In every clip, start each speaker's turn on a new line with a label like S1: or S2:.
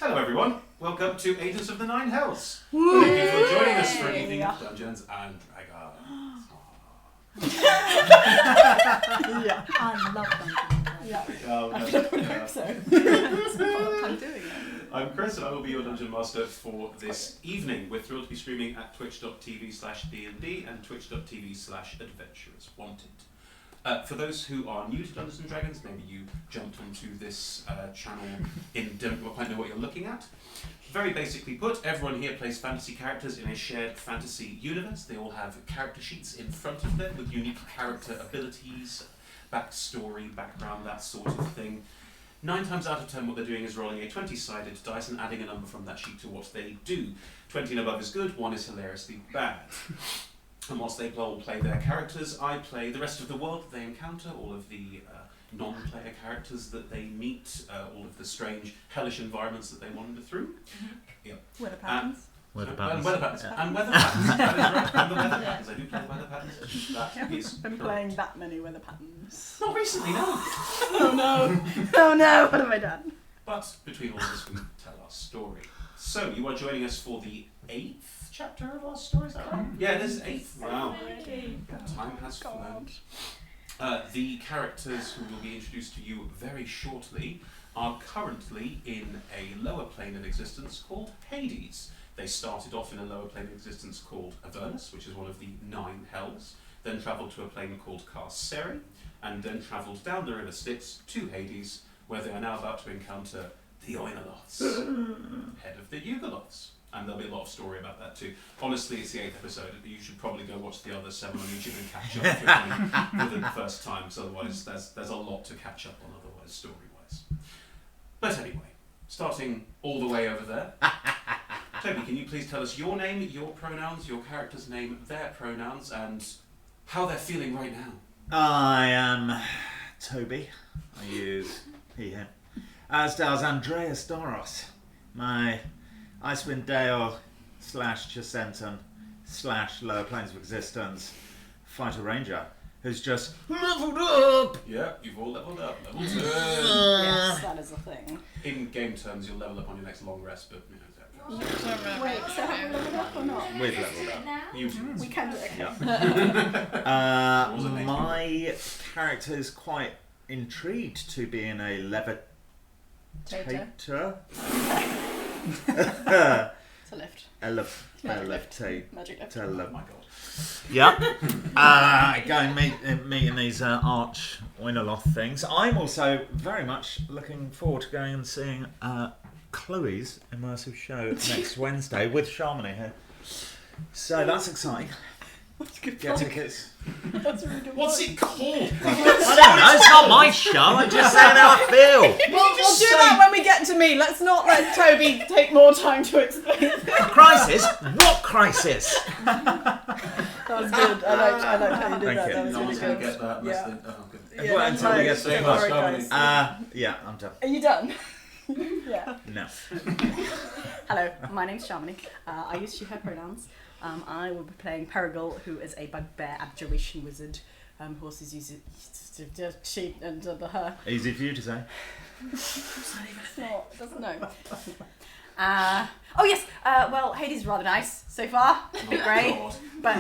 S1: Hello everyone, welcome to Agents of the Nine Hells. Thank you for joining us for an evening of Dungeons and Dragons.
S2: Yeah, I love Dungeons.
S3: Yeah.
S2: I hope so. I'm doing it.
S1: I'm Chris and I will be your Dungeon Master for this evening. We're thrilled to be streaming at twitch.tv/D&D and twitch.tv/AdventurersWanted. For those who are new to Dungeons and Dragons, maybe you jumped onto this channel and don't quite know what you're looking at. Very basically put, everyone here plays fantasy characters in a shared fantasy universe. They all have character sheets in front of them with unique character abilities, backstory, background, that sort of thing. 9 times out of 10 what they're doing is rolling a 20-sided dice and adding a number from that sheet to what they do. 20 and above is good, 1 is hilariously bad. And whilst they all play their characters, I play the rest of the world that they encounter, all of the non-player characters that they meet, all of the strange, hellish environments that they wander through. Yep.
S2: Weather patterns.
S1: Weather patterns. Weather patterns. And weather patterns. That is right. And the weather patterns. I do play weather patterns. That is
S2: been
S1: correct.
S2: playing that many weather patterns.
S1: Not recently, no.
S2: Oh no! Oh no! What have I done?
S1: But between all of us, we tell our story. So, you are joining us for the 8th chapter of our story, is that right? Yeah, this is 8th. Wow. Time has flown. The characters who will be introduced to you very shortly are currently in a lower plane of existence called Hades. They started off in a lower plane of existence called Avernus, which is one of the 9 hells, then travelled to a plane called Carceri, and then travelled down the river Styx to Hades, where they are now about to encounter the yugoloths, head of the yugoloths. And there'll be a lot of story about that too. Honestly, it's the 8th episode. You should probably go watch the other 7 on YouTube and catch up within the first time, because otherwise there's a lot to catch up on otherwise, story-wise. But anyway, starting all the way over there. Toby, can you please tell us your name, your pronouns, your character's name, their pronouns, and how they're feeling right now?
S4: I am Toby. I use he, him. As does Andreas Doros, my Icewind Dale / Chisenton / Lower Planes of Existence fighter ranger who's just leveled up.
S1: Yeah, you've all leveled up. Level 2.
S2: Yes, that is a thing.
S1: In game terms, you'll level up on your next long rest, but you know,
S2: Wait, so have we leveled up or not?
S4: We've leveled up.
S1: you
S2: We can do it. Okay.
S4: My character is quite intrigued to be in a levitator.
S2: It's a lift.
S4: Levitate.
S2: Magic lift.
S1: Oh my god.
S4: Yep. Going meeting these arch yugoloth things. I'm also very much looking forward to going and seeing Chloe's immersive show next Wednesday with Sharmony here. So that's exciting.
S2: That's good.
S4: Get tickets.
S2: That's really good.
S1: What's it called?
S4: I don't know. It's not my show. I'm just saying how I feel.
S2: We'll do that when we get to me. Let's not let Toby take more time to explain.
S4: Crisis? What crisis?
S2: That was good. I like how you did
S4: Thank
S2: that.
S4: you.
S2: That was
S1: No
S2: really
S1: one's going to
S2: good.
S1: get that unless
S2: Yeah.
S1: they... Oh, good.
S4: Well, until we get to
S1: Don't
S4: the
S1: worry,
S2: guys.
S4: Yeah, I'm done.
S2: Are you done? Yeah.
S4: No.
S2: Hello, my name's Sharmony. I use she, her pronouns. I will be playing Perigal, who is a bugbear abjuration wizard. Horses use it, she and the her.
S4: Easy for you to say.
S2: It's not, it doesn't know. Oh yes, well, Hades is rather nice so far. A bit grey.
S1: God.
S2: But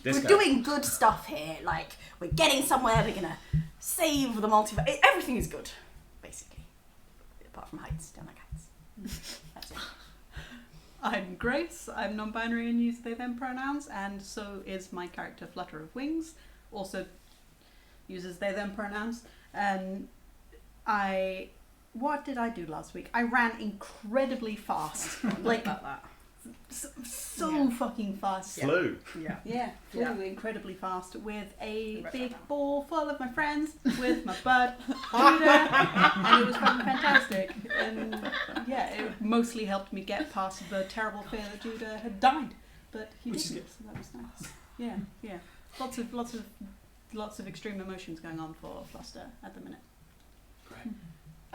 S4: This
S2: we're
S4: guy.
S2: doing good stuff here. Like, we're getting somewhere, we're gonna save the multiverse. Everything is good, basically. Apart from heights, don't like heights. That's it.
S3: I'm Grace, I'm non-binary and use they them pronouns, and so is my character Flutter of Wings, also uses they them pronouns. And what did I do last week? I ran incredibly fast. Like
S2: that.
S3: so fucking fast.
S4: Flew.
S2: Yeah.
S3: Yeah, flew
S2: Yeah.
S3: incredibly fast with a
S2: Right.
S3: big ball full of my friends, with my bud, Judah, and it was fucking fantastic. And yeah, it mostly helped me get past the terrible fear that Judah had died, but he
S1: Which is
S3: didn't, so that was nice. Yeah, yeah, lots of extreme emotions going on for Fluster at the minute.
S1: Great.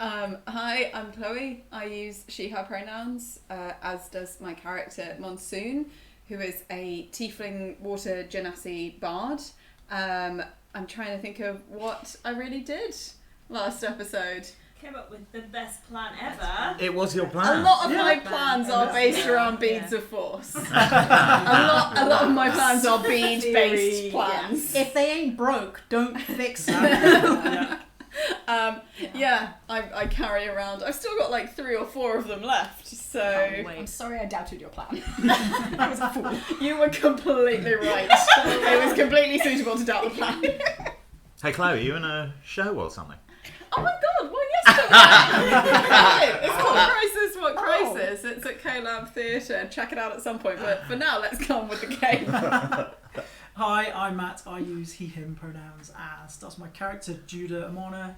S5: Hi, I'm Chloe. I use she, her pronouns, as does my character Monsoon, who is a tiefling water genasi bard. I'm trying to think of what I really did last episode.
S6: came up with the best plan ever.
S4: It was your
S5: A
S4: plan.
S5: lot of my plans are based around beads of force. a lot of my plans are bead-based plans.
S3: If they ain't broke, don't fix them.
S5: I carry around. I've still got like 3 or 4 of them left. So
S2: I'm sorry I doubted your plan. I was a fool.
S5: you were completely right. It was completely suitable to doubt the plan.
S4: Hey Chloe, you in a show or something?
S5: Oh my god, well yes, it's called Crisis What Crisis. It's at Collab Theatre. Check it out at some point, but for now let's go on with the game.
S7: Hi, I'm Matt. I use he, him pronouns as does my character Judah Amona.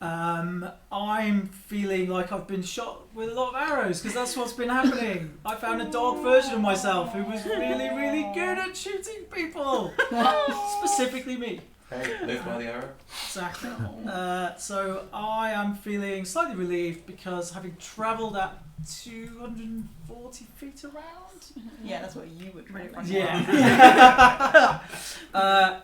S7: I'm feeling like I've been shot with a lot of arrows because that's what's been happening. I found a dog version of myself who was really, really good at shooting people. Specifically me.
S1: Hey, live by the arrow.
S7: Exactly. So I am feeling slightly relieved because having travelled at 240 feet around.
S3: Yeah, that's what you would really find.
S7: Yeah.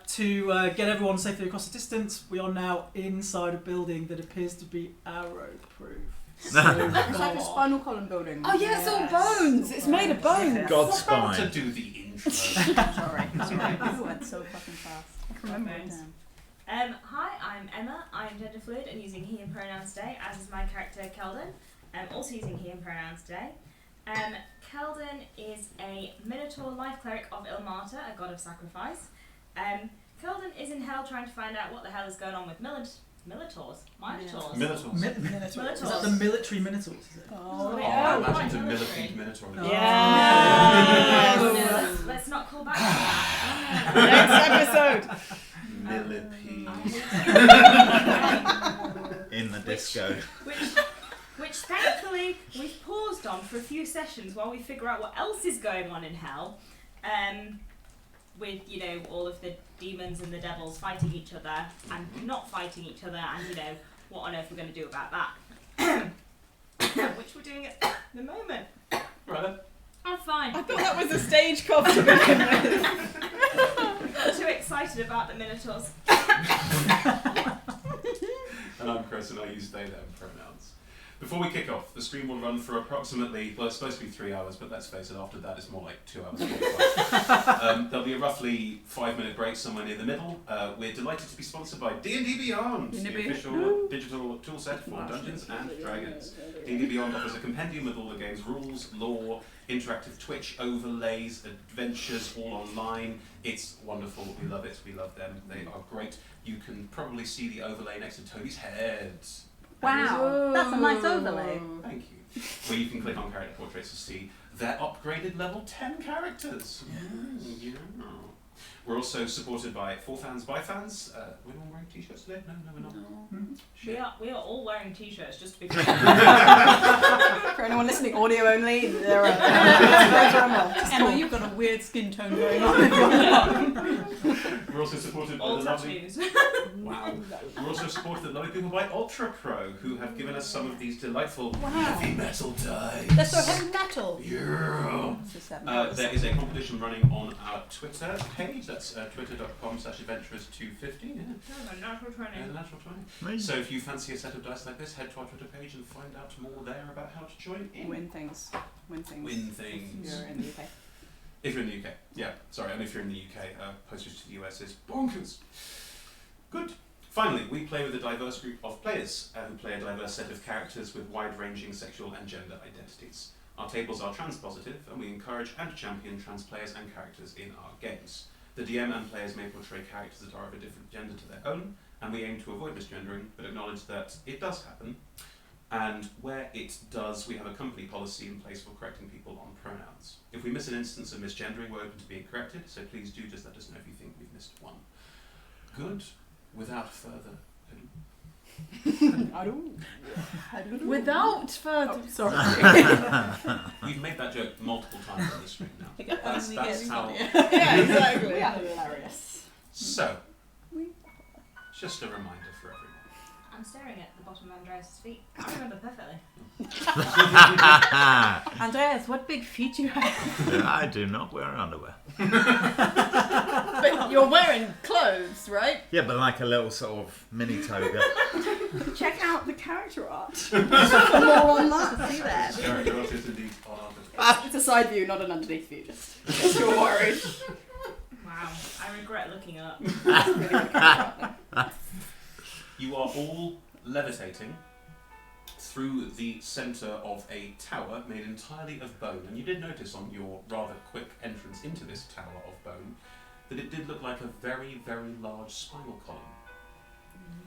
S7: To get everyone safely across the distance, we are now inside a building that appears to be arrow-proof. So
S2: It's like a spinal column building.
S5: Oh yeah, it's all bones. It's made of bones.
S4: God's
S1: About to
S4: spine.
S1: do the intro.
S2: Sorry.
S3: You went so fucking fast.
S2: I can remember it.
S6: Hi, I'm Emma. I'm gender fluid and using he and pronouns today, as is my character Keldon. Also using he and pronouns today. Keldon is a Minotaur life cleric of Ilmata, a god of sacrifice. Keldon is in hell trying to find out what the hell is going on with Minotaurs. Minotaurs?
S1: Minotaurs.
S7: Minotaur. Is that the military Minotaurs? Is it?
S6: Oh,
S1: I
S6: quite
S1: imagined a
S6: military.
S1: millipede minotaur.
S6: Yes. Let's not call back to that.
S5: Next episode.
S1: Millipede.
S4: In the disco.
S6: Which thankfully we've paused on for a few sessions while we figure out what else is going on in hell. With, all of the demons and the devils fighting each other and not fighting each other and, what on earth we're going to do about that. Which we're doing at the moment.
S1: Right then.
S6: I'm fine.
S5: I thought that was a stage cough to begin with.
S6: Got too excited about the Minotaurs.
S1: And I'm Chris and I use they, them pronouns. Before we kick off, the stream will run for approximately, well, it's supposed to be 3 hours, but let's face it, after that it's more like 2 hours. There'll be a roughly 5-minute break somewhere near the middle. We're delighted to be sponsored by D&D Beyond, the official digital toolset for Dungeons and Dragons. D&D Beyond offers a compendium with all the game's rules, lore, interactive Twitch overlays, adventures, all online. It's wonderful. We love it. We love them. They are great. You can probably see the overlay next to Toby's head.
S2: Wow, that's a nice overlay.
S1: Thank you. Where you can click on character portraits to see their upgraded level 10 characters. Yeah. We're also supported by For Fans by Fans. We're all wearing t-shirts today? No, we're not.
S6: No. We are all wearing t-shirts, just to be clear.
S2: For anyone listening, audio only, there are
S3: Emma, you've got a weird skin tone going on.
S1: We're also supported by
S6: all
S1: the lovely...
S6: tattoos.
S1: Wow. We're also supported the lovely people by Ultra Pro, who have given us some of these delightful heavy metal dice.
S3: They're so heavy metal.
S1: Yeah. There is a competition running on our Twitter page. That's twitter.com/adventurers250. Yeah.
S6: Natural 20.
S1: Natural 20. So if you fancy a set of dice like this, head to our Twitter page and find out more there about how to join in.
S2: Win things.
S1: Win things.
S2: If you're in the UK.
S1: If you're in the UK. Yeah, sorry, and if you're in the UK, postage to the US is bonkers. Good. Finally, we play with a diverse group of players who play a diverse set of characters with wide-ranging sexual and gender identities. Our tables are trans-positive, and we encourage and champion trans players and characters in our games. The DM and players may portray characters that are of a different gender to their own, and we aim to avoid misgendering, but acknowledge that it does happen. And where it does, we have a company policy in place for correcting people on pronouns. If we miss an instance of misgendering, we're open to being corrected, so please do just let us know if you think we've missed one. Good. Without further ado.
S5: Without further...
S2: Sorry.
S1: We've made that joke multiple times on the stream now. That's how...
S5: Yeah, exactly.
S2: We are hilarious.
S1: So, just a reminder for everyone.
S6: I'm staring at the bottom of Andreas' feet. I remember perfectly.
S3: Andreas, what big feet you have.
S4: I do not wear underwear.
S5: But you're wearing clothes, right?
S4: Yeah, but like a little sort of mini toga.
S2: Check out the character art. For more on that. See there.
S1: Character art is indeed on our
S2: It's a side view, not an underneath view. Just you're worried.
S6: Wow, I regret looking up.
S1: You are all levitating through the centre of a tower made entirely of bone, and you did notice on your rather quick entrance into this tower of bone that it did look like a very, very large spinal column.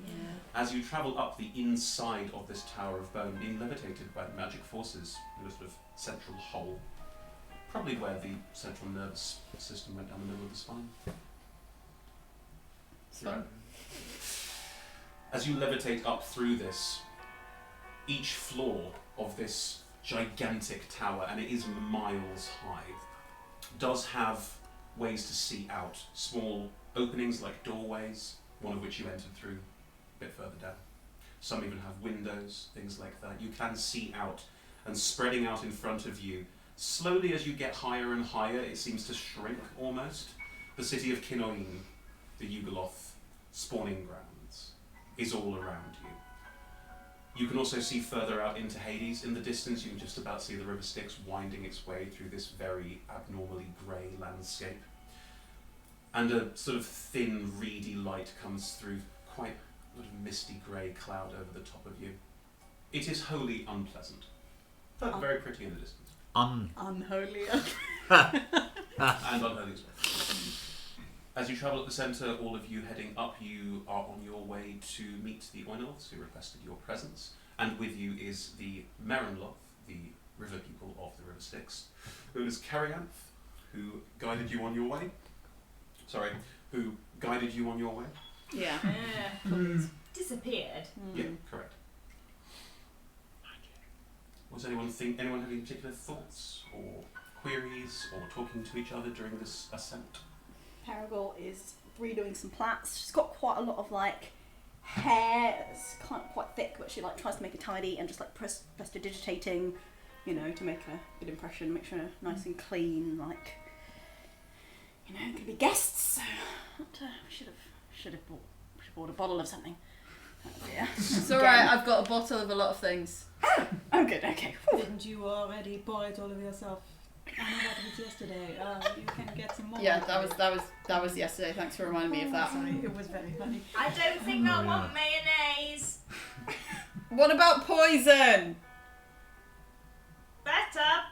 S5: Yeah.
S1: As you travel up the inside of this tower of bone, being levitated by magic forces in a sort of central hole, probably where the central nervous system went down the middle of the spine.
S5: So,
S1: As you levitate up through this, each floor of this gigantic tower, and it is miles high, does have ways to see out. Small openings like doorways, one of which you entered through a bit further down. Some even have windows, things like that. You can see out, and spreading out in front of you, slowly as you get higher and higher, it seems to shrink almost. The city of Khin-Oin, the yugoloth spawning grounds, is all around you. You can also see further out into Hades. In the distance, you can just about see the river Styx winding its way through this very abnormally grey landscape. And a sort of thin, reedy light comes through, quite a sort of misty grey cloud over the top of you. It is wholly unpleasant, but very pretty in the distance.
S2: Unholy.
S1: And unholy as well. As you travel at the centre, all of you heading up, you are on your way to meet the Oinolths who requested your presence, and with you is the Merenloth, the river people of the river Styx, who is Carianth, who guided you on your way. Who guided you on your way?
S5: yeah.
S6: Disappeared.
S1: Yeah, correct. Was anyone have any particular thoughts or queries or talking to each other during this ascent?
S2: Paragol is redoing some plaits. She's got quite a lot of like hair. It's quite thick, but she like tries to make it tidy and just like prestidigitating, you know, to make a good impression, make sure nice and clean. Like, you know, gonna be guests. So should have bought a bottle of something. Oh dear.
S5: It's alright, I've got a bottle of a lot of things.
S2: Oh good. Okay.
S3: Didn't you already pour it all of yourself? I know that was yesterday. You can get some more.
S5: Yeah, that was yesterday. Thanks for reminding me of that.
S3: Sorry, it was very funny.
S6: I don't think I want mayonnaise.
S5: What about poison?
S6: Better.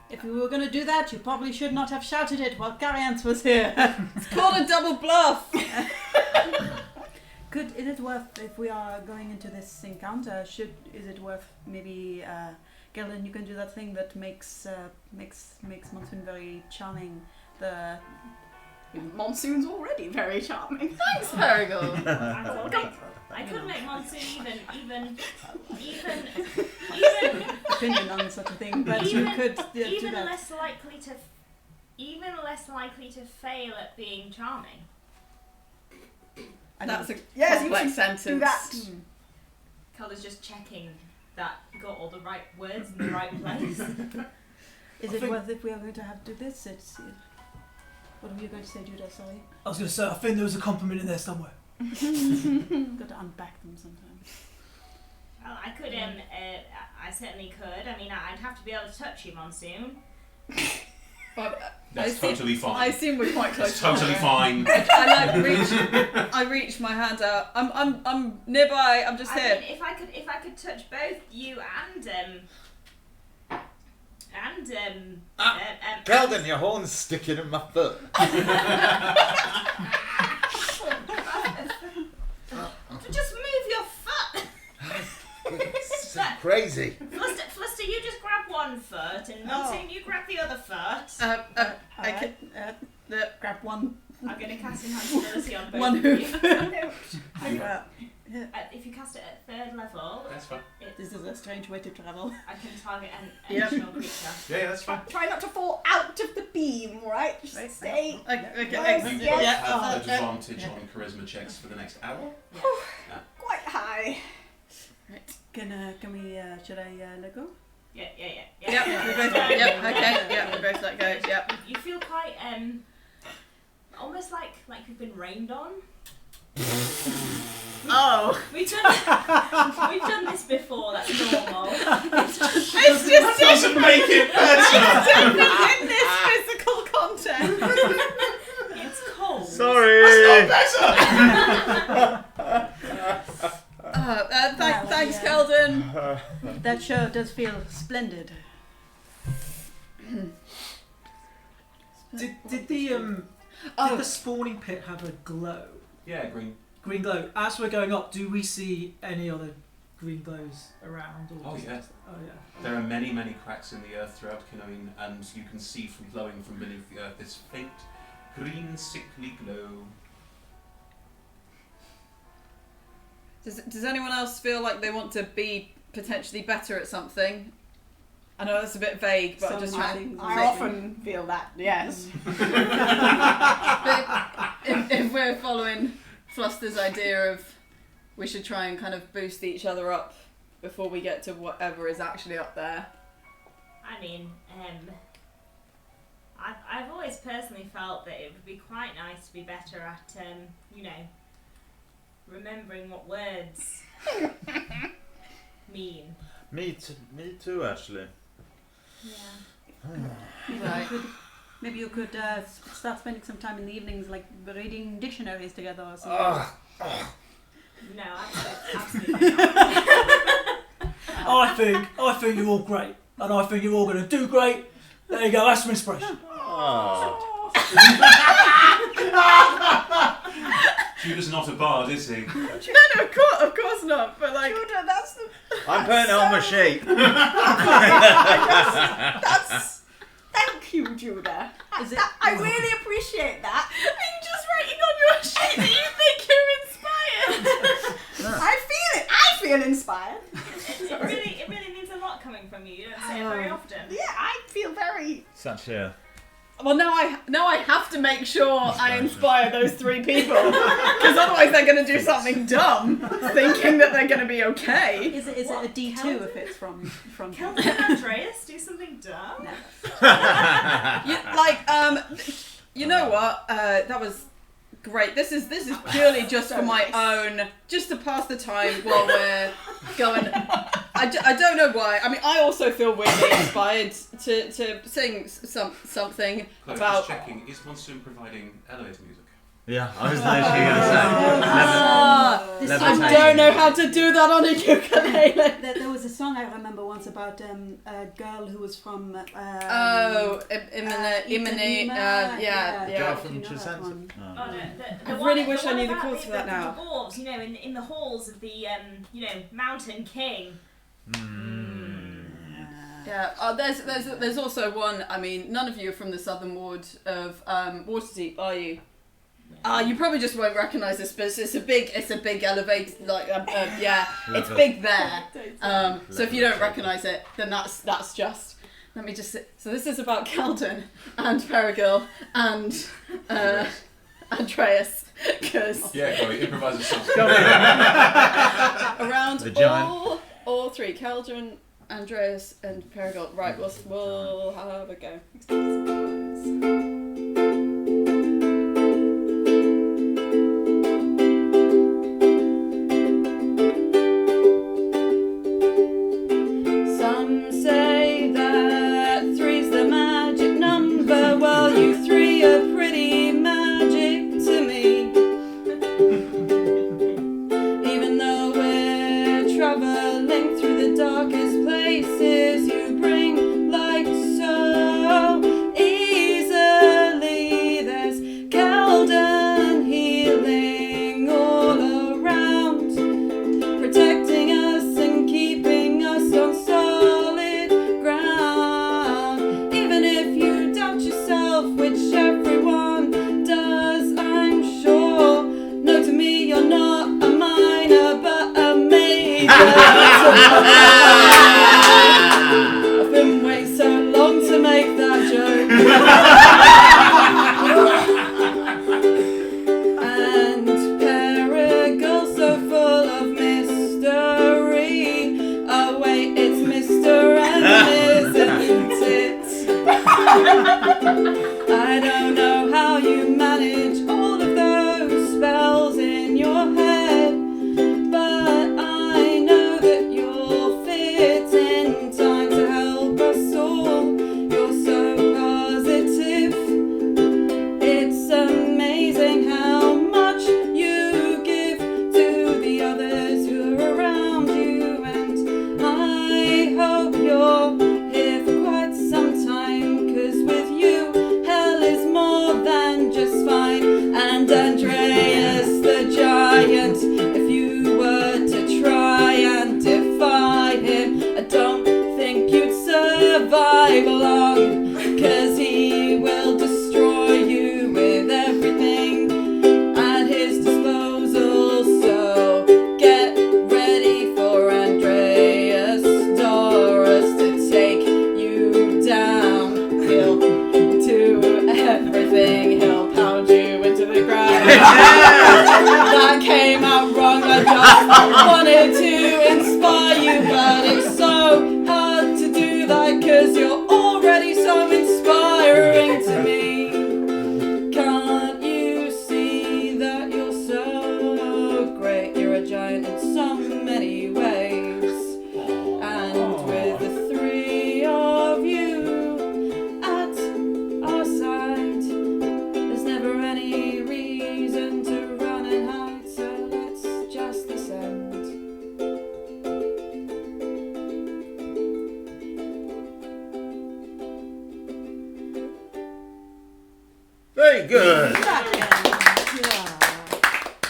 S3: If you were going to do that, you probably should not have shouted it while Carianth was here.
S5: It's called a double bluff.
S3: Is it worth, if we are going into this encounter, is it worth maybe, Gildan, you can do that thing that makes Monsoon very charming.
S2: Monsoon's already very charming.
S5: Thanks, Paragol.
S6: I could make Monsoon even
S3: opinion on such a thing, but
S6: even,
S3: you could do
S6: even
S3: that.
S6: less likely to fail at being charming.
S5: That's a
S2: Yes,
S5: complex
S2: you
S5: sentence.
S2: do that.
S6: Calder's just checking that you got all the right words in the right place.
S3: Is it worth if we are going to have to do this? What were you going to say, Judah? Sorry.
S7: I was going to say, I think there was a compliment in there somewhere.
S3: Got to unpack them sometimes.
S6: Well, I could, I certainly could. I mean, I'd have to be able to touch you, Monsoon.
S1: That's totally fine.
S5: I assume we're quite close.
S1: It's totally fine.
S5: I reach my hand out. I'm nearby. I'm just here.
S6: I mean, if I could touch both you and
S4: Gildan, your horn's sticking in my foot.
S6: Just move your foot.
S4: It's crazy.
S6: Fluster, you just grab one foot, and Monsoon, you grab the other foot.
S5: I can.
S3: Grab one.
S6: I'm going to cast Enhanceability on both
S5: One
S6: of you.
S5: hoof.
S6: If you cast it at third level,
S1: That's fine.
S3: This is a strange way to travel.
S6: I can target an
S5: Yep.
S6: additional creature.
S1: Yeah, that's fine.
S2: Try not to fall out of the beam, right? Just
S3: Right.
S2: stay.
S5: Okay.
S2: Yes,
S1: You
S2: yes.
S1: have advantage on charisma checks for the next hour.
S2: Quite high.
S5: Right.
S3: Can we? Should I let go?
S6: Yeah.
S5: Yep. We both. Yep. Okay. Yep. We both let go. Yep.
S6: You feel quite almost like we've been rained on. We've done this before. That's normal.
S5: It's just
S1: That doesn't make it better.
S5: different in this physical content.
S6: It's cold.
S4: Sorry.
S1: That's not better.
S5: Thanks, Keldon.
S3: That sure does feel splendid.
S7: Did the spawning pit have a glow?
S1: Yeah, green.
S7: Green glow. As we're going up, do we see any other green glows around? Or
S1: Oh,
S7: just-
S1: yeah.
S7: Oh yeah.
S1: There are many, many cracks in the earth throughout Khin-Oin, and you can see from glowing from beneath the earth this faint, green, sickly glow.
S5: Does anyone else feel like they want to be potentially better at something? I know that's a bit vague, but I'm just trying.
S2: I often feel that, yes.
S5: But if we're following Fluster's idea of we should try and kind of boost each other up before we get to whatever is actually up there.
S6: I mean, I've always personally felt that it would be quite nice to be better at, remembering what words mean.
S4: Me too, actually.
S6: Yeah.
S3: Maybe you could start spending some time in the evenings, like reading dictionaries together or something.
S6: No, absolutely not.
S7: I think you're all great, and I think you're all going to do great. There you go. That's some inspiration.
S1: Judah's not a bard, is he?
S5: No, of course not. But like,
S2: Judah, that's the...
S4: I'm putting it on my sheet.
S2: That's... Thank you, Judah.
S3: Is it?
S2: I really appreciate that.
S5: are you just writing on your sheet that you think you're inspired?
S2: I feel it. I feel inspired.
S6: It really means a lot coming from you. You don't say it very often.
S2: Yeah, I feel very...
S4: Such a...
S5: Well, now I have to make sure I inspire those three people, because otherwise they're going to do something dumb, thinking that they're going to be okay.
S3: Is it
S6: What?
S3: a D2
S6: Kelvin?
S3: if it's from?
S6: Keldon and Andreas do something dumb?
S3: No.
S5: You know what? That was great. This is purely just for my own, just to pass the time while we're going. I don't know why. I mean, I also feel weirdly inspired to sing something
S1: Chloe,
S5: about.
S1: just checking, is Monsoon providing elevator music?
S4: Yeah, I was literally going to say.
S3: This
S5: I
S3: song
S5: don't know how to do that on a ukulele.
S3: There was a song I remember once about a girl who was from.
S5: Imini.
S4: Girl from
S3: you know that
S4: Chisenza.
S3: one.
S6: Oh, no,
S5: I
S6: the
S5: really
S6: one-
S5: wish I
S6: one
S5: knew the
S6: about
S5: chords for that now.
S6: The dwarves, in the halls of the, Mountain King.
S5: Yeah. There's also one. I mean, none of you are from the southern ward of Waterdeep, are you? You probably just won't recognise this, but it's a big elevator. It's big there. So if you don't recognise it, then that's just. Let me just. So this is about Keldon and Perigil and Andreas, because
S1: Yeah, Chloe, improvise a song.
S5: around
S4: The giant.
S5: all three, Keldon, Andreas, and Perigil. Right, we'll have a go. Some say that three's the magic number. Well, you three are pretty magic to me. Even though we're traveling through the darkest places, you bring light so easily. There's Keldon healing all around, protecting us and keeping us on solid ground. Even if you doubt yourself, which everyone does, I'm sure. No, to me you're not a minor, but a major. I've been waiting so long to make that joke. And Perigil so full of mystery. I don't know how you manage all of those spells in your head, but I know that you'll fit in time to help us all. You're so positive. It's amazing how much you give to the others who are around you, and I hope you're here for quite some time, 'cause with you hell is more than just fine. And Andreas the giant, if you were to try and defy him, I don't think you'd survive long, 'cause he will destroy you with everything at his disposal. So get ready for Andreas Doris to take you down. He'll do everything, he'll pound you into the ground. That came out wrong, I just wanted to inspire you, but it's so hard to do that, 'cause you're already so inspiring to me. Can't you see that you're so great? You're a giant in so many ways. And with the three of you at our side, there's never any reason to run and hide, so let's just descend.
S4: Very good.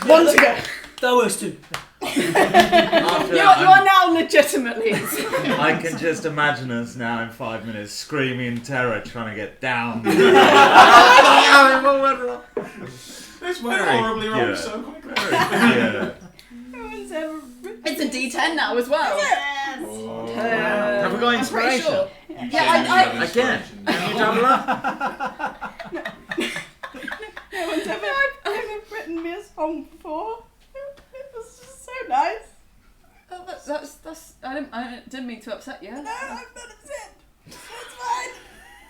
S2: One to go.
S7: That was two.
S4: After
S2: You
S4: that,
S2: are now legitimately.
S4: I can just imagine us now in 5 minutes screaming in terror, trying to get down.
S1: This went
S4: Very
S1: horribly wrong
S4: good.
S1: so quickly.
S4: Yeah.
S2: It's a D10 now as well.
S6: Yes.
S1: Oh.
S4: Have we got
S2: I'm pretty
S4: inspiration?
S2: sure.
S1: You
S2: Yeah,
S1: genuinely
S2: I-
S1: have
S4: Again.
S1: inspiration.
S4: Can you double up?
S2: No one's ever written me a song before. It was just so nice.
S5: Oh, that's I didn't mean to upset you.
S2: No, I'm not upset. It's fine.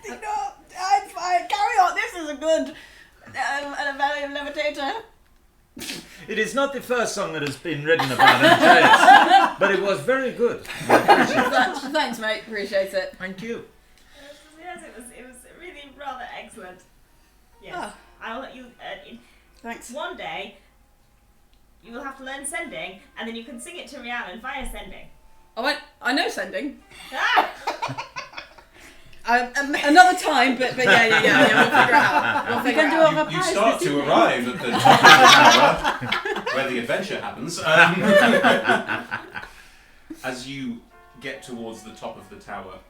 S2: You know, I'm fine. Carry on. This is a good levitator.
S4: It is not the first song that has been written about Andreas, but it was very good. I appreciate it.
S5: Thanks, mate. Appreciate it.
S4: Thank you.
S6: Yes, it was really rather excellent. Yes.
S2: Ah.
S6: I'll let you.
S2: Thanks.
S6: One day, you will have to learn sending, and then you can sing it to Rhiannon via sending.
S5: I know sending.
S6: Ah!
S5: Another time, but yeah, we'll figure it out. We'll figure it out.
S1: You start to arrive at the top of the tower where the adventure happens. As you get towards the top of the tower,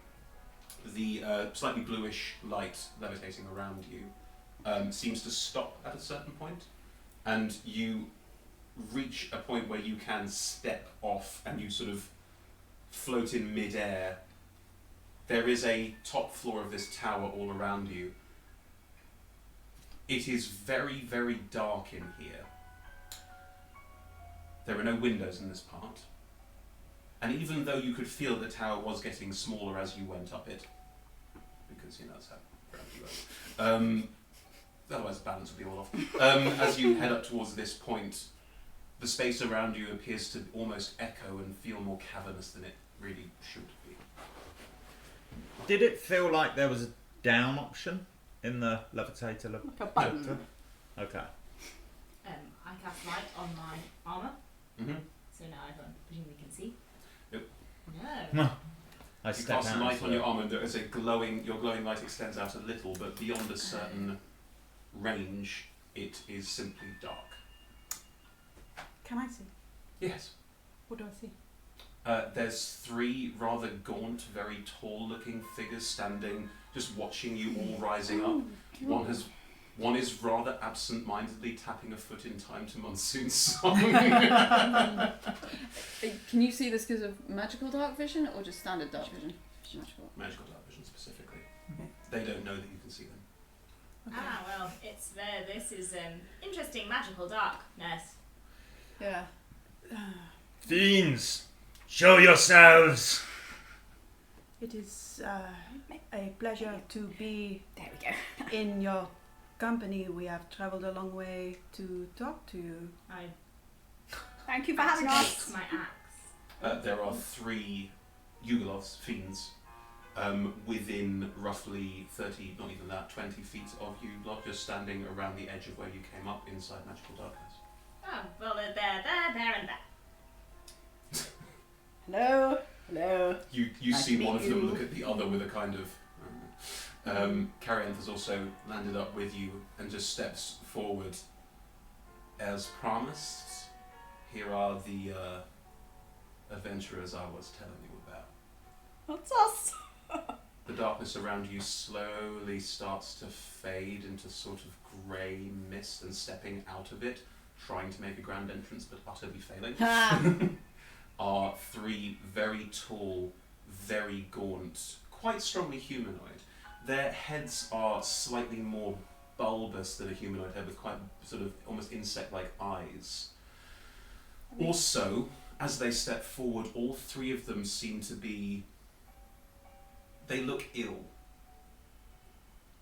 S1: the slightly bluish light levitating around you seems to stop at a certain point, and you reach a point where you can step off and you sort of float in mid-air. There is a top floor of this tower all around you. It is very, very dark in here. There are no windows in this part. And even though you could feel the tower was getting smaller as you went up it, because that's how gravity works, otherwise the balance would be all off. As you head up towards this point, the space around you appears to almost echo and feel more cavernous than it really should be.
S4: Did it feel like there was a down option in the levitator?
S2: Like a button.
S4: Okay.
S6: I cast light on my armour,
S1: Mm-hmm.
S6: so now everyone presumably can see.
S1: Yep.
S6: No.
S4: I
S1: You
S4: step
S1: cast
S4: out.
S1: light on your armour, and there is your glowing light extends out a little, but beyond a certain range, it is simply dark.
S3: Can I see?
S1: Yes.
S3: What do I see?
S1: There's 3 rather gaunt, very tall-looking figures standing, just watching you all rising up. One is rather absent-mindedly tapping a foot in time to Monsoon's song.
S5: Can you see this because of magical dark vision or just standard dark vision?
S1: Magical dark vision specifically.
S3: Okay.
S1: They don't know that you can see them.
S3: Okay.
S6: Ah, well, it's there. This is interesting magical darkness.
S5: Yeah.
S4: Fiends, show yourselves.
S3: It is a pleasure to be
S2: There we go.
S3: in your company. We have travelled a long way to talk to you.
S6: I
S2: Thank you for having us.
S6: my axe.
S1: There are 3 yugoloths, fiends, within roughly 30, not even that, 20 feet of you lot, just standing around the edge of where you came up inside magical darkness.
S6: Oh, well, they're there, and there.
S2: Hello. Hello.
S1: You
S2: Nice
S1: see
S2: to
S1: one
S2: meet
S1: of them
S2: you.
S1: look at the other with a kind of... Carianth has also landed up with you and just steps forward. As promised, here are the adventurers I was telling you about.
S2: That's us.
S1: The darkness around you slowly starts to fade into sort of grey mist, and stepping out of it, trying to make a grand entrance but utterly failing, are 3 very tall, very gaunt, quite strongly humanoid. Their heads are slightly more bulbous than a humanoid head, with quite sort of almost insect-like eyes. Also, as they step forward, all 3 of them seem to be... They look ill.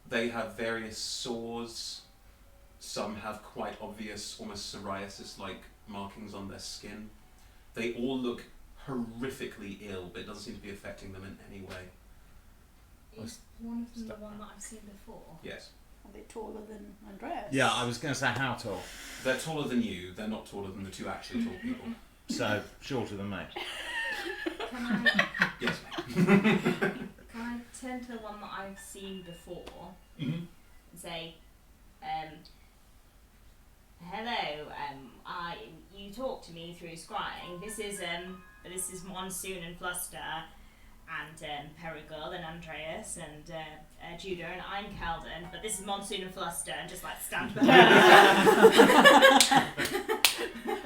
S1: They have various sores. Some have quite obvious, almost psoriasis-like markings on their skin. They all look horrifically ill, but it doesn't seem to be affecting them in any way.
S6: Is one of them the one that I've seen before?
S1: Yes.
S2: Are they taller than Andreas?
S4: Yeah, I was going to say how tall.
S1: They're taller than you. They're not taller than the 2 actually tall people.
S4: So, shorter than me.
S6: Can I
S1: Yes.
S6: can I turn to the one that I've seen before
S1: Mm-hmm.
S6: and say, hello, you talked to me through scrying. This is Monsoon and Fluster, and Perigord and Andreas and Judah, and I'm Calden, but this is Monsoon and Fluster, and just like stand behind.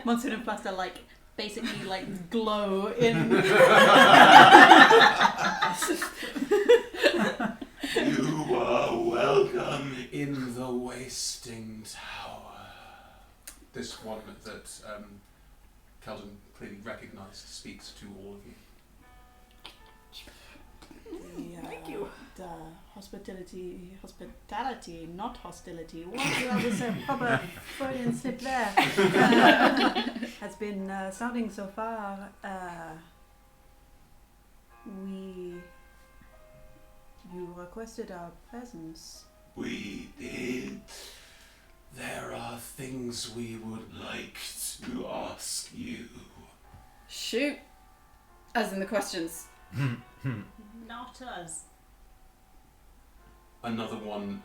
S3: Monsoon and Fluster basically glow in.
S1: You are welcome in the Wasting Tower. This one that Calden clearly recognised speaks to all of you.
S2: Thank you.
S3: The hospitality, not hostility. What was a proper Freudian slip there? Has been sounding so far. You requested our presence.
S1: We did. There are things we would like to ask you.
S2: Shoot. As in the questions.
S6: Not us.
S1: Another one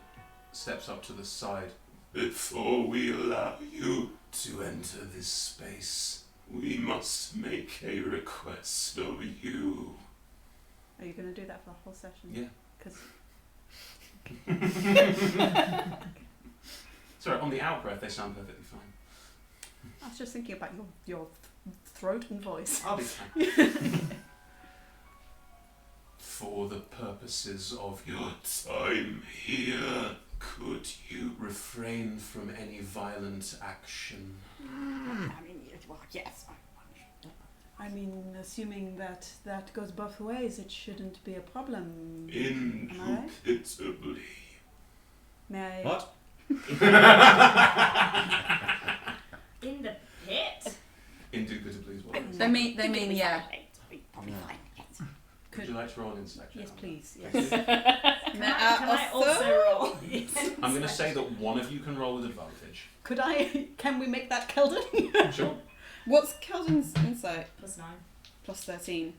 S1: steps up to the side. Before we allow you to enter this space, we must make a request of you.
S3: Are you going to do that for the whole session?
S1: Yeah.
S3: 'Cause
S1: Sorry, on the out breath they sound perfectly fine.
S3: I was just thinking about your throat and voice.
S1: I'll be fine. For the purposes of your time here, could you refrain from any violent action?
S2: I mean, well, yes.
S3: I mean, assuming that goes both ways, it shouldn't be a problem.
S1: Indubitably.
S3: May I?
S4: What?
S6: In the pit?
S1: Indubitably is what it is.
S2: They mean, yeah. Probably
S4: Yeah.
S2: fine. Yes.
S1: Would you like to roll an insight check?
S3: Yes, please.
S1: Thank
S3: Yes.
S1: you.
S6: Can I also roll?
S1: I'm going to say that one of you can roll with advantage.
S3: Can we make that Keldon?
S1: Sure.
S2: What's Calden's insight?
S6: +9.
S2: Plus 13.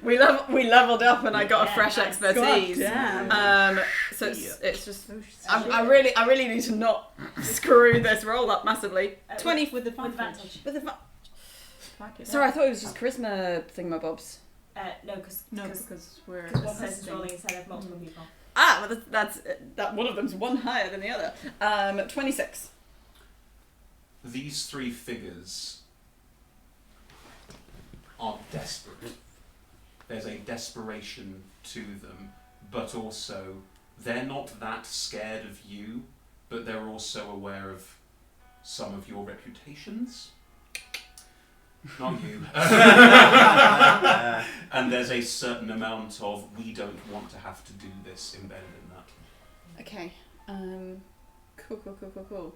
S2: We leveled up and I got a fresh
S6: nice.
S2: expertise.
S3: Damn.
S2: So it's just I really need to not screw this roll up massively. 20
S3: with
S6: advantage.
S2: with the
S3: Fuck it.
S2: Sorry, I thought it was just charisma thingamabobs.
S6: No, because
S3: because we're
S6: one person's
S3: assisting.
S6: rolling instead of multiple people.
S2: Ah, well that one of them's one higher than the other. 26.
S1: These 3 figures are desperate. There's a desperation to them, but also they're not that scared of you, but they're also aware of some of your reputations. not you. And there's a certain amount of we don't want to have to do this embedded in that.
S2: Okay. Cool.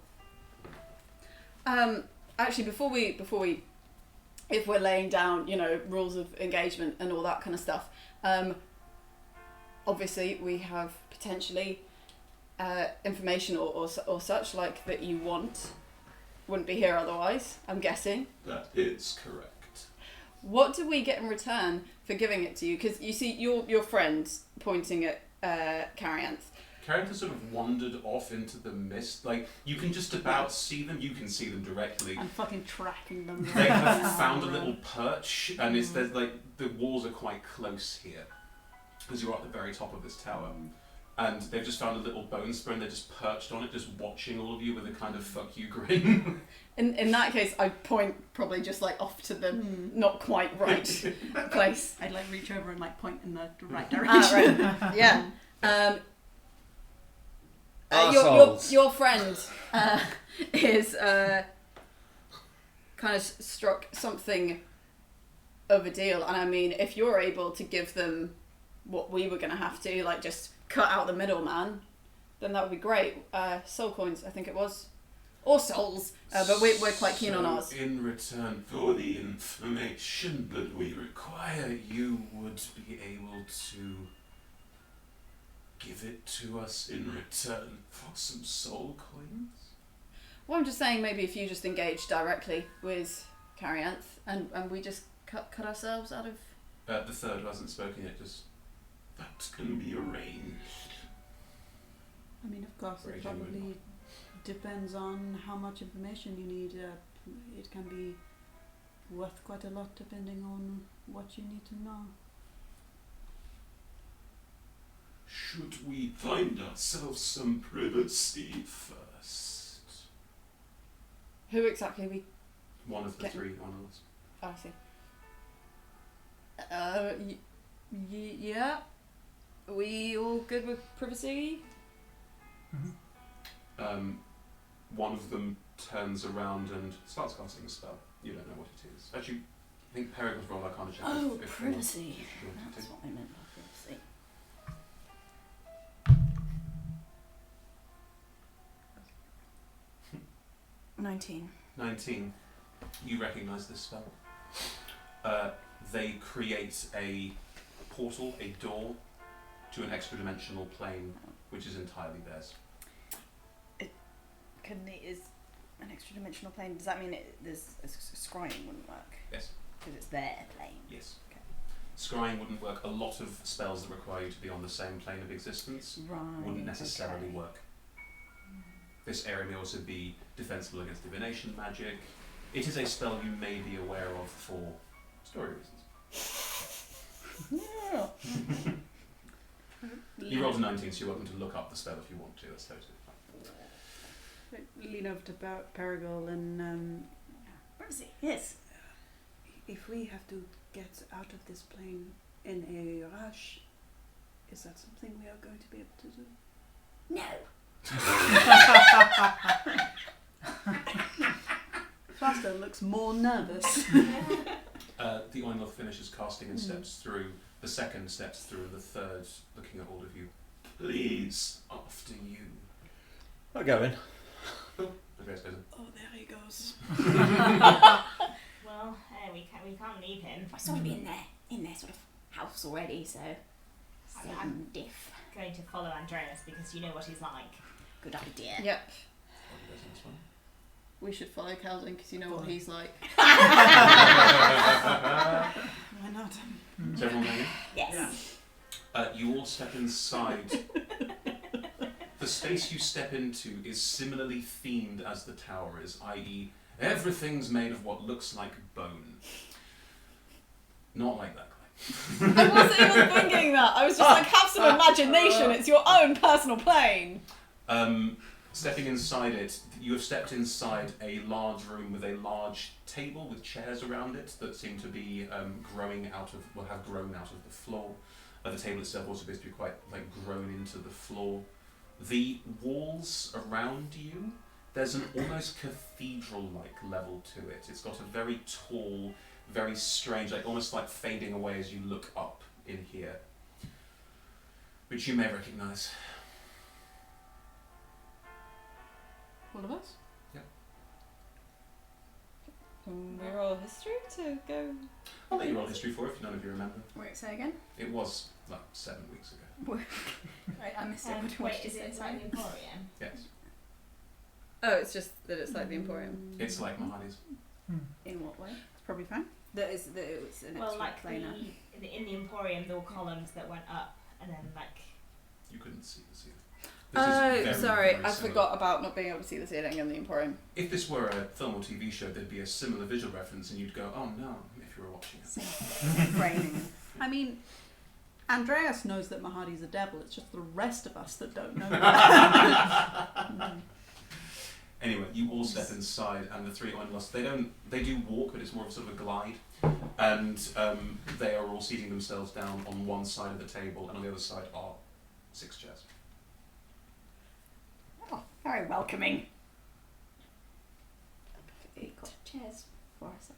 S2: Actually, before we, if we're laying down, rules of engagement and all that kind of stuff, obviously we have potentially information or such like that you wouldn't be here otherwise. I'm guessing.
S1: That is correct.
S2: What do we get in return for giving it to you? Because you see, your friends pointing at Carianth.
S1: Carianth has sort of wandered off into the mist. Like, you can just about see them. You can see them directly.
S3: I'm fucking tracking them.
S1: They have found a little perch, and there's like the walls are quite close here, because you're at the very top of this tower. And they've just found a little bone spur, and they're just perched on it, just watching all of you with a kind of fuck you grin.
S2: In that case, I point probably just like off to the not quite right place.
S3: I'd like reach over and like point in the right direction.
S2: Right. Yeah. Your friend is kind of struck something of a deal, and I mean, if you're able to give them what we were going to have to, like just cut out the middleman, then that would be great. Soul coins, I think it was, or souls, but we're quite keen on ours.
S1: In return for the information that we require, you would be able to give it to us in return for some soul coins?
S2: Well, I'm just saying maybe if you just engage directly with Carianth and we just cut ourselves out of...
S1: The third who hasn't spoken yet, just... That can be arranged.
S3: I mean, of course,
S1: Very
S3: it probably
S1: genuine.
S3: depends on how much information you need. It can be worth quite a lot depending on what you need to know.
S1: Should we find ourselves some privacy first?
S2: Who exactly we...
S1: One of the three animals.
S2: Oh, I see. Yeah. We all good with privacy?
S1: One of them turns around and starts casting a spell. You don't know what it is. Actually, I think Perigo's roll Arcana check.
S2: Oh,
S1: if
S2: privacy.
S1: you want
S2: That's
S1: to.
S2: what I meant by privacy. $19.
S1: 19. You recognise this spell. They create a portal, a door, to an extra-dimensional plane, which is entirely theirs.
S2: Is an extra dimensional plane? Does that mean scrying wouldn't work?
S1: Yes.
S2: Because it's their plane.
S1: Yes.
S2: Okay.
S1: Scrying wouldn't work. A lot of spells that require you to be on the same plane of existence wouldn't necessarily work. This area may also be defensible against divination magic. It is a spell you may be aware of for story reasons.
S2: Yeah.
S1: You rolled a 19, so you're welcome to look up the spell if you want to. That's totally fine.
S3: Lean over to Perigol and
S2: Privacy. Yes.
S3: if we have to get out of this plane in a rush, is that something we are going to be able to do?
S2: No.
S3: Faster looks more nervous.
S1: The Oinloth finishes casting and steps through. The second steps through, and the third looking at all of you. Please, after you.
S4: I'll go in.
S1: Andreas goes in.
S3: Oh, there he goes.
S6: Well, we can't leave him.
S2: I saw him in their sort of house already, so
S6: I'm
S2: diff.
S6: going to follow Andreas because you know what he's like.
S2: Good idea. Yep.
S1: He goes in this one.
S2: We should follow Calvin because you know what he's like.
S3: Why not?
S1: Is everyone going in?
S6: Yes.
S1: You all step inside. The space you step into is similarly themed as the tower is, i.e. everything's made of what looks like bone. Not like that, Clay.
S2: I wasn't even thinking that. I was just like, have some imagination. It's your own personal plane.
S1: Stepping inside it, you have stepped inside a large room with a large table with chairs around it that seem to be have grown out of the floor. The table itself also appears to be quite grown into the floor. The walls around you There's an almost cathedral-like level to it. It's got a very tall, very strange, like almost like fading away as you look up in here, which you may recognise.
S3: All of us?
S5: We're all history to go.
S1: I'll let you roll history for it if none of you remember.
S2: Wait, say again?
S1: It was like 7 weeks ago.
S2: I missed it. What
S6: Wait,
S2: did you
S6: is
S2: say?
S6: it
S2: Sorry.
S6: like the Emporium?
S1: Yes.
S5: Oh, it's just that it's like the Emporium.
S1: It's like Mahadi's.
S2: In what way?
S3: It's probably fine.
S2: That is that it was an
S6: Well,
S2: extra
S6: like
S2: planar.
S6: in the Emporium, there were columns that went up, and then like.
S1: You couldn't see the ceiling.
S5: Oh, sorry,
S1: very
S5: I
S1: similar.
S5: forgot about not being able to see the ceiling in the Emporium.
S1: If this were a film or TV show, there'd be a similar visual reference, and you'd go, "Oh no!" if you were watching it.
S2: Framing.
S3: I mean, Andreas knows that Mahadi's a devil. It's just the rest of us that don't know that.
S1: Anyway, you all step inside, and the three yugoloths, they do walk, but it's more of sort of a glide, and they are all seating themselves down on one side of the table, and on the other side are 6 chairs.
S2: Oh, very welcoming.
S5: Chairs for us.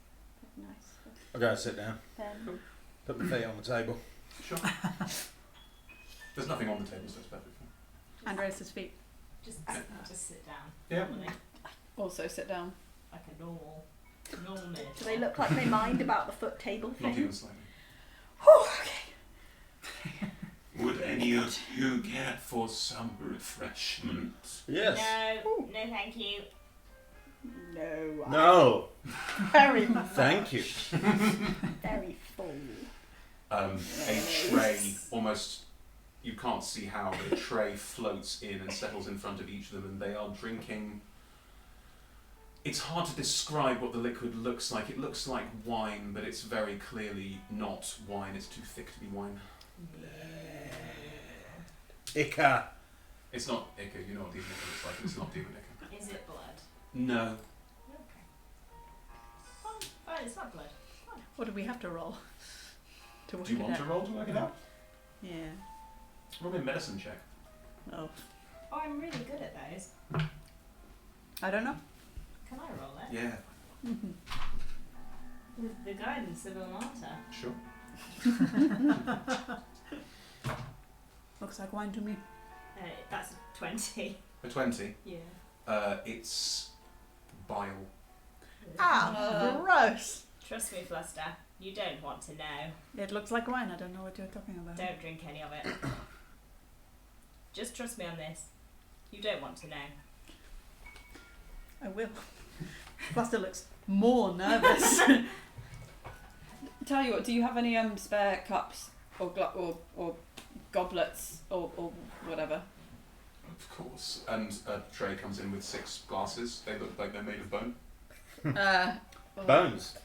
S5: Nice.
S4: I'll go and sit down.
S2: Then
S4: Put my feet on the table.
S1: Sure. There's nothing on the table, so it's perfect.
S3: Andreas' feet.
S6: Just sit down.
S1: Yeah.
S6: Normally,
S5: Also sit down.
S6: like a normal miniature.
S2: do they look like they mind about the foot table
S1: Not
S2: thing?
S1: even slightly.
S2: Oh, okay.
S1: Would any of you care for some refreshment?
S4: Yes.
S6: No, no, thank you.
S2: No.
S4: No.
S2: Very much.
S4: Thank you.
S2: Very full.
S1: A tray, almost, you can't see how, but a tray floats in and settles in front of each of them, and they are drinking. It's hard to describe what the liquid looks like. It looks like wine, but it's very clearly not wine. It's too thick to be wine.
S4: Ica.
S1: It's not Ica, you know what demon Ica looks like. It's not demon Ica.
S6: Is it blood?
S1: No.
S6: Okay. Fine, it's not blood.
S3: What do we have to roll? To work
S1: Do you
S3: it
S1: want
S3: out?
S1: to roll to work it out?
S3: Yeah.
S1: Roll me a medicine check.
S3: Oh.
S6: Oh, I'm really good at those.
S3: I don't know.
S6: Can I roll it?
S1: Yeah,
S6: With the guidance of a martyr.
S1: sure.
S3: Looks like wine to me.
S6: That's a 20.
S1: A 20.
S6: Yeah.
S1: It's bile.
S3: Ah, gross.
S6: Trust me, Fluster. You don't want to know.
S3: It looks like wine. I don't know what you're talking about.
S6: Don't drink any of it. Just trust me on this. You don't want to know.
S3: I will. Buster looks more nervous.
S5: Tell you what, do you have any spare cups or or goblets or whatever?
S1: Of course. And a tray comes in with 6 glasses. They look like they're made of bone.
S4: Bones.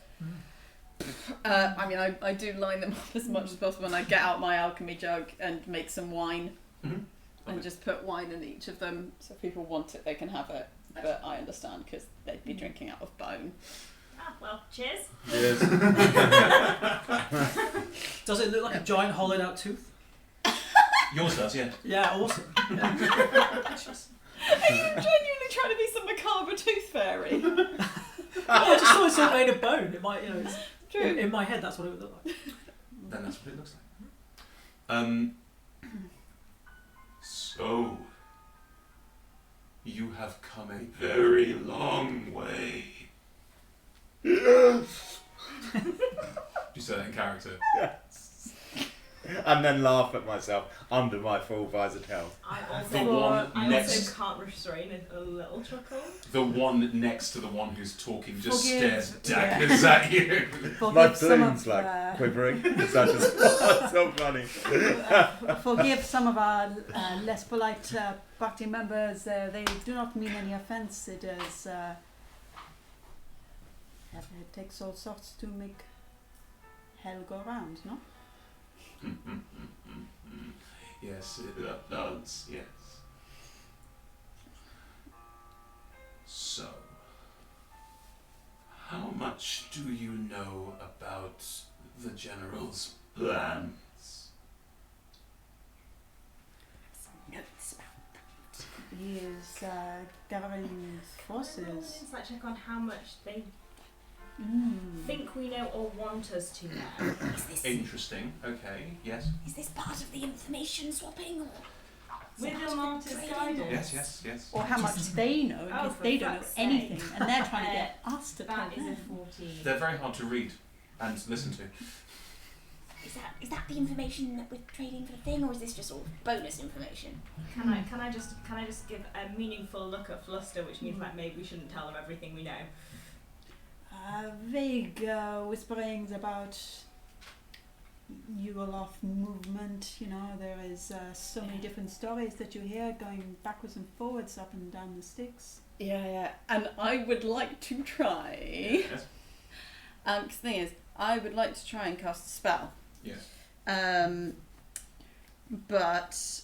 S5: I mean, I do line them up as much as possible, and I get out my alchemy jug and make some wine,
S1: Mhm.
S5: and just put wine in each of them. So if people want it, they can have it. But I understand because they'd be drinking out of bone.
S6: Ah, well, cheers.
S4: Yes.
S7: Does it look like a giant hollowed out tooth?
S1: Yours does, yeah.
S7: Yeah, awesome.
S5: Are you genuinely trying to be some macabre tooth fairy?
S7: I just thought it's all made of bone. It might, it's,
S5: True.
S7: in my head, that's what it would look like.
S1: Then that's what it looks like. So, you have come a very long way.
S4: Yes.
S1: You say that in character.
S4: And then laugh at myself under my full visored helm.
S6: I
S1: The
S6: also,
S1: one
S6: I
S1: next,
S6: also can't restrain a little chuckle.
S1: the one next to the one who's talking just
S3: Forgive-
S1: stares daggers at you.
S4: My
S3: Forgive some
S4: plume's
S3: of
S4: like quivering. Is that just oh, so funny?
S3: forgive some of our less polite party members. They do not mean any offence. It is. It takes all sorts to make hell go round, no?
S1: Yes, it does, yes. So, how much do you know about the General's plans?
S2: Notes about that.
S3: he is gathering forces.
S6: It's like check on how much they
S3: Mm.
S6: think we know or want us to know.
S1: Interesting. Okay. Yes.
S2: Is this part of the information swapping? Or
S6: With Ilmarta's guidance.
S1: Yes.
S3: Or how much they know, in case
S6: for
S3: they don't know
S6: fuck's
S3: anything,
S6: sake.
S3: and they're trying to get us to tell
S6: That is a
S3: them.
S6: 14.
S1: They're very hard to read and listen to.
S2: is that the information that we're trading for the thing, or is this just all bonus information?
S6: Can I just give a meaningful look at Fluster, which means like maybe we shouldn't tell them everything we know.
S3: Vague whisperings about yugoloth movement. You know, there is so many different stories that you hear going backwards and forwards, up and down the sticks.
S2: Yeah. And I would like to try.
S1: Yes.
S2: 'Cause the thing is, I would like to try and cast a spell.
S1: Yes.
S2: But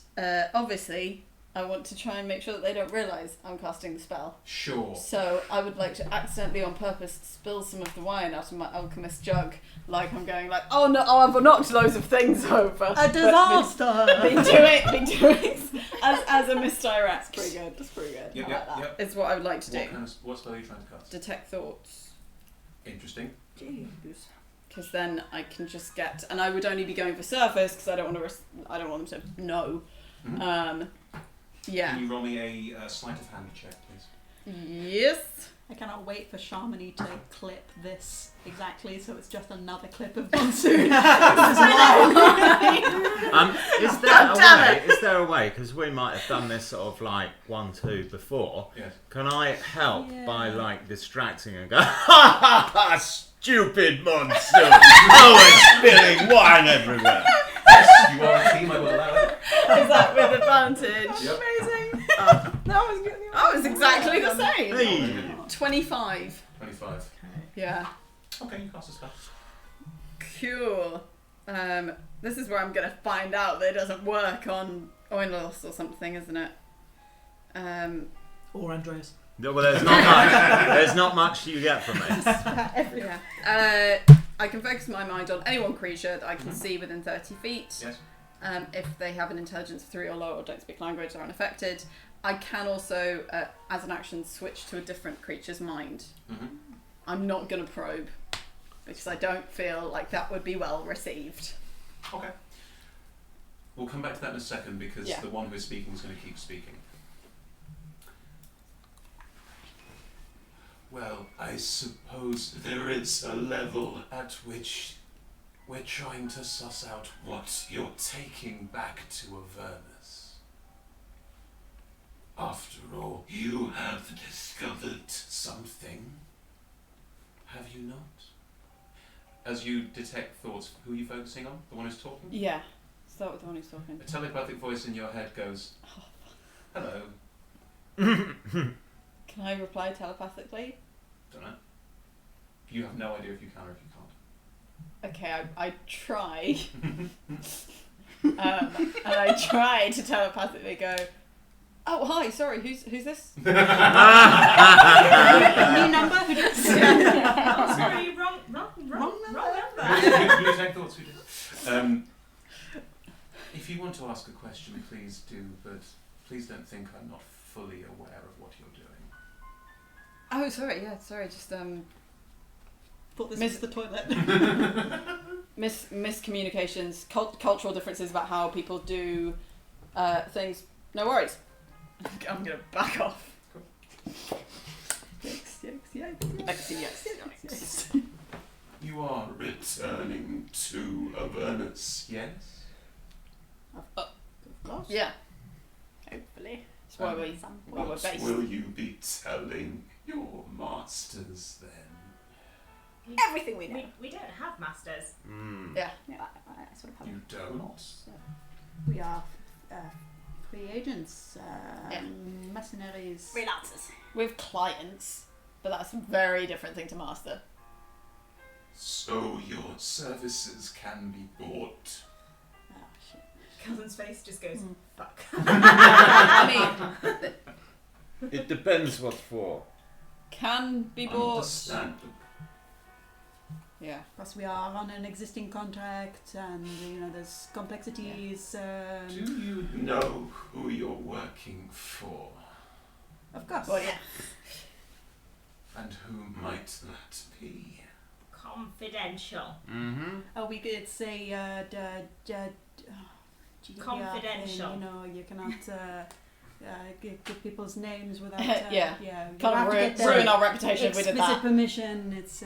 S2: obviously, I want to try and make sure that they don't realise I'm casting the spell.
S1: Sure.
S2: So I would like to accidentally, on purpose, spill some of the wine out of my alchemist jug. Like I'm going like, oh no, I've knocked loads of things over.
S3: A disaster!
S2: Be doing as a misdirect. That's pretty good. That's pretty good.
S1: Yep,
S2: I like that.
S1: yep.
S2: It's what I would like to do.
S1: What spell are you trying to cast?
S2: Detect thoughts.
S1: Interesting.
S2: Jeez. Because then I can just get, and I would only be going for surface because I don't want to. I don't want them to know.
S1: Mhm.
S2: Yeah.
S1: Can you roll me a sleight of hand check, please?
S2: Yes.
S3: I cannot wait for Sharmony to clip this exactly, so it's just another clip of Monsoon.
S4: Is there a way? Because we might have done this sort of like 1-2 before.
S1: Yes.
S4: Can I help by like distracting and go, ha ha ha, stupid monsoon! Oh, it's spilling wine everywhere.
S1: Yes, you are a team. I will allow it.
S2: Is that with advantage?
S1: Yep.
S2: Amazing.
S3: That was
S2: exactly the same.
S4: Hey.
S2: 25.
S1: 25.
S2: Yeah.
S1: Okay, you cast a spell.
S2: Cool. This is where I'm gonna find out that it doesn't work on Oinlos or something, isn't it?
S7: Or Andreas.
S4: Well, there's not much. There's not much you get from it.
S2: Yeah. I can focus my mind on any one creature that I can see within 30 feet.
S1: Yes.
S2: If they have an intelligence of 3 or lower or don't speak language or are unaffected. I can also, as an action, switch to a different creature's mind.
S1: Mm-hmm.
S2: I'm not going to probe because I don't feel like that would be well received.
S1: Okay. We'll come back to that in a second because the one who's speaking is going to keep speaking. Well, I suppose there is a level at which we're trying to suss out what you're taking back to Avernus. After all, you have discovered something, have you not? As you detect thoughts, who are you focusing on? The one who's talking?
S2: Yeah. Start with the one who's talking.
S1: A telepathic voice in your head goes, hello.
S2: Can I reply telepathically?
S1: Don't know. You have no idea if you can or if you can't.
S2: Okay, I try. And I try to telepathically go, oh, hi, sorry, who's this?
S3: New number?
S6: Oh, sorry, wrong number.
S1: Who detect thoughts? Who did? If you want to ask a question, please do, but please don't think I'm not fully aware of what you're doing.
S2: Oh, sorry, just
S3: Thought this was the toilet.
S2: miscommunications, cultural differences about how people do things. No worries. I'm gonna back off. Yikes.
S1: You are returning to Avernus, yes?
S3: Of course.
S2: Yeah. Hopefully. That's why we're
S1: What
S2: based.
S1: will you be telling your masters then?
S2: Everything we know.
S6: We don't have masters.
S2: Yeah.
S3: I sort of have
S1: You don't?
S3: We are free agents, mercenaries.
S2: Freelancers. With clients, but that's a very different thing to master.
S1: So your services can be bought.
S3: Oh, shit.
S6: Cousin's face just goes, fuck.
S2: I mean,
S4: It depends what for.
S2: can be bought.
S1: Understandable.
S2: Yeah.
S3: Plus, we are on an existing contract, and there's complexities.
S1: Do you know who you're working for?
S3: Of course.
S2: Well, yeah.
S1: And who might that be?
S6: Confidential.
S4: Mm-hmm.
S3: Oh, we could say GDPR
S6: Confidential.
S3: thing, you know, you cannot give people's names without.
S2: Yeah.
S3: Yeah. You
S2: Kind
S3: have
S2: of
S3: to get their
S2: ruin our reputation if we did
S3: explicit
S2: that.
S3: permission. It's.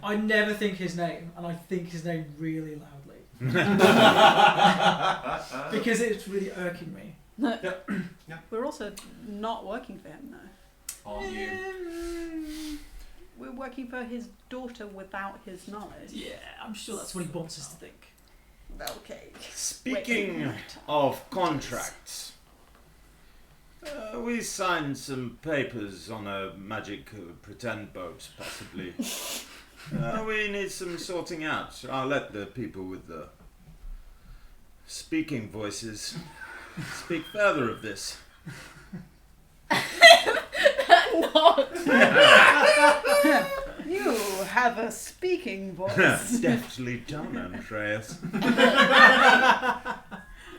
S7: I never think his name, and I think his name really loudly. Because it's really irking me.
S3: We're also not working for him, though.
S1: Are you?
S3: We're working for his daughter without his knowledge.
S7: Yeah, I'm sure that's what he wants us to think.
S3: Okay.
S4: Speaking of contracts, we signed some papers on a magic pretend boat, possibly. We need some sorting out. I'll let the people with the speaking voices speak further of this.
S2: Not.
S3: You have a speaking voice.
S4: Deftly done, Andreas.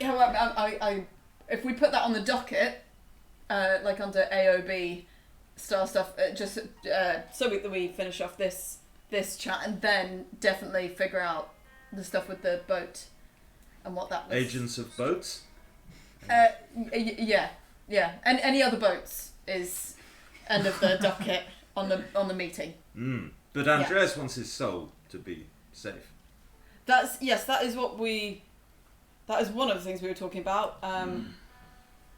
S2: Yeah, well, I if we put that on the docket, like under AOB style stuff, just so that we finish off this chat and then definitely figure out the stuff with the boat and what that was.
S4: Agents of boats?
S2: Yeah, and any other boats is end of the docket on the meeting.
S4: But Andreas wants his soul to be safe.
S2: That is one of the things we were talking about,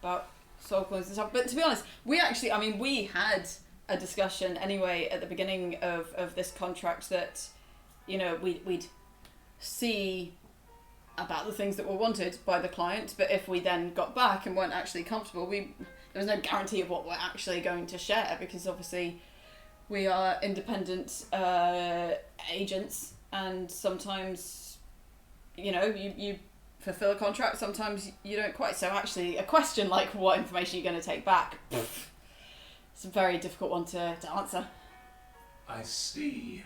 S2: about soul coins and stuff. But to be honest, we had a discussion anyway at the beginning of this contract that, you know, we'd see about the things that were wanted by the client, but if we then got back and weren't actually comfortable, there was no guarantee of what we're actually going to share, because obviously we are independent agents, and sometimes, you know, you fulfill a contract, sometimes you don't quite. So actually a question like what information you're going to take back, it's a very difficult one to answer.
S1: I see.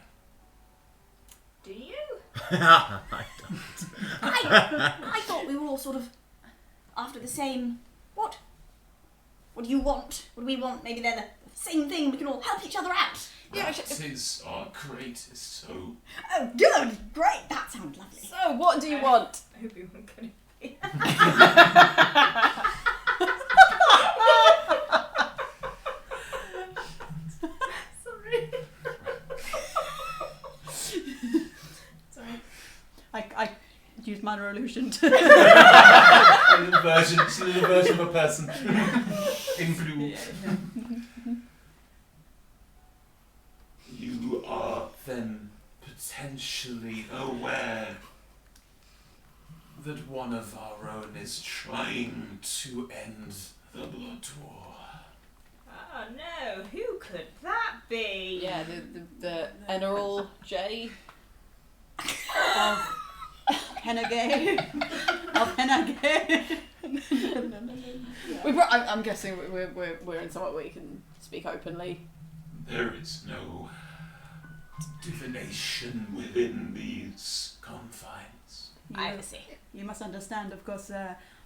S6: Do you?
S4: I don't.
S8: I thought we were all sort of after the same. What? What do you want? What do we want? Maybe they're the same thing. We can all help each other out.
S2: Yeah,
S1: That is our greatest hope.
S8: Oh, good, great. That sounds lovely.
S2: So what do you want?
S6: I hope you weren't going to be. Sorry. Sorry.
S3: I used minor illusion to.
S1: A little version of a person in blue. You are then potentially aware that one of our own is trying to end the blood war.
S6: Oh no, who could that be?
S2: Yeah, the Eneral J.
S3: Henagay. Of Henagay.
S2: I'm guessing we're in somewhere where you can speak openly.
S1: There is no divination within these confines.
S6: I see.
S3: You must understand, of course,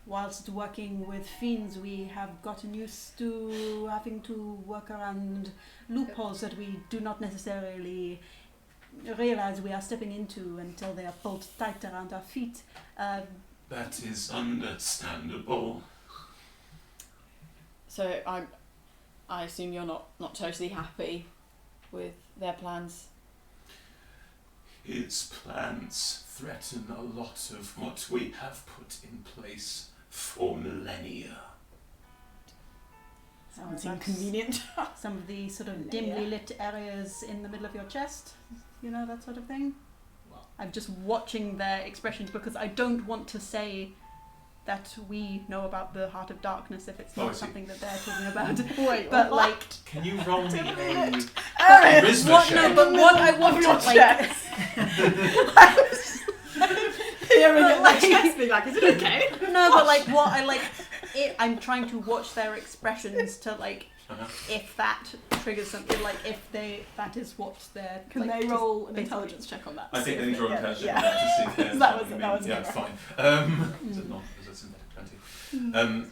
S3: whilst working with fiends, we have gotten used to having to work around loopholes that we do not necessarily realize we are stepping into until they are pulled tight around our feet.
S1: That is understandable.
S2: So I assume you're not totally happy with their plans.
S1: His plans threaten a lot of what we have put in place for millennia.
S2: Sounds
S3: That's
S2: inconvenient.
S3: Some of the sort of dimly lit areas in the middle of your chest, you know, that sort of thing. I'm just watching their expressions because I don't want to say that we know about the Heart of Darkness if it's
S1: Oh, I
S3: not
S1: see.
S3: something that they're talking about.
S2: Wait,
S3: But like,
S1: Can you roll me a
S2: Aaron,
S1: charisma
S3: what?
S1: check?
S3: No, but what I want to like.
S2: hearing it like
S3: Like-
S2: chest being like, is it okay?
S3: No, but like what I like, I'm trying to watch their expressions to like, if that triggers something, like if that is what they're.
S2: Can
S3: like,
S2: they
S3: just
S2: roll an
S3: basically-
S2: intelligence check on that?
S1: I think
S2: See
S1: they need
S2: if
S1: to roll
S2: get-
S1: intelligence
S2: yeah.
S1: on that to see if there's
S2: That was
S1: something
S2: it, that was
S1: yeah,
S2: it.
S1: fine. Is it not? Is it synthetic 20?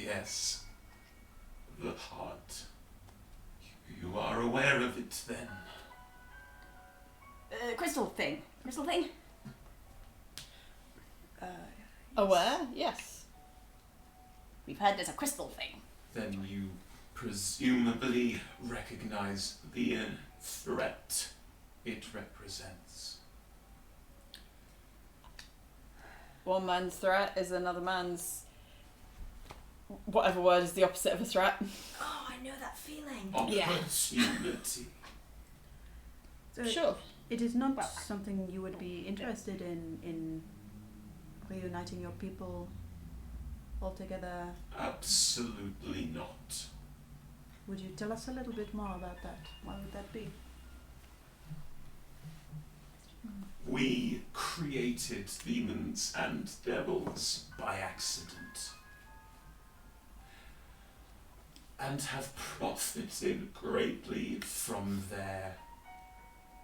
S1: Yes. The heart. You are aware of it then?
S8: Crystal thing. Crystal thing?
S2: Aware? Yes.
S8: We've heard there's a crystal thing.
S1: Then you presumably recognize the threat it represents.
S2: One man's threat is another man's... whatever word is the opposite of a threat.
S8: Oh, I know that feeling.
S1: Opportunity.
S3: So
S2: Sure.
S3: it is not
S8: Well,
S3: something you would be interested in reuniting your people all together.
S1: Absolutely not.
S3: Would you tell us a little bit more about that? Why would that be?
S1: We created demons and devils by accident, and have profited greatly from their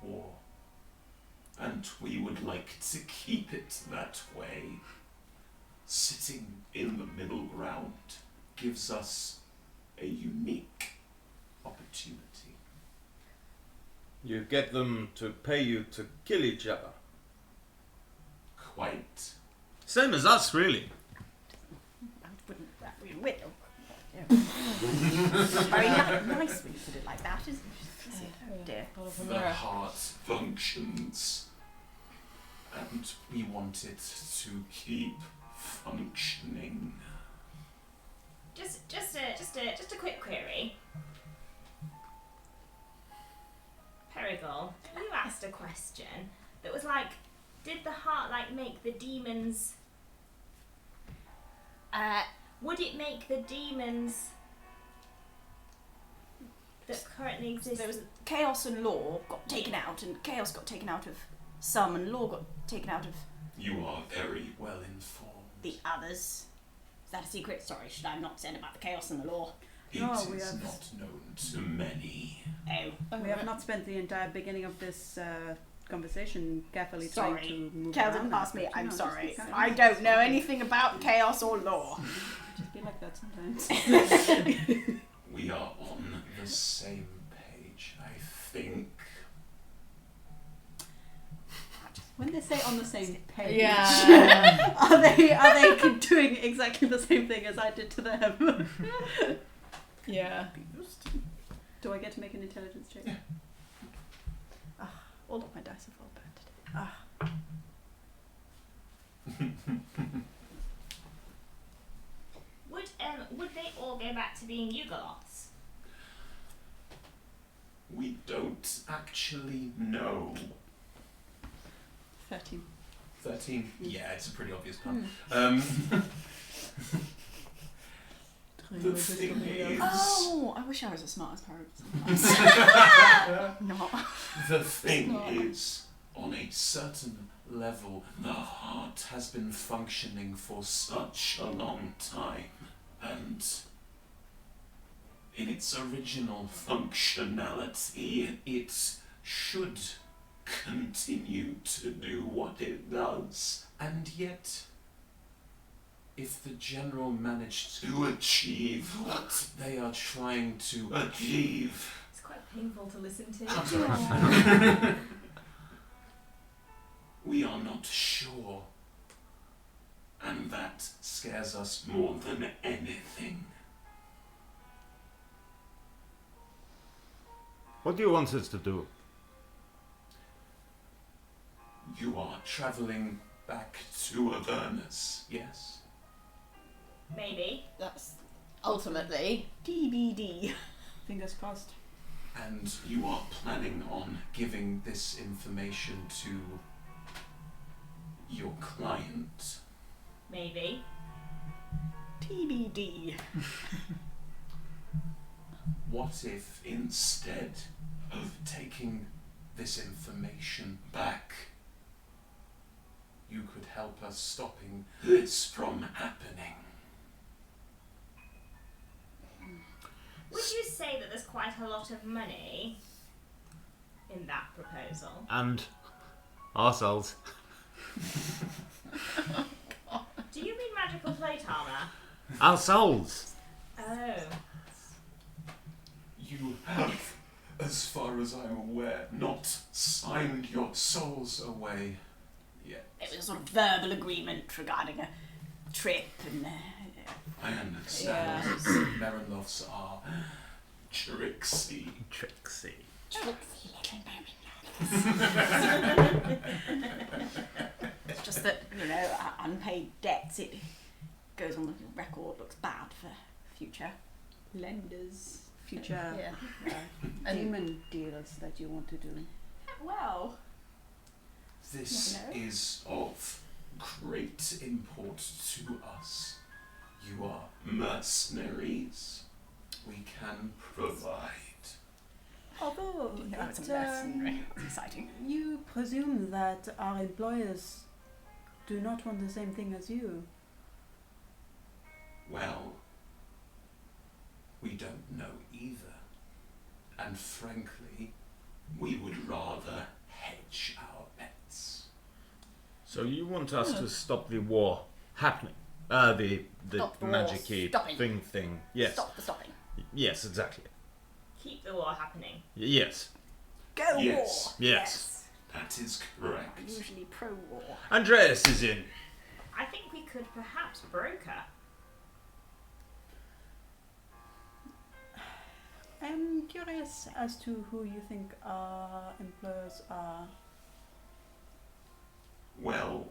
S1: war. And we would like to keep it that way. Sitting in the middle ground gives us a unique opportunity.
S9: You get them to pay you to kill each other.
S1: Quite.
S9: Same as us, really.
S8: Wouldn't that be real? Very nice when you put it like that, isn't it? Oh dear.
S1: The heart functions, and we want it to keep functioning.
S6: Just a quick query. Perigal, you asked a question that was like, did the heart make the demons? Would it make the demons that currently exist?
S8: There was chaos and law got taken out, and chaos got taken out of some, and law got taken out of
S1: You are very well informed.
S8: the others. Is that a secret? Sorry, should I not said about the chaos and the law?
S1: It
S3: No,
S1: is
S3: we have-
S1: not known to many.
S8: Oh,
S3: We have not spent the entire beginning of this conversation carefully trying
S8: sorry.
S3: to move
S8: Kelvin
S3: around
S8: asked
S3: that,
S8: me.
S3: but, you
S8: I'm
S3: know,
S8: sorry.
S3: just-
S8: I don't know anything about chaos or law.
S3: Just be like that sometimes.
S1: We are on the same page, I think.
S3: When they say on the same page,
S2: Yeah.
S3: are they doing exactly the same thing as I did to them?
S2: Yeah.
S3: Do I get to make an intelligence check?
S1: Yeah.
S3: All of my dice have all burned today.
S6: Would they all go back to being yugoloths?
S1: We don't actually know.
S3: 13.
S1: 13? Yeah, it's a pretty obvious pun.
S3: Hmm.
S1: The thing is,
S8: Oh, I wish I was as smart as Paragon. Not.
S1: the thing is, on a certain level, the heart has been functioning for such a long time, and in its original functionality, it should continue to do what it does. And yet, if the general managed to achieve what they are trying to achieve,
S6: It's quite painful to listen to.
S1: I'm sorry. We are not sure, and that scares us more than anything.
S9: What do you want us to do?
S1: You are travelling back to Avernus, yes?
S6: Maybe.
S2: That's ultimately
S8: TBD.
S3: Fingers crossed.
S1: And you are planning on giving this information to your client.
S6: Maybe.
S8: TBD.
S1: What if instead of taking this information back, you could help us stopping this from happening?
S6: Would you say that there's quite a lot of money in that proposal?
S9: And arseholes.
S6: Do you mean magical plate armor?
S9: Our souls.
S6: Oh.
S1: You have, as far as I'm aware, not signed your souls away yet.
S2: It was a sort of verbal agreement regarding a trip and.
S1: I understand. Merenloths are tricksy.
S4: Trixie.
S2: It's just that, unpaid debts, it goes on the record, looks bad for future
S3: Lenders, future
S2: and
S3: demon dealers that you want to do.
S2: well,
S1: This is of great import to us. You are mercenaries. We can provide.
S3: Although
S2: it's a mercenary. It's exciting.
S3: you presume that our employers do not want the same thing as you.
S1: Well, we don't know either. And frankly, we would rather hedge our bets.
S9: So you want us to stop the war happening? The
S2: Stop the war
S9: magic-y
S2: stopping.
S9: thing. Yes.
S2: Stop the stopping.
S9: Yes, exactly.
S6: Keep the war happening.
S9: Yes.
S2: Go
S1: Yes.
S2: war.
S9: Yes.
S1: That is correct.
S2: Usually pro-war.
S9: Andreas is in.
S6: I think we could perhaps broker.
S3: I'm curious as to who you think our employers are.
S1: Well,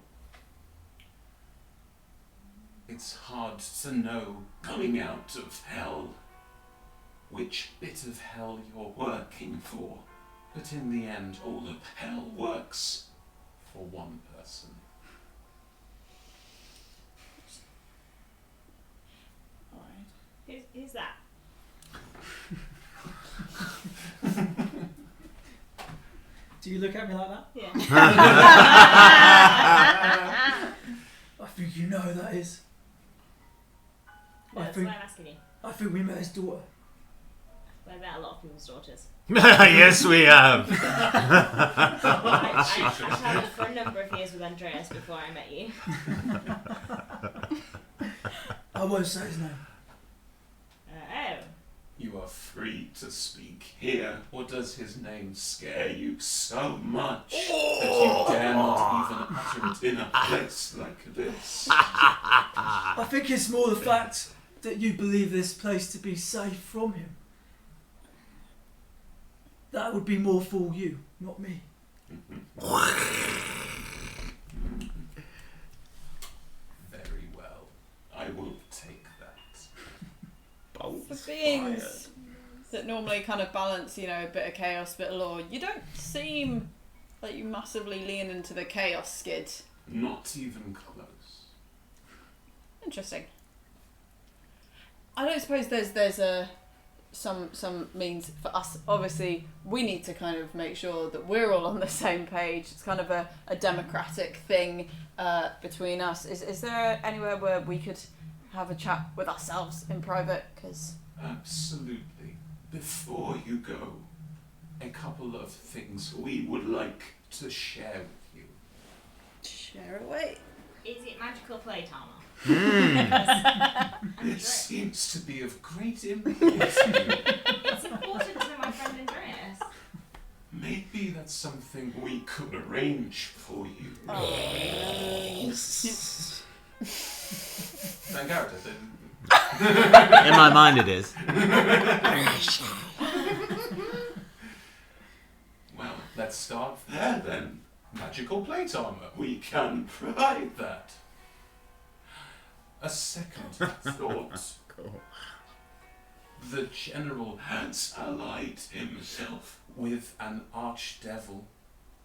S1: it's hard to know coming out of hell which bit of hell you're working for. But in the end, all of hell works for one person.
S3: Alright.
S6: Who's that?
S7: Do you look at me like that?
S6: Yeah.
S7: I think you know who that is.
S6: That's why I'm asking you.
S7: I think we met his daughter.
S6: I met a lot of people's daughters.
S9: Yes, we have.
S6: I travelled for a number of years with Andreas before I met you.
S7: I won't say his name.
S6: Oh.
S1: You are free to speak here, or does his name scare you so much that you dare not even utter it in a place like this?
S7: I think it's more the fact that you believe this place to be safe from him. That would be more for you, not me.
S1: Very well. I will take that.
S5: For beings that normally kind of balance, a bit of chaos, bit of law, you don't seem like you massively lean into the chaos skid.
S1: Not even close.
S5: Interesting. I don't suppose there's some means for us. Obviously, we need to kind of make sure that we're all on the same page. It's kind of a democratic thing between us. Is there anywhere where we could have a chat with ourselves in private? Because
S1: Absolutely. Before you go, a couple of things we would like to share with you.
S5: share away.
S6: Is it magical plate armor?
S1: It seems to be of great importance to you.
S6: It's important to my friend Andreas.
S1: Maybe that's something we could arrange for you. Thank character.
S9: In my mind, it is.
S1: Well, let's start there then. Magical plate armor. We can provide that. A second thought.
S9: Cool.
S1: The general has allied himself with an archdevil,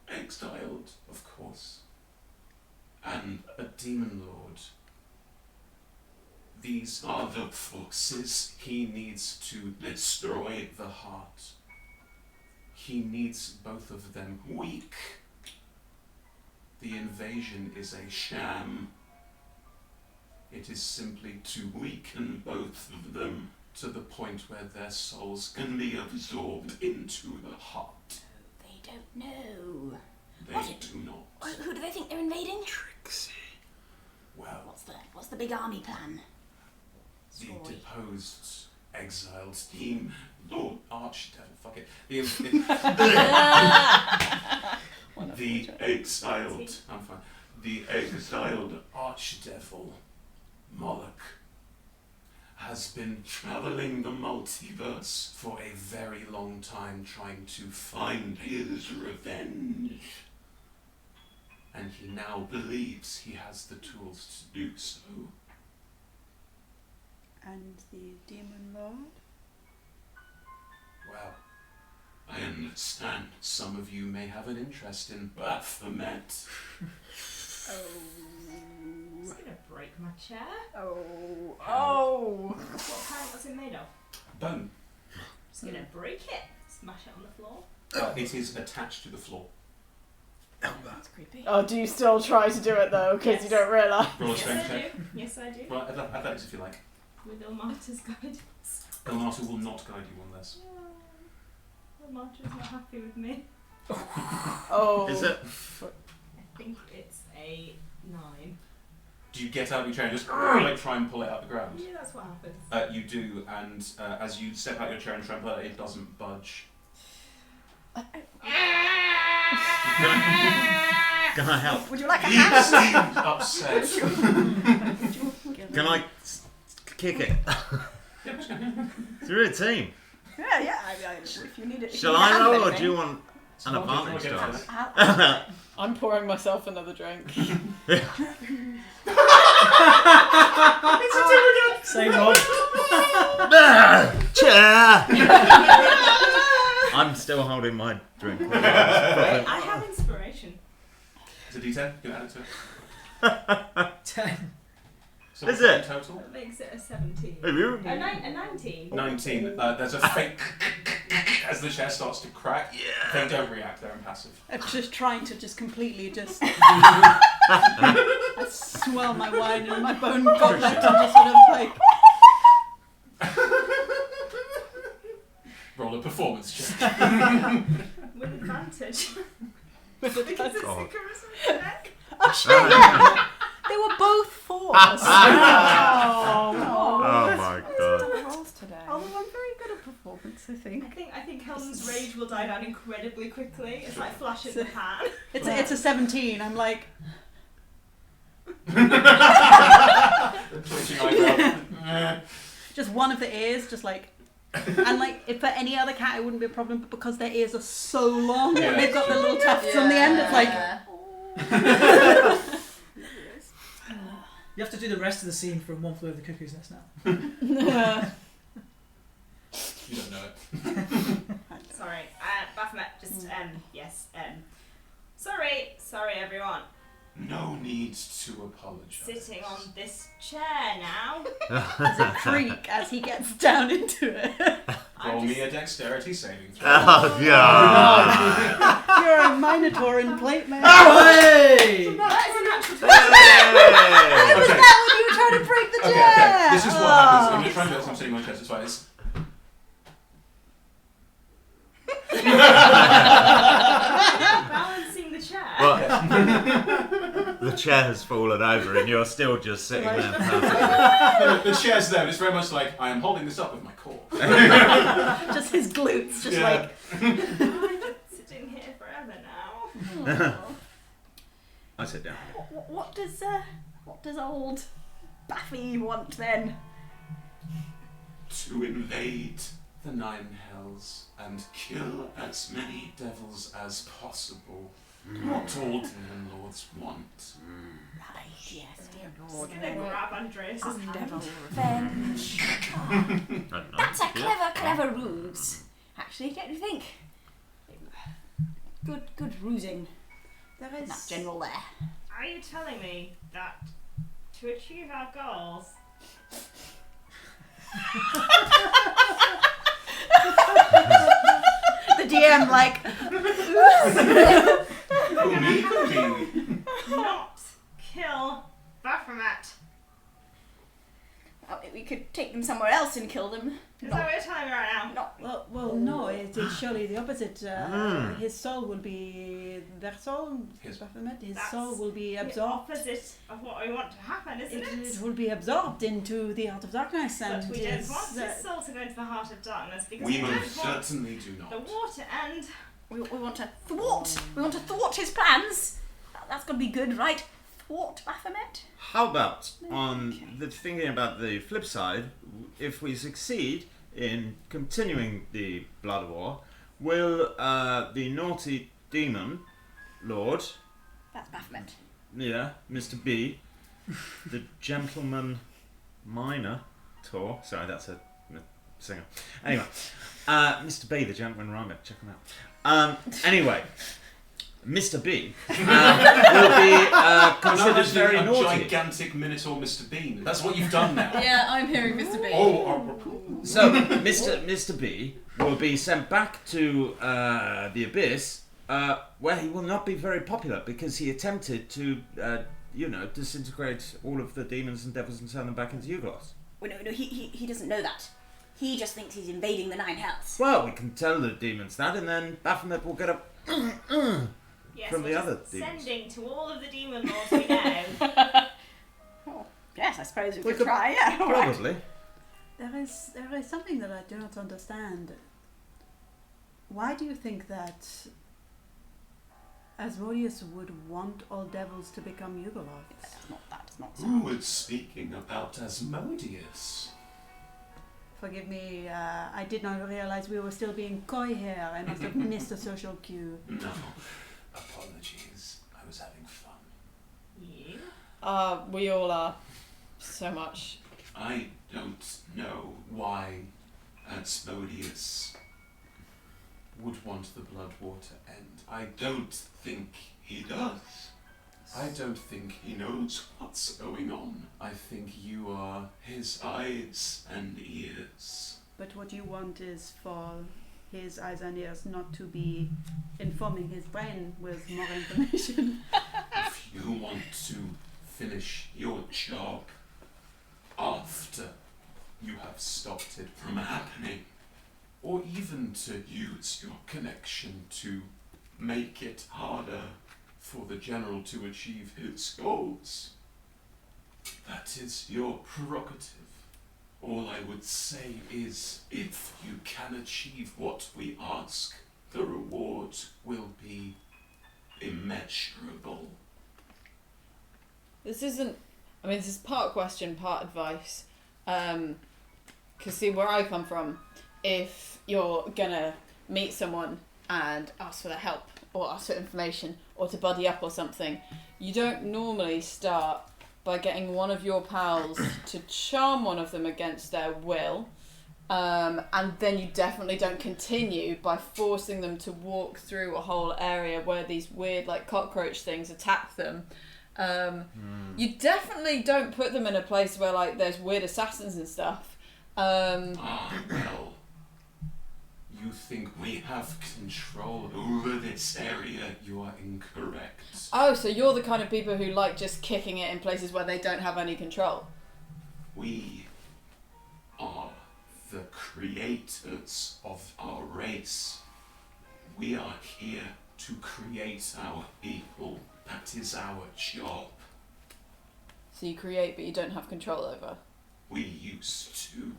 S1: exiled, of course, and a demon lord. These are the forces he needs to destroy the heart. He needs both of them weak. The invasion is a sham. It is simply to weaken both of them to the point where their souls can be absorbed into the heart.
S8: They don't know.
S1: They do not.
S8: Who do they think they're invading?
S1: Well,
S8: What's the big army plan?
S1: The
S8: Story.
S1: deposed, exiled demon, Lord Archdevil, fuck it. The exiled, I'm fine. The exiled Archdevil, Moloch, has been travelling the multiverse for a very long time trying to find his revenge. And he now believes he has the tools to do so.
S3: And the demon lord?
S1: Well, I understand some of you may have an interest in Baphomet.
S6: It's gonna break my chair.
S2: Oh.
S6: What kind was it made of?
S1: Bone.
S6: It's gonna break it. Smash it on the floor.
S1: It is attached to the floor.
S2: That's creepy. Oh, do you still try to do it though? Because you don't realise.
S1: Roll a
S6: Yes,
S1: strength
S6: I
S1: check.
S6: do. Yes, I do.
S1: Right, athletics if you like.
S6: With Ilmater's guidance.
S1: Ilmater will not guide you on this.
S6: Ilmater's not happy with me.
S2: Oh.
S4: Is it?
S6: I think it's a 9.
S1: Do you get out of your chair and just like try and pull it out of the ground?
S6: Yeah, that's what happens.
S1: You do, and as you step out your chair and try and pull it, it doesn't budge.
S4: Can I help?
S2: Would you like a
S1: You
S2: hand?
S1: seem upset.
S4: Can I kick it? Through a team.
S2: Yeah. If you need it.
S4: Shall I roll or do you want an advantage dice?
S2: I'm pouring myself another drink.
S7: Same roll.
S4: Chair! I'm still holding my drink.
S6: I have inspiration.
S1: It's a D10. You can add it to it.
S7: 10.
S1: So
S4: Is
S1: what's
S4: it?
S1: the total?
S6: That makes it a 17.
S4: Have you?
S6: A 19.
S1: 19. There's a fake as the chair starts to crack. Yeah. They don't react. They're impassive.
S3: I'm just trying to just completely just I swell my wine in my bone goblet and just sort of like
S1: Roll a performance check.
S6: With advantage.
S3: with a
S6: Because it's a
S4: God.
S6: charisma check.
S3: Oh shit, yeah! They were both 4s.
S4: Oh my god.
S2: Rolls today.
S3: Although I'm very good at performance, I think.
S6: I think Helen's rage will die down incredibly quickly. It's like flash in the pan.
S3: It's a 17. I'm like,
S1: Twitching eyebrow.
S3: just one of the ears, just like, and like, if for any other cat it wouldn't be a problem, but because their ears are so long
S1: Yeah.
S3: and they've got the little tufts on the end, it's like,
S7: You have to do the rest of the scene from One Flew Over the Cuckoo's Nest now.
S1: You don't know it.
S6: Sorry, Baphomet, just, yes, sorry everyone.
S1: No need to apologize.
S6: Sitting on this chair now.
S3: does it creak as he gets down into it?
S1: Roll me a dexterity saving throw.
S4: Oh god.
S3: You're a minotaur in plate mail.
S7: Hey!
S6: That is a natural 20.
S3: Why was that when you were trying to break the chair?
S1: Okay. This is what happens. I'm going to try and do this. I'm sitting on my chest. It's fine. It's...
S6: Balancing the chair.
S4: Well, the chair has fallen over and you're still just sitting there perfectly.
S1: the chair's there. It's very much like I am holding this up with my core.
S3: Just his glutes, just
S1: Yeah.
S3: like.
S6: I'm sitting here forever now.
S4: I sit down.
S2: What does old Baffy want then?
S1: To invade the Nine Hells and kill as many devils as possible. What all demon lords want.
S2: Right, yes, dear
S6: Just
S2: Lord.
S6: gonna grab Andreas' hand.
S2: Devil revenge.
S4: I don't know.
S8: That's a
S4: Yeah.
S8: clever ruse. Actually, don't you think? Good rusing.
S3: There
S8: That general there.
S6: Are you telling me that to achieve our goals,
S3: the DM like.
S6: not kill Baphomet?
S8: we could take them somewhere else and kill them.
S6: Is that what you're telling me right now?
S3: Well, no, it is surely the opposite. His soul will be their soul.
S1: His-
S3: Baphomet. His
S6: That's
S3: soul will be
S6: The
S3: absorbed.
S6: opposite of what we want to happen, isn't it?
S3: It will be absorbed into the heart of darkness, and
S6: But we don't
S3: is,
S6: want his soul to go into the heart of darkness because
S1: We
S6: we don't
S1: most
S6: want
S1: certainly do not.
S6: the water and
S8: We want to thwart. We want to thwart his plans. That's got to be good, right? Thwart Baphomet.
S4: How about on the thinking about the flip side, if we succeed in continuing the blood war, will the naughty demon lord,
S8: That's Baphomet.
S4: yeah, Mr. B, the gentleman miner tour, sorry, that's a singer. Anyway, Mr. B, the gentleman rhymer, check him out. Anyway, Mr. B will be considered very
S1: a
S4: naughty.
S1: gigantic Minotaur Mr. Bean. That's what you've done now.
S2: Yeah, I'm hearing Mr. B.
S4: So, Mr. B will be sent back to the Abyss, where he will not be very popular because he attempted to, disintegrate all of the demons and devils and turn them back into yugoloths.
S8: Well, no, he doesn't know that. He just thinks he's invading the Nine Hells.
S4: Well, we can tell the demons that, and then Baphomet will get a
S6: yes,
S4: from
S6: we're
S4: the other
S6: just
S4: demons.
S6: sending to all of the demon lords we know.
S8: Oh, yes, I suppose we
S4: We
S8: could
S4: could
S8: try. Yeah, all right.
S4: Probably.
S3: there is something that I do not understand. Why do you think that Asmodeus would want all devils to become yugoloths?
S8: That's not
S1: Who was speaking about Asmodeus?
S3: Forgive me, I did not realize we were still being coy here. I must have missed a social cue.
S1: No. Apologies. I was having fun.
S6: You?
S2: We all are. So much.
S1: I don't know why Asmodeus would want the blood war to end. I don't think he does. I don't think he knows what's going on. I think you are his eyes and ears.
S3: But what you want is for his eyes and ears not to be informing his brain with more information.
S1: If you want to finish your job after you have stopped it from happening, or even to use your connection to make it harder for the general to achieve his goals, that is your prerogative. All I would say is, if you can achieve what we ask, the reward will be immeasurable.
S2: This isn't. I mean, this is part question, part advice. Because see, where I come from, if you're gonna meet someone and ask for their help or ask for information or to buddy up or something, you don't normally start by getting one of your pals to charm one of them against their will, and then you definitely don't continue by forcing them to walk through a whole area where these weird like cockroach things attack them. You definitely don't put them in a place where like there's weird assassins and stuff.
S1: Well, you think we have control over this area? You are incorrect.
S2: Oh, so you're the kind of people who like just kicking it in places where they don't have any control.
S1: We are the creators of our race. We are here to create our people. That is our job.
S2: So you create, but you don't have control over.
S1: We used to.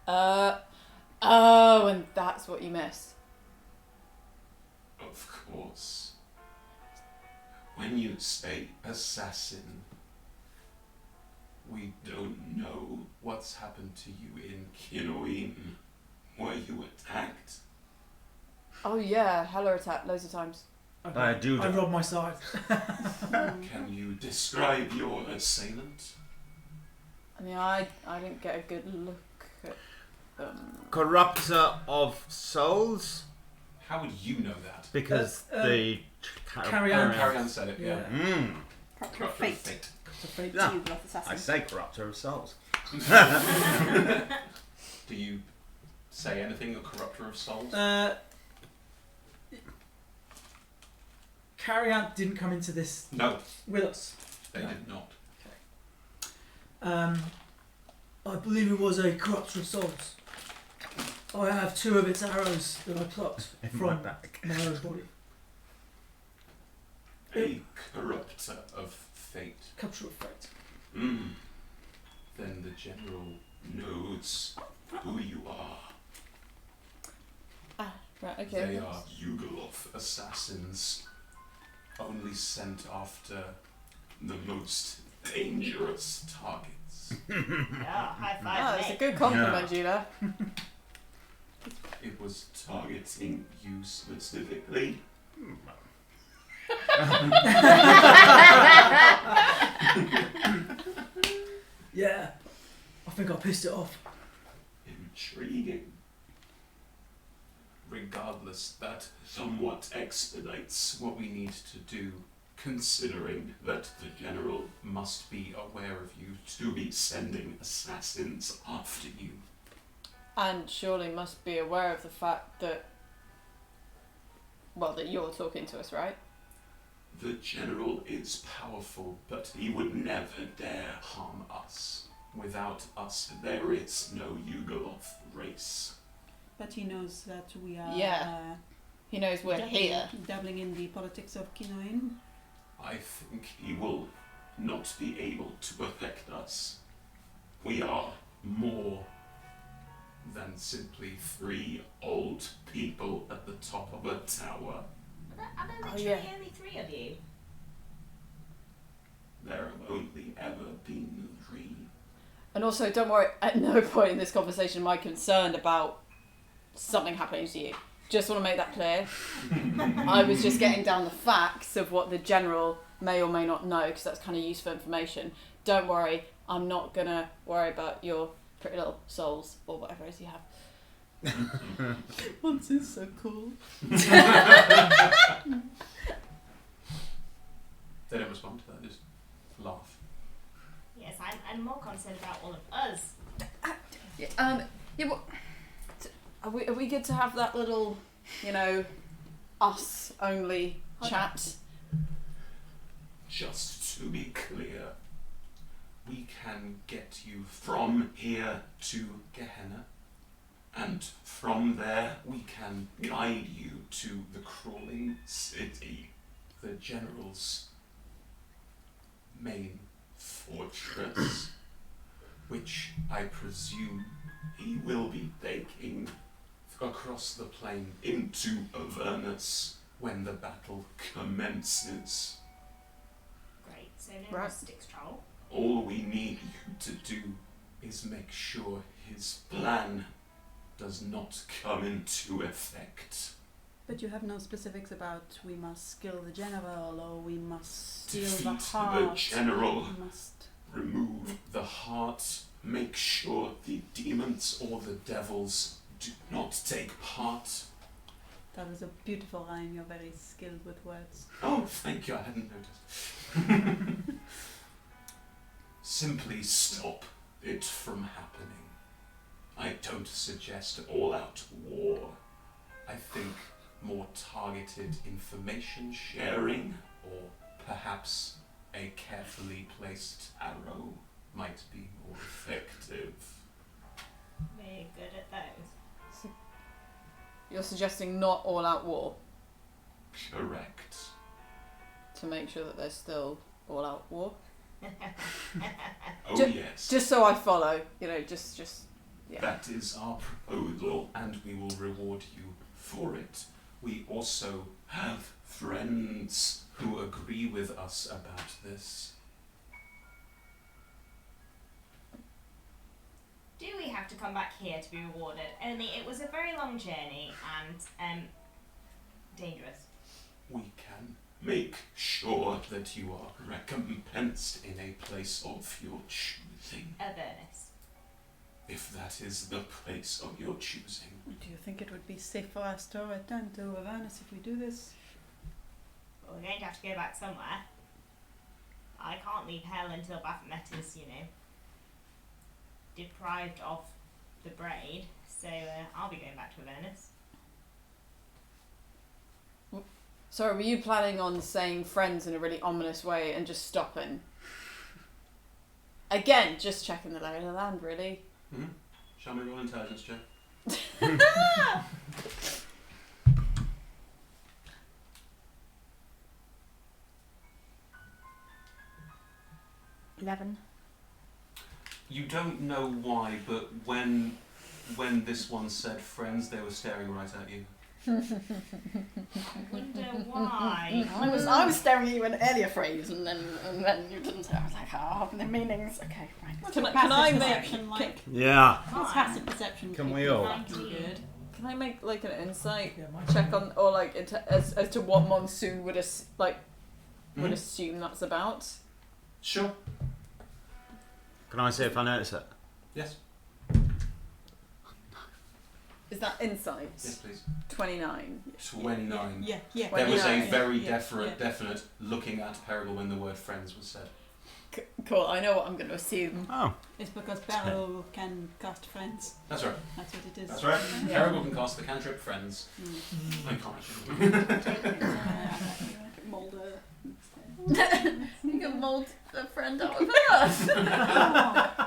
S2: Oh, and that's what you miss.
S1: Of course. When you say assassin, we don't know what's happened to you in Khin-Oin. Were you attacked?
S2: Oh yeah, hella attack loads of times.
S4: I do.
S7: I robbed my side.
S1: Can you describe your assailant?
S2: I mean, I didn't get a good look at them.
S4: Corrupter of souls,
S1: How would you know that?
S4: because the
S7: Carry on.
S1: Carry-on said it, yeah.
S8: Corrupter of fate.
S2: It's a fate.
S4: Yeah.
S8: Yugoloth assassin.
S4: I say corrupter of souls.
S1: Do you say anything, a corrupter of souls?
S7: Carry-on didn't come into this
S1: No,
S7: with us.
S1: they
S7: No.
S1: did not.
S7: I believe it was a corrupt souls. I have 2 of its arrows that I plucked from my own body.
S1: A corrupter of fate.
S7: Capture of fate.
S1: Then the general knows who you are.
S5: Right, okay.
S1: They are yugoloth assassins, only sent after the most dangerous targets.
S6: Yeah, high five,
S2: Oh, it's a
S6: mate.
S2: good compliment, Judah.
S1: It was targeting you specifically.
S7: Yeah, I think I pissed it off.
S1: Intriguing. Regardless, that somewhat expedites what we need to do, considering that the general must be aware of you to be sending assassins after you.
S5: And surely must be aware of the fact that, well, that you're talking to us, right?
S1: The general is powerful, but he would never dare harm us. Without us, there is no Yugoloth race.
S3: But he knows that we are
S5: Yeah. He knows we're here.
S3: dabbling in the politics of Khin-Oin.
S1: I think he will not be able to affect us. We are more than simply 3 old people at the top of a tower.
S6: Are there
S5: Oh,
S6: literally
S5: yeah.
S6: only 3 of you?
S1: There have only ever been 3.
S5: And also, don't worry, at no point in this conversation am I concerned about something happening to you. Just want to make that clear. I was just getting down the facts of what the general may or may not know, because that's kind of useful information. Don't worry, I'm not going to worry about your pretty little souls, or whatever it is you have.
S3: Once is so cool.
S1: They don't respond to that, just laugh.
S6: Yes, I'm more concerned about all of us.
S5: Are we good to have that little, us only chat?
S1: Just to be clear, we can get you from here to Gehenna, and from there we can guide you to the crawling city, the general's main fortress, which I presume he will be taking across the plain into Avernus when the battle commences.
S6: Great, so no more
S5: Right.
S6: Styx travel.
S1: All we need you to do is make sure his plan does not come into effect.
S3: But you have no specifics about we must kill the general or we must steal the
S1: Defeat
S3: heart.
S1: the general,
S3: We must.
S1: remove the heart, make sure the demons or the devils do not take part.
S3: That was a beautiful rhyme. You're very skilled with words.
S1: Oh, thank you, I hadn't noticed. Simply stop it from happening. I don't suggest all-out war. I think more targeted information sharing, or perhaps a carefully placed arrow, might be more effective.
S6: We're good at those.
S5: You're suggesting not all-out war
S1: Correct.
S5: to make sure that there's still all-out war?
S1: Oh
S5: Ju-
S1: yes.
S5: Just so I follow, just yeah.
S1: That is our proposal, and we will reward you for it. We also have friends who agree with us about this.
S6: Do we have to come back here to be rewarded? Only it was a very long journey and dangerous.
S1: We can make sure that you are recompensed in a place of your choosing,
S6: Avernus.
S1: if that is the place of your choosing.
S3: Do you think it would be safe for us to return to Avernus if we do this?
S6: Well, we're going to have to go back somewhere. I can't leave hell until Baphomet is, deprived of the braid. So I'll be going back to Avernus.
S5: So were you planning on saying friends in a really ominous way and just stopping? Again, just checking the lay of the land, really.
S1: Mm-hmm. Shall we roll intelligence check?
S2: 11.
S1: You don't know why, but when this one said friends, they were staring right at you.
S6: I wonder why.
S2: I was staring at you in an earlier phrase, and then you didn't. I was like, oh, the meanings. Okay, right.
S5: Can I
S3: Passive
S5: make
S3: perception, like
S4: Yeah.
S3: what's passive perception?
S4: Can we all?
S3: Good.
S5: Can I make like an insight
S7: Yeah, mine
S5: check
S7: too.
S5: on, or like as to what Monsoon would would assume that's about?
S1: Sure.
S4: Can I see if I notice it?
S1: Yes.
S5: Is that insight?
S1: Yes, please.
S5: 29.
S1: 29.
S3: Yeah.
S1: There was a
S5: 29,
S1: very
S3: yeah,
S1: definite looking at Perigal when the word friends was said.
S5: Cool. I know what I'm going to assume.
S4: Oh.
S3: It's because Barrow can cast friends.
S1: That's right.
S3: That's what it is.
S1: That's right.
S5: Yeah.
S1: Perigal can cast the cantrip friends.
S3: Mm.
S1: I can't actually.
S3: Molder.
S5: You can mold a friend out of us.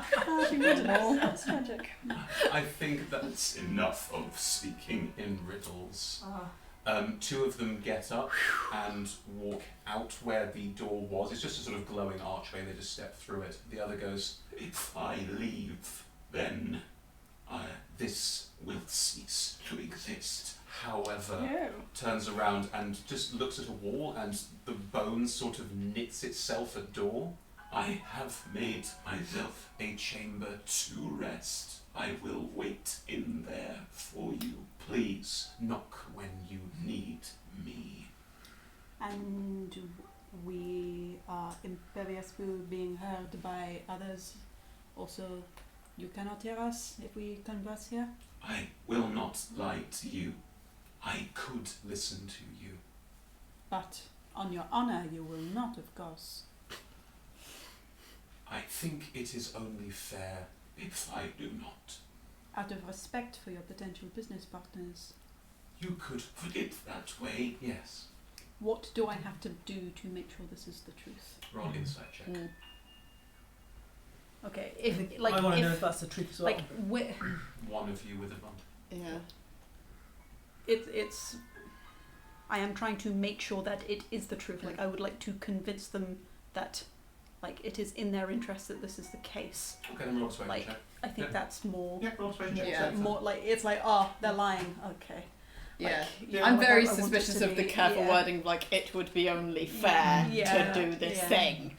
S2: That's tragic.
S1: I think that's enough of speaking in riddles. Two of them get up and walk out where the door was. It's just a sort of glowing archway. They just step through it. The other goes, "If I leave, then this will cease to exist." However, turns around and just looks at a wall, and the bone sort of knits itself a door. "I have made myself a chamber to rest. I will wait in there for you. Please knock when you need me."
S3: And we are imperiously being heard by others. Also, you cannot hear us if we converse here.
S1: "I will not lie to you. I could listen to you."
S3: But on your honor, you will not, of course.
S1: "I think it is only fair if I do not."
S3: Out of respect for your potential business partners.
S1: "You could put it that way, yes."
S3: What do I have to do to make sure this is the truth?
S1: Roll insight check.
S3: Okay,
S7: I want to know if that's the truth as well.
S3: like where
S1: One of you with advantage.
S5: Yeah.
S3: it's I am trying to make sure that it is the truth. Like I would like to convince them that like it is in their interest that this is the case.
S1: Okay, then roll a persuasion
S3: Like
S1: check.
S3: I think
S1: Yeah.
S3: that's more
S1: Yeah, roll a persuasion check.
S5: Yeah.
S3: more like it's like oh they're lying. Okay.
S5: Yeah.
S3: Like, you know,
S5: I'm
S3: like,
S5: very
S3: I want it
S5: suspicious
S3: to
S5: of the
S3: be-
S5: careful
S3: yeah.
S5: wording, like it would be only fair
S3: Yeah.
S5: to do this
S3: Yeah.
S5: thing.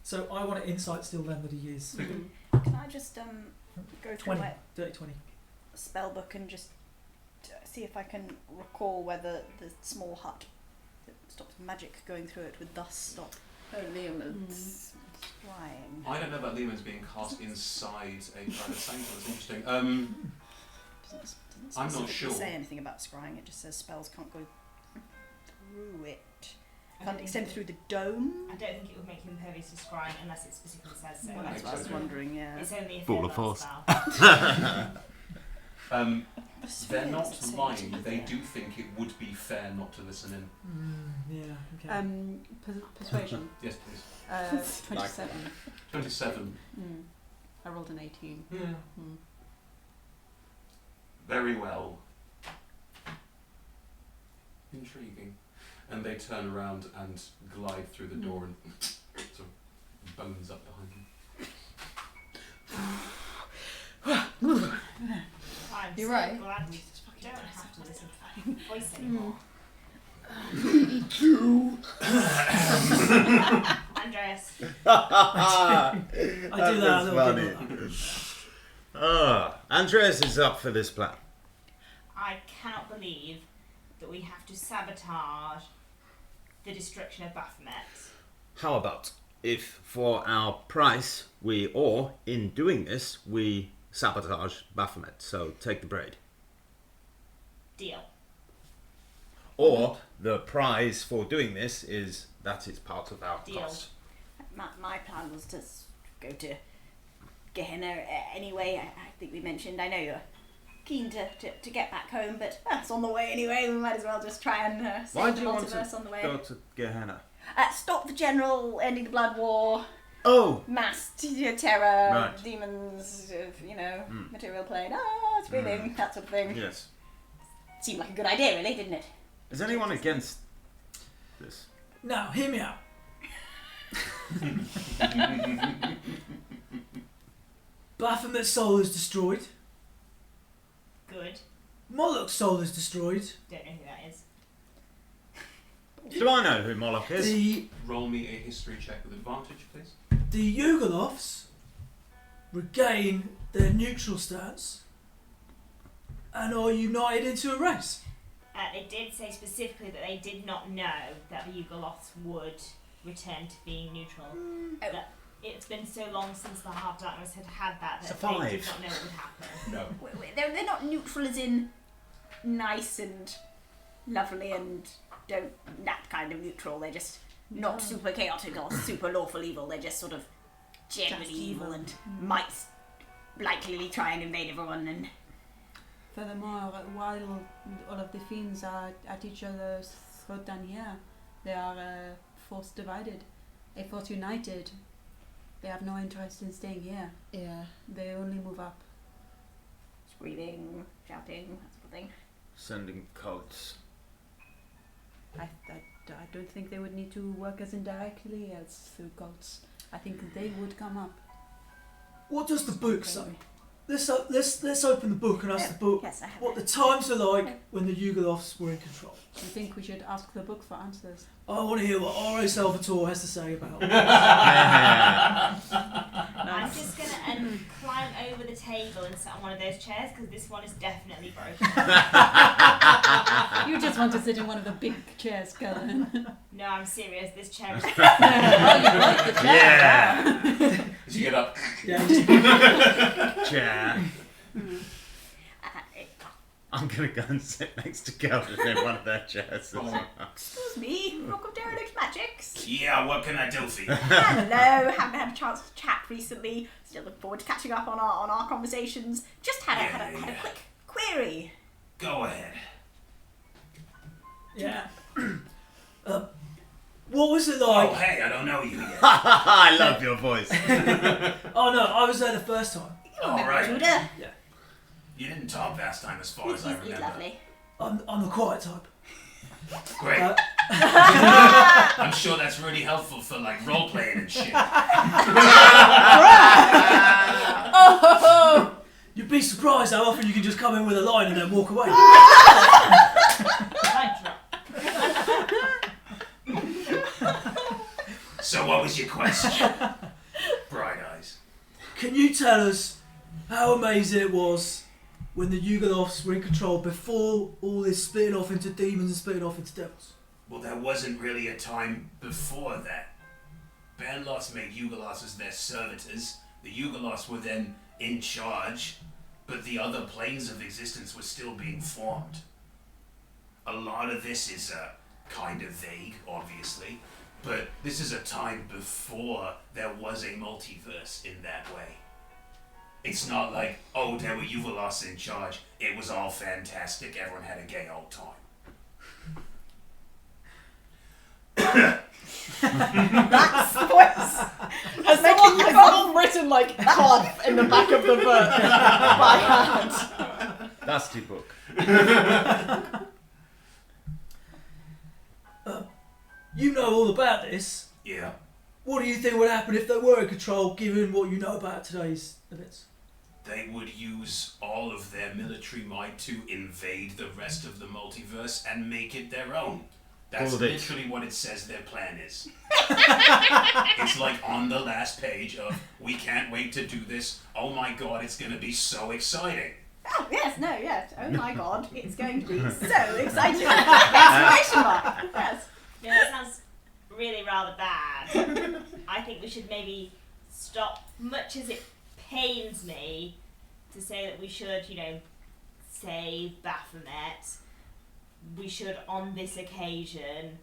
S7: So I want an insight still then that he is.
S3: Mhm.
S2: Can I just go to
S7: 20.
S2: my
S7: Dirty 20.
S2: spell book and just see if I can recall whether the small hut that stops magic going through it would thus stop
S5: Liam's
S2: flying?
S1: I don't know about Lehman's being cast inside a private sanctum. That's interesting.
S2: Doesn't
S1: I'm not
S2: specifically
S1: sure.
S2: say anything about scrying. It just says spells can't go through it. Can't extend through the dome.
S6: I don't think it would make him impervious to scrying unless it specifically says so.
S2: Well, that's what I was wondering. Yeah.
S6: It's only if
S4: Full
S6: they're
S4: of force.
S6: spell.
S1: They're not
S2: Doesn't say
S1: lying.
S2: anything.
S1: They do think it would be fair not to listen in.
S7: Yeah, okay.
S3: Persuasion.
S1: Yes, please.
S3: 27.
S1: 27.
S3: I rolled an 18.
S1: Yeah.
S3: Mm.
S1: Very well. Intriguing. And they turn around and glide through the door and sort of bones up behind them.
S6: I'm
S5: You're
S6: so
S5: right.
S6: glad we don't have to listen to that voice anymore. Andreas.
S7: I do that a little bit.
S4: Andreas is up for this plan.
S6: I cannot believe that we have to sabotage the destruction of Baphomet.
S4: How about if for our price or in doing this, we sabotage Baphomet, so take the braid.
S6: Deal.
S4: Or the prize for doing this is that it's part of our
S6: Deal.
S4: cost.
S2: My plan was to go to Gehenna anyway. I think we mentioned. I know you're keen to get back home, but it's on the way anyway. We might as well just try and
S4: Why
S2: save
S4: do
S2: the
S4: you want
S2: multiverse
S4: to
S2: on the way.
S4: go to Gehenna?
S8: Stop the general, ending the blood war,
S4: Oh!
S8: mass terror,
S4: Right.
S8: demons, material plane, screaming, that sort of thing.
S4: Yes.
S8: Seemed like a good idea, really, didn't it?
S4: Is anyone against this?
S7: Now, hear me out. Baphomet's soul is destroyed.
S6: Good.
S7: Moloch's soul is destroyed.
S6: Don't know who that is.
S4: Do I know who Moloch is?
S7: The
S1: Roll me a history check with advantage, please.
S7: yugoloths regain their neutral stance and are united into a race.
S6: They did say specifically that they did not know that the yugoloths would return to being neutral. That it's been so long since the Half Darkness had that
S4: It's a
S6: they did
S4: 5.
S6: not know it would happen.
S1: No.
S8: They're not neutral as in nice and lovely and that kind of neutral. They're just not super chaotic or super lawful evil. They're just sort of generally
S3: Just
S8: evil
S3: evil.
S8: and might likely try and invade everyone. And
S3: Furthermore, while all of the fiends are at each other's throat down here, they are a force divided, a force united. They have no interest in staying here.
S2: Yeah.
S3: They only move up.
S8: screaming, shouting, that sort of thing.
S4: Sending cults.
S3: I don't think they would need to work as indirectly as through cults. I think they would come up.
S7: What does the book say? Let's open the book and ask the book
S8: Yes, I have.
S7: what the times are like when the yugoloths were in control.
S3: Do you think we should ask the book for answers?
S7: I want to hear what R.A. Salvatore has to say about it.
S6: I'm just going to climb over the table and sit on one of those chairs because this one is definitely broken.
S3: You just want to sit in one of the big chairs, Cullen.
S6: No, I'm serious. This chair is...
S3: Oh, you like the chair?
S4: Yeah.
S1: As you get up.
S7: Yeah,
S4: Chair. I'm gonna go and sit next to Kelvin in one of their chairs as well.
S8: Excuse me, Rock of Derelict Magics.
S1: Yeah, what can I do for you?
S8: Hello, haven't had a chance to chat recently. Still looking forward to catching up on our conversations. Just had a quick query.
S1: Go ahead.
S7: yeah. What was it like?
S1: Oh, hey, I don't know you yet.
S4: I love your voice.
S7: Oh no, I was there the first time.
S1: All right.
S8: Judah.
S1: You didn't talk last time as far as I
S8: He's
S1: remember.
S8: lovely.
S7: I'm the quiet type.
S1: Great.
S7: Uh,
S1: I'm sure that's really helpful for like role playing and shit.
S7: You'd be surprised how often you can just come in with a line and then walk away.
S1: So what was your question? Bright eyes.
S7: Can you tell us how amazing it was when the yugoloths were in control before all this splitting off into demons and splitting off into devils?
S1: Well, there wasn't really a time before that. Banloths made yugoloths as their servitors. The yugoloths were then in charge, but the other planes of existence were still being formed. A lot of this is kind of vague, obviously, but this is a time before there was a multiverse in that way. It's not like, oh, there were yugoloths in charge. It was all fantastic. Everyone had a gay old time.
S2: That's voice. Has someone written like cough in the back of the book by hand?
S4: Dusty book.
S7: You know all about this.
S1: Yeah.
S7: What do you think would happen if they were in control, given what you know about today's events?
S1: They would use all of their military might to invade the rest of the multiverse and make it their own. That's
S4: All of it.
S1: literally what it says their plan is. It's like on the last page of, we can't wait to do this. Oh my god, it's going to be so exciting.
S8: Oh, yes, no, yes. Oh my god, it's going to be so exciting. Exclamation mark. Yes.
S6: No, that sounds really rather bad. I think we should maybe stop, much as it pains me to say that we should, save Baphomet. We should, on this occasion,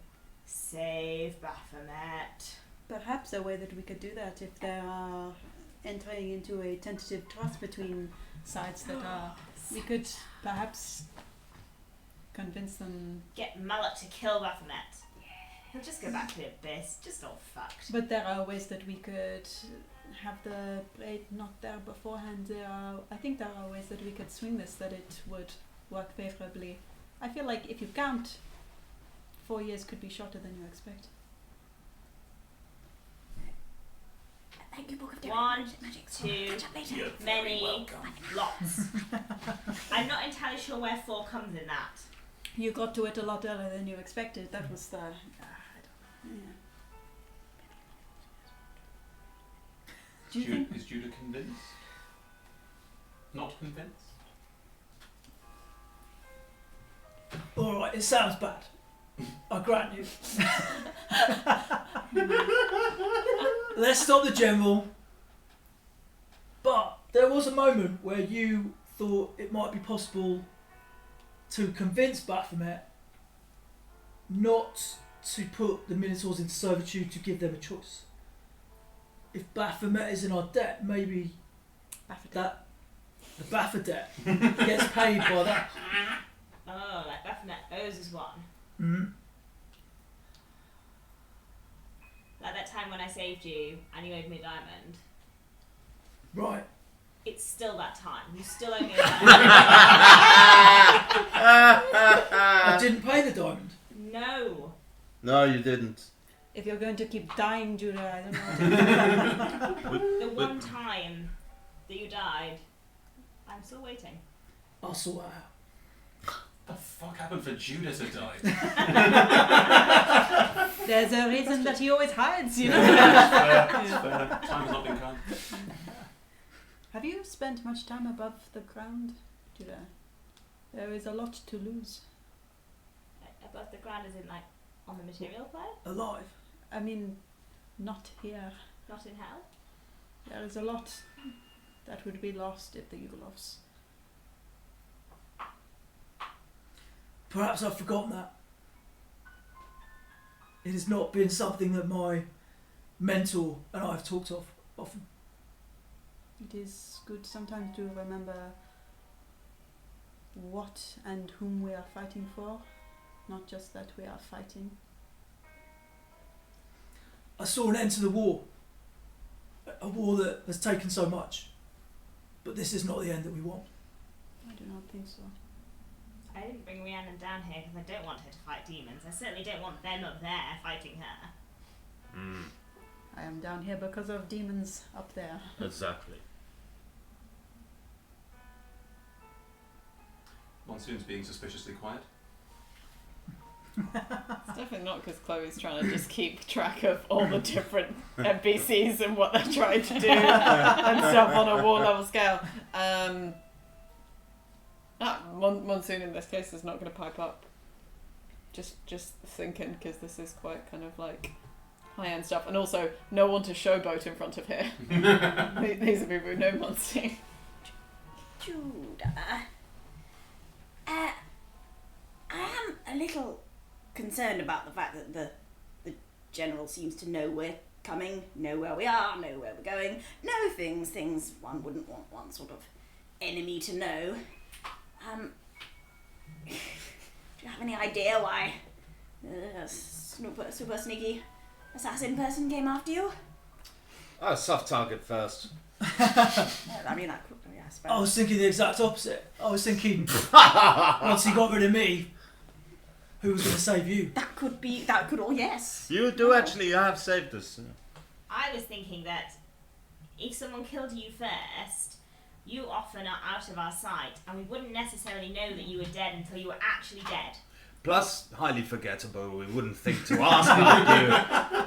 S6: save Baphomet.
S3: Perhaps a way that we could do that if there are entering into a tentative trust between sides that are... We could perhaps convince them...
S6: Get Malak to kill Baphomet. He'll just go back to the abyss, just all fucked.
S3: But there are ways that we could have the blade not there beforehand. I think there are ways that we could swing this that it would work favourably. I feel like if you count, 4 years could be shorter than you expect.
S8: Thank you, Book of
S6: One,
S8: Magic.
S6: two,
S8: Catch up later.
S6: many, lots. I'm not entirely sure where 4 comes in that.
S3: You got to it a lot earlier than you expected. That was the... I don't know. Do you think...
S1: Is Judah convinced? Not convinced?
S7: Alright, it sounds bad. I grant you. Let's stop the general. But there was a moment where you thought it might be possible to convince Baphomet not to put the Minotaurs into servitude, to give them a choice. If Baphomet is in our debt, maybe the Baphomet gets paid by that.
S6: Oh, like Baphomet owes us one.
S7: Mm-hmm.
S6: Like that time when I saved you and you owed me a diamond.
S7: Right.
S6: It's still that time. You still owe me a diamond.
S7: I didn't pay the diamond.
S6: No.
S9: No, you didn't.
S3: If you're going to keep dying, Judah, I don't know.
S6: The one time that you died, I'm still waiting.
S7: I'll sort it out.
S1: The fuck happened for Judah to die?
S3: There's a reason that he always hides, you know.
S1: It's fair. Time has not been kind.
S3: Have you spent much time above the ground, Judah? There is a lot to lose.
S6: Like, above the ground as in like on the material plane?
S7: Alive.
S3: I mean, not here.
S6: Not in hell?
S3: There is a lot that would be lost if the yugoloths.
S7: Perhaps I've forgotten that. It has not been something that my mentor and I have talked of often.
S3: It is good sometimes to remember what and whom we are fighting for, not just that we are fighting.
S7: I saw an end to the war. A war that has taken so much. But this is not the end that we want.
S3: I do not think so.
S6: I didn't bring Rhiannon down here because I don't want her to fight demons. I certainly don't want them up there fighting her.
S9: Mm,
S3: I am down here because of demons up there.
S9: exactly.
S1: Monsoon's being suspiciously quiet.
S5: It's definitely not because Chloe's trying to just keep track of all the different NPCs and what they're trying to do and stuff on a war level scale. Monsoon in this case is not going to pipe up. Just thinking, because this is quite kind of like high-end stuff, and also no one to showboat in front of here. These are people who know Monsoon.
S8: Judah, I am a little concerned about the fact that the general seems to know we're coming, know where we are, know where we're going, know things one wouldn't want one sort of enemy to know. Do you have any idea why the super sneaky assassin person came after you?
S9: Oh, soft target first.
S8: I mean, I suppose.
S7: I was thinking the exact opposite. I was thinking, once he got rid of me, who was going to save you?
S8: That could all, yes.
S9: You do actually have saved us.
S6: I was thinking that if someone killed you first, you often are out of our sight, and we wouldn't necessarily know that you were dead until you were actually dead.
S9: Plus, highly forgettable. We wouldn't think to ask about you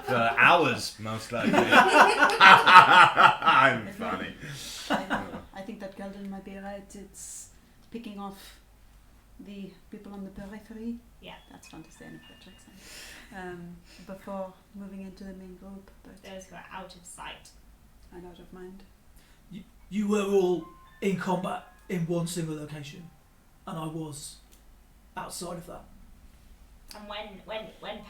S9: for hours, most likely. I'm funny.
S3: I think that Gelden might be right. It's picking off the people on the periphery.
S6: Yeah.
S3: That's fun to say in a French accent. Before moving into the main group, but
S6: Those who are out of sight.
S3: and out of mind.
S7: You were all in combat in one single location, and I was outside of that.
S6: And when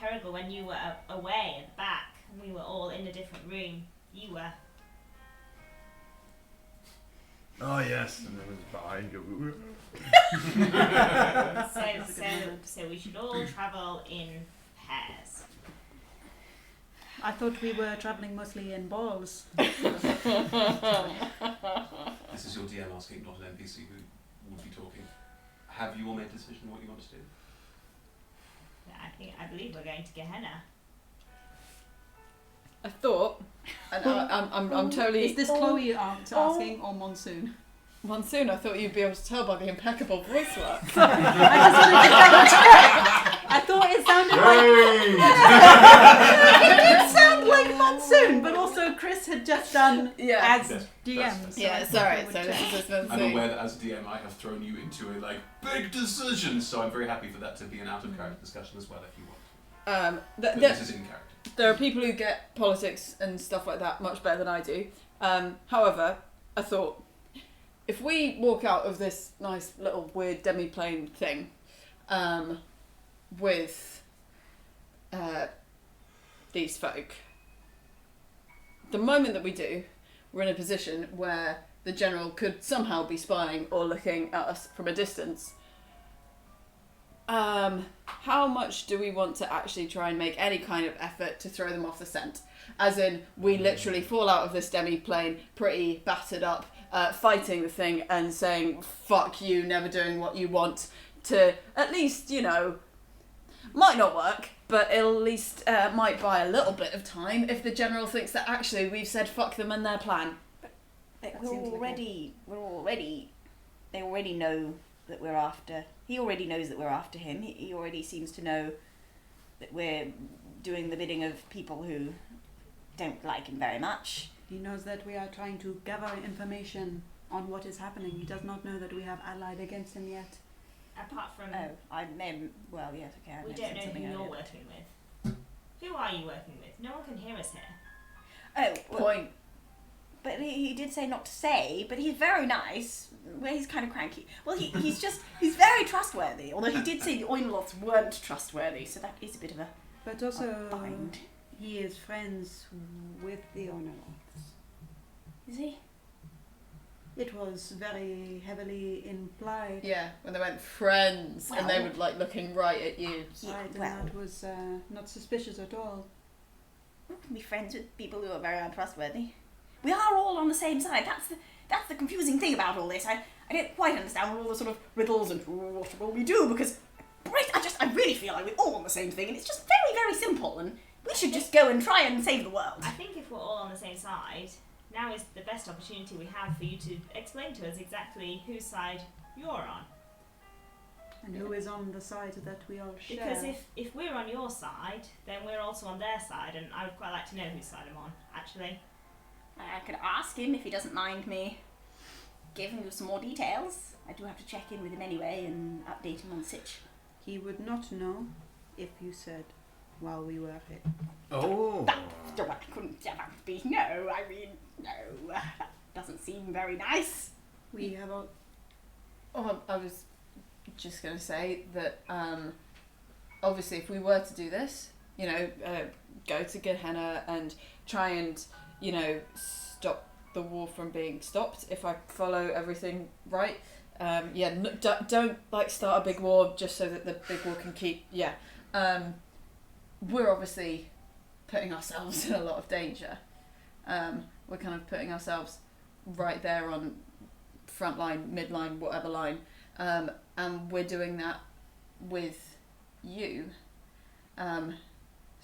S6: Perigal, when you were away at the back, and we were all in a different room, you were.
S9: Oh yes, and it was behind you.
S6: So we should all travel in pairs.
S3: I thought we were travelling mostly in balls.
S1: This is your DM asking, not an NPC who would be talking. Have you all made a decision what you want to do?
S6: I believe we're going to Gehenna.
S2: I thought, and I'm totally.
S3: Is this Chloe asking or Monsoon?
S2: Monsoon, I thought you'd be able to tell by the impeccable voice work.
S3: I thought it sounded like it did sound like Monsoon, but also Chris had just done as DM.
S2: Yeah, sorry. So this is
S1: I'm aware that as DM I have thrown you into a big decision, so I'm very happy for that to be an out of character discussion as well if you want. But this is in character.
S2: There are people who get politics and stuff like that much better than I do. However, I thought, if we walk out of this nice little weird demi-plane thing with these folk, the moment that we do, we're in a position where the general could somehow be spying or looking at us from a distance. How much do we want to actually try and make any kind of effort to throw them off the scent? As in, we literally fall out of this demi-plane pretty battered up, fighting the thing and saying, fuck you, never doing what you want, to at least, might not work, but at least might buy a little bit of time if the general thinks that actually we've said fuck them and their plan.
S8: They already know that we're after. He already knows that we're after him. He already seems to know that we're doing the bidding of people who don't like him very much.
S3: He knows that we are trying to gather information on what is happening. He does not know that we have allied against him yet.
S6: Apart from...
S8: Oh, I may... Well, yes, okay.
S6: We don't know who you're working with. Who are you working with? No one can hear us here.
S8: Oh, well,
S2: Point.
S8: But he did say not to say, but he's very nice. Well, he's kind of cranky. Well, he's very trustworthy, although he did say the yugoloths weren't trustworthy, so that is a bit of a...
S3: But also,
S8: bind.
S3: he is friends with the yugoloths.
S8: Is he?
S3: It was very heavily implied.
S2: Yeah, when they went friends and they
S8: Well-
S2: were looking right at you.
S3: Right, and
S8: well,
S3: that was not suspicious at all.
S8: we can be friends with people who are very untrustworthy. We are all on the same side. That's the confusing thing about all this. I don't quite understand all the sort of riddles and what will we do, because I really feel like we're all on the same thing, and it's just very, very simple, and we should just go and try and save the world.
S6: I think if we're all on the same side, now is the best opportunity we have for you to explain to us exactly whose side you're on.
S3: And who is on the side that we all share.
S6: Because if we're on your side, then we're also on their side, and I would quite like to know whose side I'm on, actually.
S8: I could ask him if he doesn't mind me giving you some more details. I do have to check in with him anyway and update him on the sitch.
S3: He would not know if you said while we were here.
S9: Oh.
S8: That couldn't be. No, I mean, no. That doesn't seem very nice.
S3: We have all...
S2: Oh, I was just going to say that obviously if we were to do this, go to Gehenna and try and, stop the war from being stopped, if I follow everything right. Don't start a big war just so that the big war can keep, we're obviously putting ourselves in a lot of danger. We're kind of putting ourselves right there on front line, midline, whatever line, and we're doing that with you.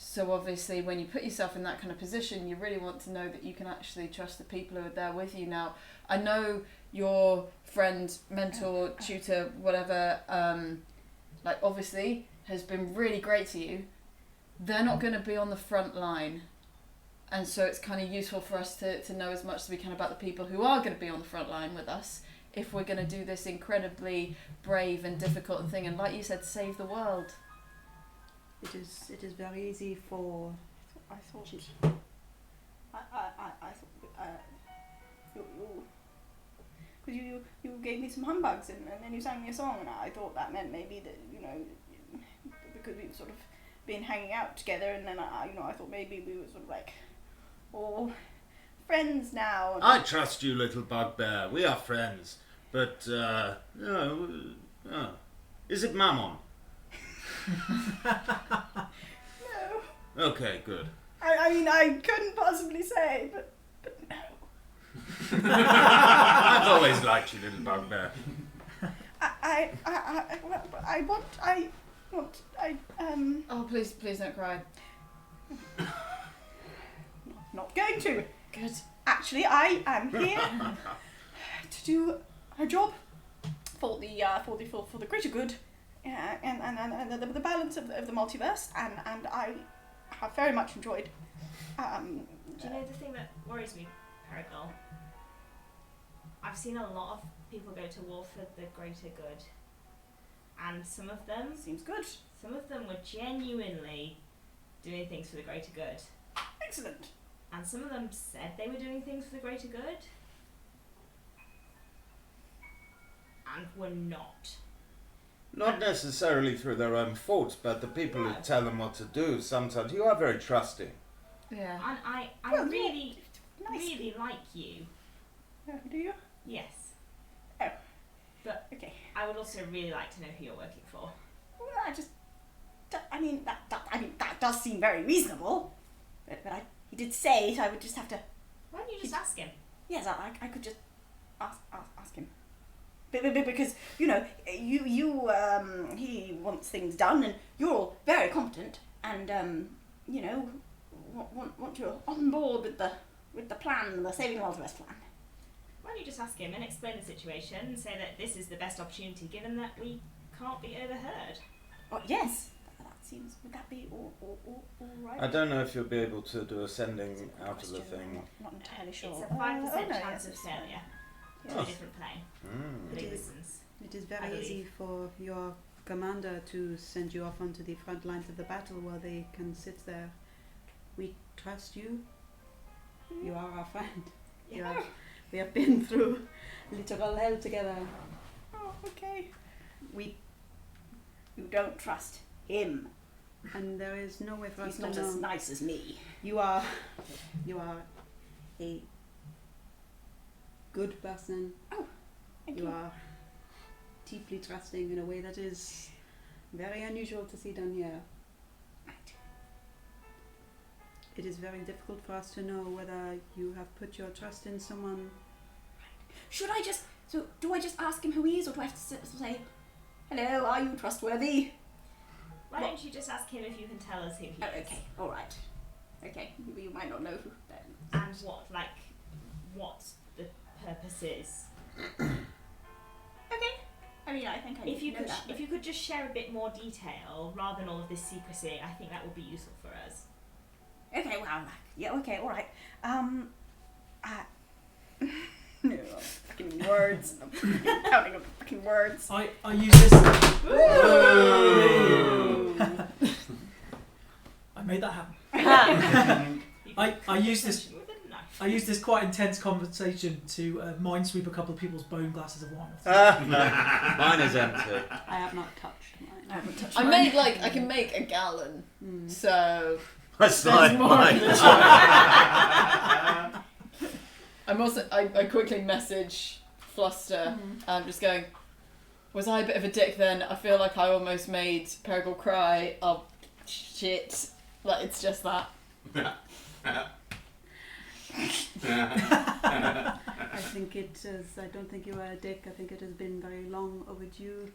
S2: So obviously when you put yourself in that kind of position, you really want to know that you can actually trust the people who are there with you. Now, I know your friend, mentor, tutor, whatever, obviously has been really great to you. They're not going to be on the front line. And so it's kind of useful for us to know as much as we can about the people who are going to be on the front line with us if we're going to do this incredibly brave and difficult thing. And like you said, save the world.
S3: It is very easy for...
S8: I thought you gave me some humbugs and then you sang me a song, and I thought that meant maybe that because we've sort of been hanging out together, and then I thought maybe we were sort of all friends now. And
S9: I trust you, little bugbear. We are friends. But, is it Mammon?
S8: No.
S9: Okay, good.
S2: I mean, I couldn't possibly say, but no.
S9: I've always liked you, little bugbear.
S5: Oh, please don't cry.
S2: Not going to.
S5: Good.
S2: Actually, I am here to do a job for the greater good, and the balance of the multiverse, and I have very much enjoyed.
S6: Do you know the thing that worries me, Perigol? I've seen a lot of people go to war for the greater good, and some of them
S2: Seems good.
S6: Some of them were genuinely doing things for the greater good,
S2: Excellent.
S6: and some of them said they were doing things for the greater good, and were not.
S9: Not necessarily through their own faults, but the people who tell them what to do, sometimes you are very trusting.
S5: Yeah.
S6: And I
S2: Well,
S6: really,
S2: Nice.
S6: really like you.
S2: Do you?
S6: Yes.
S2: Oh.
S6: But
S2: Okay.
S6: I would also really like to know who you're working for.
S2: Well, that does seem very reasonable. But he did say it. I would just have to.
S6: Why don't you just ask him?
S2: Yes, I could just ask him. Because he wants things done, and you're all very competent, and want you on board with the plan, the Saving the Multiverse plan.
S6: Why don't you just ask him and explain the situation and say that this is the best opportunity given that we can't be overheard?
S2: Oh, yes. That seems. Would that be all right?
S9: I don't know if you'll be able to do a sending out of the thing.
S2: Not entirely sure.
S6: It's a 5%
S2: no,
S6: chance
S2: yes,
S6: of
S2: it's
S6: failure
S2: fine.
S6: to a different plane. But it
S3: It is.
S6: listens.
S3: It is
S6: I
S3: very
S6: believe.
S3: easy for your commander to send you off onto the front lines of the battle while they can sit there. We trust you. You are our friend.
S6: Yeah.
S3: We have been through literal hell together.
S2: Oh, okay. You don't trust him.
S3: And there is no way for us
S2: He's
S3: to
S2: not
S3: know.
S2: as nice as me.
S3: You are a good person.
S2: Thank
S3: You are deeply trusting in a way that is very unusual to see done here.
S2: Right.
S3: It is very difficult for us to know whether you have put your trust in someone.
S2: Should I just? So do I just ask him who he is, or do I have to say, "Hello, are you trustworthy?"
S6: Why don't you just ask him if you can tell us who he
S2: Oh,
S6: is?
S2: okay. All right. Okay. You might not know who then.
S6: And what the purpose is.
S2: Okay. I mean, I think I
S6: If you
S2: know
S6: could,
S2: that.
S6: if you could just share a bit more detail rather than all of this secrecy, I think that would be useful for us.
S2: Okay. Well. Yeah. Okay. All right. No, fucking words. I'm counting up fucking words.
S7: I use this. I made that happen. I use this. I use this quite intense conversation to minesweep a couple of people's bone glasses of wine.
S9: Mine is empty.
S3: I have not touched mine.
S2: I haven't touched
S5: I
S2: mine.
S5: made I can make a gallon. So
S9: That's
S5: there's
S9: like
S5: more
S9: mine.
S5: in the I'm also I quickly message Fluster and just going, was I a bit of a dick then? I feel like I almost made Perigol cry. Oh shit. Like it's just that.
S3: I think it is. I don't think you are a dick. I think it has been very long overdue.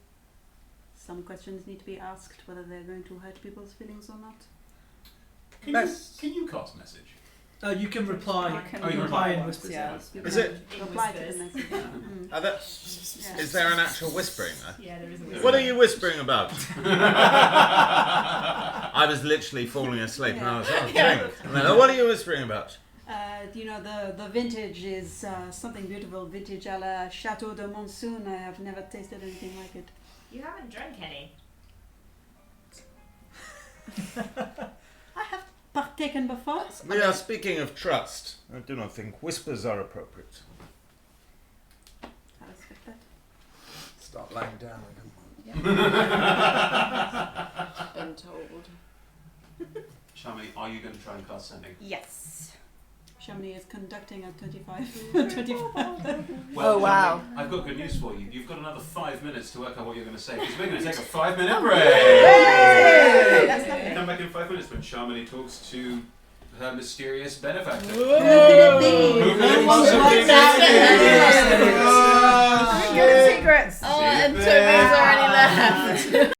S3: Some questions need to be asked, whether they're going to hurt people's feelings or not.
S1: Can you cast message?
S7: You can reply.
S2: You can
S1: Oh, you
S7: reply in
S2: once,
S7: whispers.
S2: yeah.
S3: You
S9: Is
S3: can
S9: it-
S3: reply to the
S6: whispers.
S3: message?
S9: Are there,
S3: Yeah.
S9: is there an actual whispering there?
S6: Yeah, there is a
S9: What are you whispering about? I was literally falling asleep and I was drink. And then, what are you whispering about?
S3: The vintage is something beautiful. Vintage a la Chateau de Monsoon. I have never tasted anything like it.
S6: You haven't drunk any.
S3: I have partaken before.
S9: We are speaking of trust. I do not think whispers are appropriate.
S3: I respect that.
S9: Start lying down.
S5: Been told.
S1: Shami, are you going to try and cast sending?
S2: Yes.
S3: Chamonix is conducting at 25.
S1: Well,
S5: Oh, wow.
S1: Shami, I've got good news for you. You've got another 5 minutes to work out what you're going to say, because we're going to take a 5-minute break.
S2: Yay! That's lovely.
S1: Come back in 5 minutes when Shamini talks to her mysterious benefactor.
S2: Who could it be?
S1: Who really wants to
S2: What's
S1: be
S2: out
S1: mysterious?
S2: there? Good at secrets.
S8: Oh, and Toby's already left.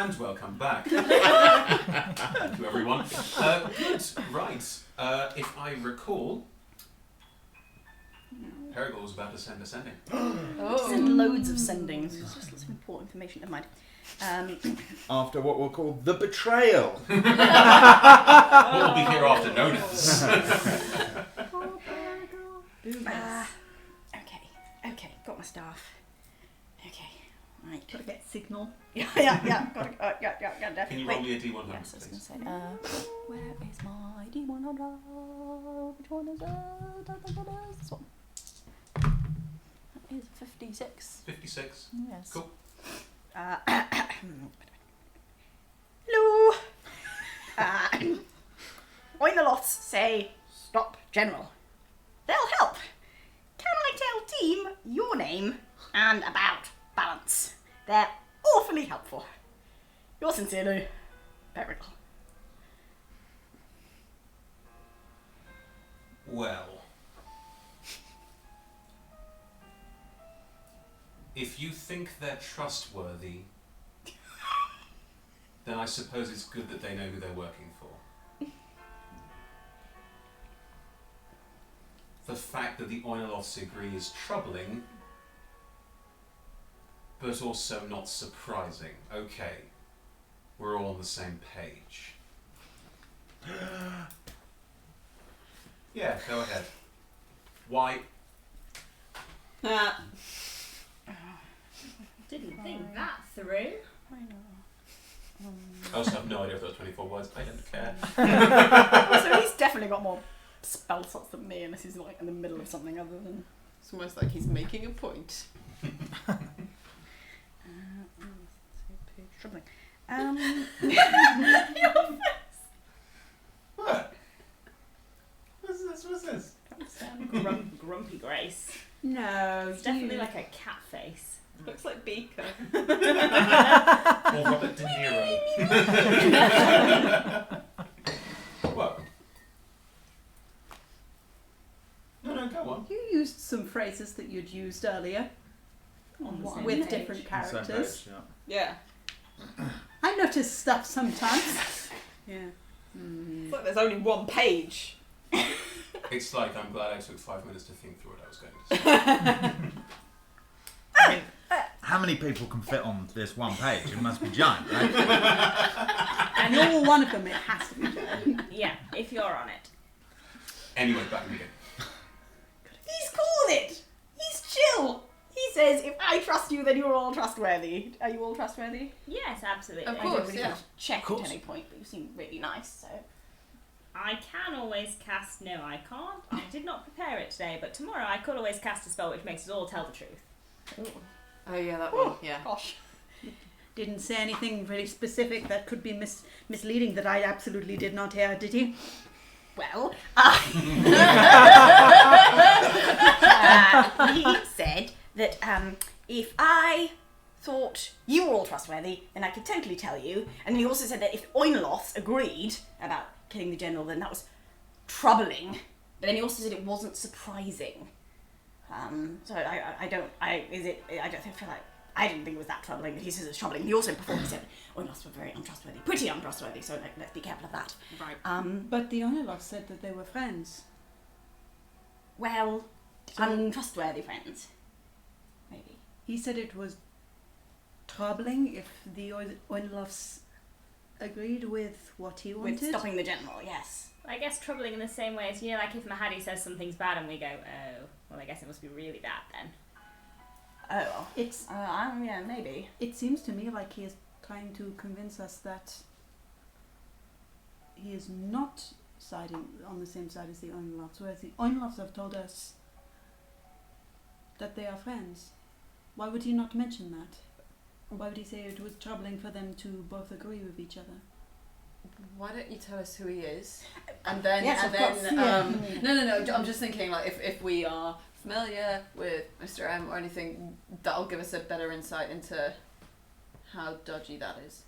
S1: And welcome back. Thank you, everyone. Good. Right. If I recall, Perigol was about to send a sending.
S2: Send loads of sendings. There's just lots of important information. Never mind.
S9: After what we'll call the betrayal.
S1: We'll be here after notice.
S2: Okay, got my staff. Okay, right.
S3: Gotta get signal.
S2: Yeah. Got it.
S1: Can you roll me a D100,
S2: Yes, I was
S1: please?
S2: going to say, where is my D100? Which one is it? This one. That is 56.
S1: 56.
S2: Yes.
S1: Cool.
S2: Hello. Yugoloths say, stop, General. They'll help. Can I tell team your name and about balance? They're awfully helpful. Yours sincerely, Perigol.
S1: Well, if you think they're trustworthy, then I suppose it's good that they know who they're working for. The fact that the Yugoloths agree is troubling, but also not surprising. Okay, we're all on the same page. Yeah, go ahead. Why?
S6: Didn't think that through.
S2: I know.
S1: I also have no idea if that was 24 words. I don't care.
S2: So he's definitely got more spell slots than me, unless he's like in the middle of something other than.
S5: It's almost like he's making a point.
S2: Troubling.
S1: What? What's this?
S6: Grumpy Grace.
S3: No,
S6: It's definitely like a cat face.
S5: Looks like Beaker.
S1: Or Robert De Niro. What? No, go on.
S3: you used some phrases that you'd used earlier
S6: On the same
S3: with
S6: page.
S3: different characters.
S5: Yeah.
S3: I notice stuff sometimes.
S2: Yeah.
S5: It's like there's only one page.
S1: It's like I'm glad I took 5 minutes to think through what I was going to say.
S4: I mean, how many people can fit on this one page? It must be giant, right?
S3: And you're one of them, it has to be Jen.
S6: Yeah, if you're on it.
S1: Anyway, back again.
S2: He's cool with it. He's chill. He says, if I trust you, then you're all trustworthy. Are you all trustworthy?
S6: Yes, absolutely.
S5: Of
S2: I
S5: course,
S2: don't really
S5: yeah.
S2: want to check
S7: Of course.
S2: at any point, but you seem really nice, so.
S6: I can always cast. No, I can't. I did not prepare it today, but tomorrow I could always cast a spell which makes us all tell the truth.
S5: Oh yeah, that one. Yeah.
S2: Gosh.
S3: Didn't say anything really specific that could be misleading that I absolutely did not hear, did he?
S2: Well, he said that if I thought you were all trustworthy, then I could totally tell you. And he also said that if Yugoloths agreed about killing the general, then that was troubling. But then he also said it wasn't surprising. So I don't feel like I didn't think it was that troubling, but he says it's troubling. He also before he said Yugoloths were very untrustworthy, pretty untrustworthy. So let's be careful of that.
S6: Right.
S3: But the Yugoloths said that they were friends.
S2: Well, untrustworthy friends, maybe.
S3: He said it was troubling if the Yugoloths agreed with what he wanted.
S2: With stopping the general, yes.
S6: I guess troubling in the same way as, like if Mahadi says something's bad and we go, oh, well, I guess it must be really bad then.
S2: Oh,
S3: It's.
S2: yeah, maybe.
S3: It seems to me like he is trying to convince us that he is not siding on the same side as the Yugoloths, whereas the Yugoloths have told us that they are friends. Why would he not mention that? Why would he say it was troubling for them to both agree with each other?
S5: Why don't you tell us who he is? And then,
S2: Yes,
S5: and
S2: of
S5: then,
S2: course, yeah.
S5: no. I'm just thinking like if we are familiar with Mr. M or anything, that'll give us a better insight into how dodgy that is.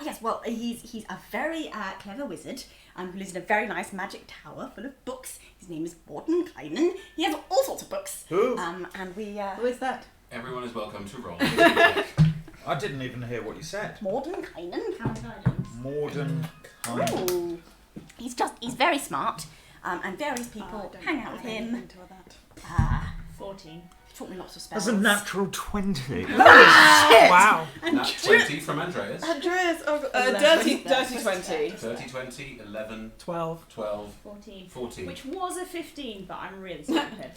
S2: Yes, well, he's a very clever wizard who lives in a very nice magic tower full of books. His name is Warden Kleinen. He has all sorts of books.
S9: Who?
S2: And we...
S3: Who is that?
S1: Everyone is welcome to roll.
S4: I didn't even hear what you said.
S8: Mordenkainen.
S4: Mordenkainen.
S8: Ooh. He's very smart. And various people hang out with him.
S6: 14.
S8: Taught me lots of spells.
S4: That's a natural 20.
S10: Wow.
S1: Nat 20 from Andreas.
S5: Andreas,
S8: Dirty
S5: 20.
S1: 30, 20, 11,
S10: 12.
S1: 12,
S6: 14.
S1: 14.
S6: Which was a 15, but I'm really stupid.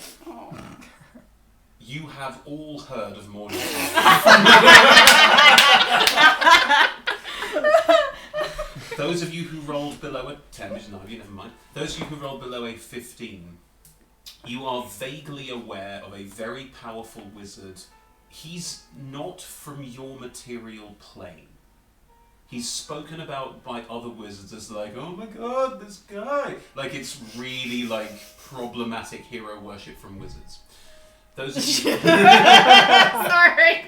S1: You have all heard of Morning. Those of you who rolled below a 10, which is none of you, never mind. Those of you who rolled below a 15, you are vaguely aware of a very powerful wizard. He's not from your material plane. He's spoken about by other wizards as like, oh my god, this guy. Like, it's really like problematic hero worship from wizards. Those of you...
S8: Sorry.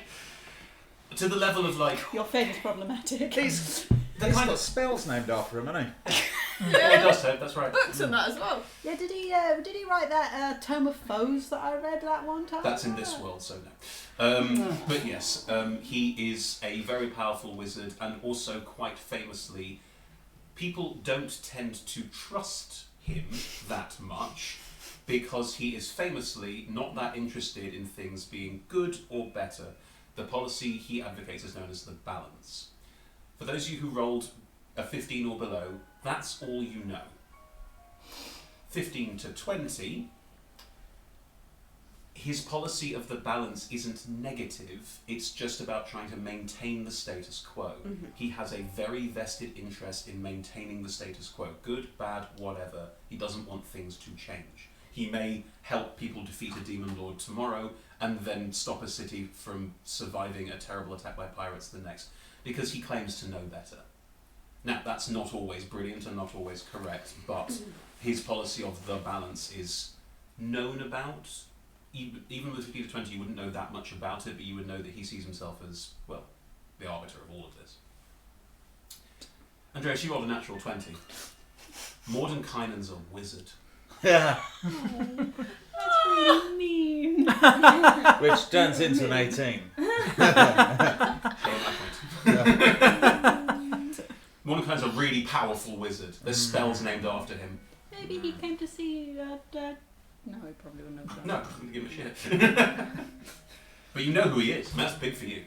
S1: To the level of like...
S3: Your fate is problematic.
S4: He's got spells named after him, hasn't he?
S1: Yeah, he does so, that's right.
S5: Books on that as well.
S3: Yeah, did he write that Tome of Foes that I read that one time?
S1: That's in this world, so no. But yes, he is a very powerful wizard, and also quite famously, people don't tend to trust him that much because he is famously not that interested in things being good or better. The policy he advocates is known as the balance. For those of you who rolled a 15 or below, that's all you know. 15 to 20, his policy of the balance isn't negative, it's just about trying to maintain the status quo.
S8: Mm-hmm.
S1: He has a very vested interest in maintaining the status quo. Good, bad, whatever. He doesn't want things to change. He may help people defeat a demon lord tomorrow and then stop a city from surviving a terrible attack by pirates the next, because he claims to know better. Now, that's not always brilliant and not always correct, but his policy of the balance is known about. Even with 15 to 20, you wouldn't know that much about it, but you would know that he sees himself as, well, the arbiter of all of this. Andreas, you rolled a natural 20. Mordenkainen's a wizard.
S4: Yeah.
S3: That's really mean.
S4: Which turns into an 18.
S1: Mordenkainen's a really powerful wizard. There's spells named after him.
S3: Maybe he came to see you at... No, he probably wouldn't have done
S1: No, I couldn't give him a shit. But you know who he is, and that's big for you.